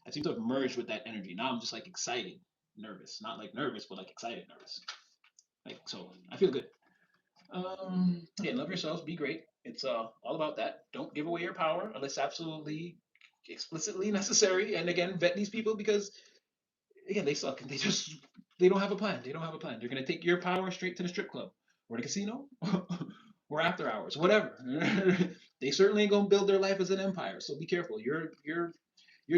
I seem to have merged with that energy. Now I'm just like excited, nervous, not like nervous, but like excited, nervous. Like so, I feel good. Again, love yourselves. Be great. It's all about that. Don't give away your power unless absolutely explicitly necessary. And again, vet these people because again, they suck. They don't have a plan. They don't have a plan. They're gonna take your power straight to the strip club or the casino or after hours, whatever. They certainly ain't gonna build their life as an empire. So be careful. You're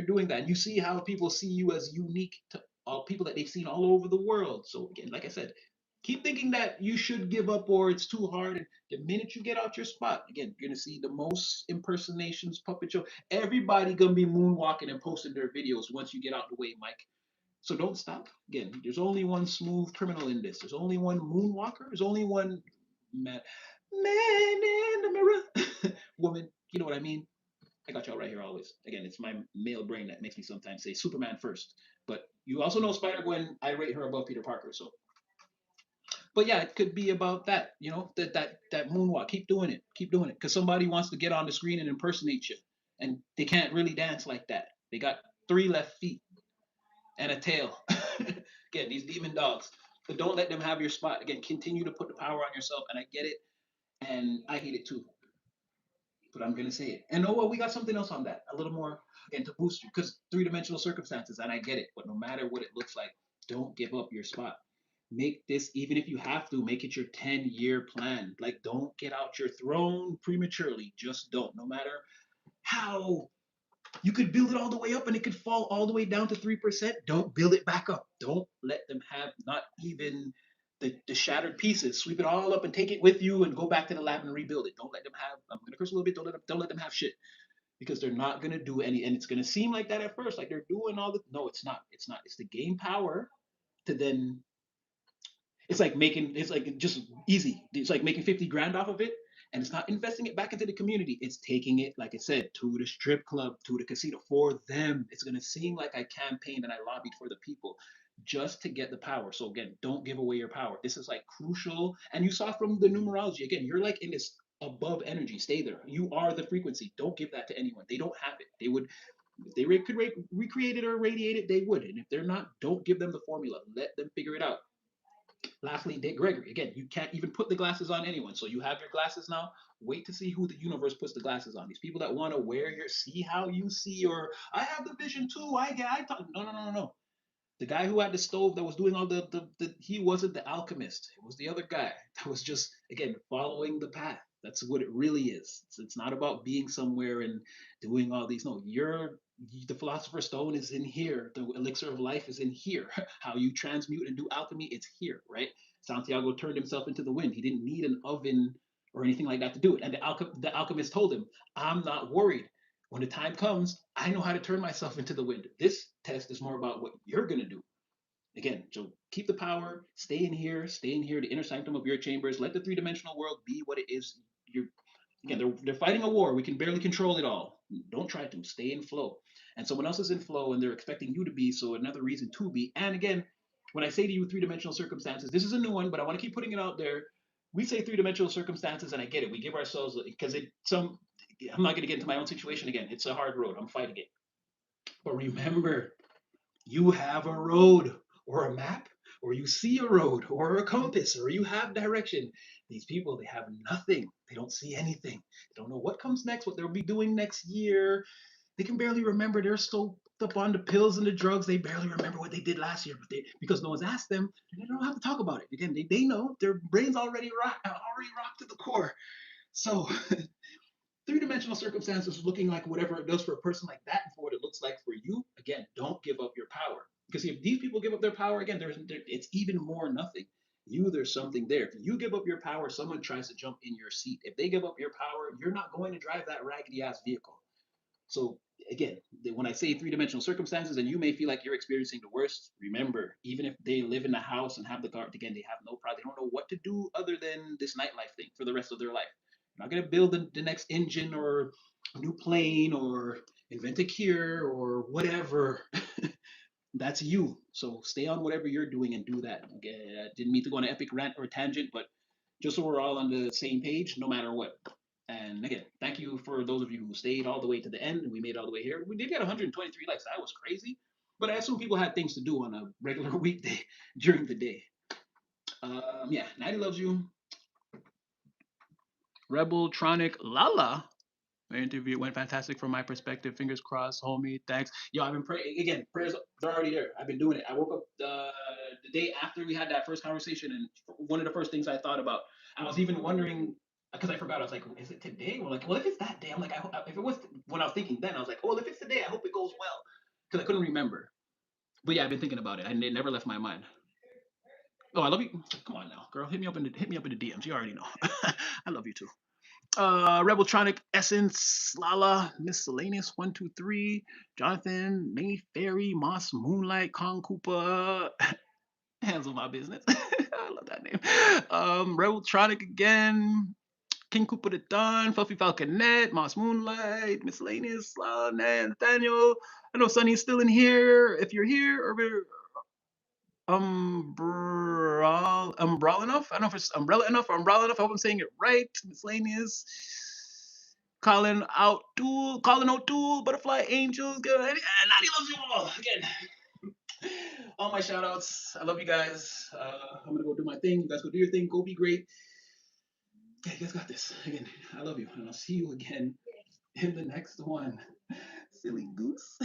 doing that. And you see how people see you as unique to all people that they've seen all over the world. So again, like I said, keep thinking that you should give up or it's too hard. And the minute you get out your spot, again, you're gonna see the most impersonations, puppet show. Everybody gonna be moonwalking and posting their videos once you get out the way, Mike. So don't stop. Again, there's only one smooth criminal in this. There's only one moonwalker. There's only one man in the mirror. Woman, you know what I mean? I got y'all right here always. Again, it's my male brain that makes me sometimes say Superman first. But you also know Spider Gwen, I rate her above Peter Parker. So but yeah, it could be about that, that moonwalk. Keep doing it. Keep doing it. Because somebody wants to get on the screen and impersonate you. And they can't really dance like that. They got 3 left feet and a tail. Again, these demon dogs. But don't let them have your spot. Again, continue to put the power on yourself. And I get it. And I hate it too. But I'm gonna say it. And oh well, we got something else on that. A little more again to boost you. Because 3 dimensional circumstances, and I get it. But no matter what it looks like, don't give up your spot. Make this, even if you have to, make it your 10-year plan. Like don't get out your throne prematurely. Just don't. No matter how you could build it all the way up and it could fall all the way down to 3%. Don't build it back up. Don't let them have not even the shattered pieces. Sweep it all up and take it with you and go back to the lab and rebuild it. Don't let them have, I'm going to curse a little bit, don't let them have shit because they're not going to do any, and it's going to seem like that at first, like they're doing all the, no, it's not. It's not. It's to gain power to then it's like just easy. It's like making 50 grand off of it. And it's not investing it back into the community. It's taking it, like I said, to the strip club, to the casino for them. It's going to seem like I campaigned and I lobbied for the people just to get the power. So again, don't give away your power. This is like crucial. And you saw from the numerology, again, you're like in this above energy. Stay there. You are the frequency. Don't give that to anyone. They don't have it. They would, if they could recreate it or radiate it, they would. And if they're not, don't give them the formula. Let them figure it out. Lastly, Dick Gregory. Again, you can't even put the glasses on anyone. So you have your glasses now. Wait to see who the universe puts the glasses on. These people that want to wear your see how you see, or I have the vision too. I talk. No, no, no, no, no. The guy who had the stove that was doing all the he wasn't the alchemist. It was the other guy that was just again following the path. That's what it really is. It's not about being somewhere and doing all these. No, you're the philosopher's stone is in here. The elixir of life is in here. How you transmute and do alchemy, it's here, right? Santiago turned himself into the wind. He didn't need an oven or anything like that to do it. And the alchemist told him, I'm not worried. When the time comes, I know how to turn myself into the wind. This test is more about what you're going to do. Again, so keep the power, stay in here, the inner sanctum of your chambers. Let the 3 dimensional world be what it is. You're again, they're fighting a war. We can barely control it all. Don't try to stay in flow. And someone else is in flow and they're expecting you to be, so another reason to be. And again, When I say to you three-dimensional circumstances, this is a new one, but I want to keep putting it out there. We say three-dimensional circumstances, and I get it. We give ourselves because it some. I'm not going to get into my own situation again. It's a hard road. I'm fighting it. But remember, you have a road or a map, or you see a road or a compass, or you have direction. These people, they have nothing. They don't see anything. They don't know what comes next, what they'll be doing next year. They can barely remember. They're so up on the pills and the drugs. They barely remember what they did last year, but because no one's asked them, they don't have to talk about it. Again, they know their brains already rocked to the core. So three-dimensional circumstances looking like whatever it does for a person like that and for what it looks like for you. Again, don't give up your power, because if these people give up their power, again, it's even more nothing. There's something there. If you give up your power, someone tries to jump in your seat. If they give up your power, you're not going to drive that raggedy ass vehicle. So again, when I say three-dimensional circumstances, and you may feel like you're experiencing the worst, remember, even if they live in the house and have the car, again, they have no problem. They don't know what to do other than this nightlife thing for the rest of their life. You're not going to build the next engine or a new plane or invent a cure or whatever. That's you. So stay on whatever you're doing and do that. Okay, I didn't mean to go on an epic rant or tangent, but just so we're all on the same page, no matter what. And again, thank you for those of you who stayed all the way to the end and we made it all the way here. We did get 123 likes. That was crazy. But I assume people had things to do on a regular weekday during the day. Yeah, Natty loves you. Rebel Tronic Lala. My interview went fantastic from my perspective. Fingers crossed, homie. Thanks. Yo, I've been praying again. Prayers are already there. I've been doing it. I woke up the day after we had that first conversation, and one of the first things I thought about, I was even wondering because I forgot. I was like, is it today? Or like, well, if it's that day, I'm like, if it was when I was thinking then, I was like, oh, well, if it's today, I hope it goes well because I couldn't remember. But yeah, I've been thinking about it, and it never left my mind. Oh, I love you. Come on now, girl. Hit me up in the DMs. You already know. I love you too. Rebeltronic Essence, Lala, Miscellaneous 123, Jonathan, May Fairy, Moss Moonlight, Kong Koopa, handles my business. I love that name. Rebeltronic again, King Koopa the Dawn, Fluffy Falconet, Moss Moonlight, Miscellaneous, Lala, Nathaniel. I know Sunny's still in here. If you're here, or umbrella enough. I don't know if it's umbrella enough or umbrella enough. I hope I'm saying it right. Miscellaneous. Calling out Duel, Butterfly Angels, good. And Natty loves you all. Again, all my shout outs. I love you guys. I'm gonna go do my thing. You guys go do your thing. Go be great. Yeah, you guys got this. Again, I love you. And I'll see you again in the next one. Silly goose.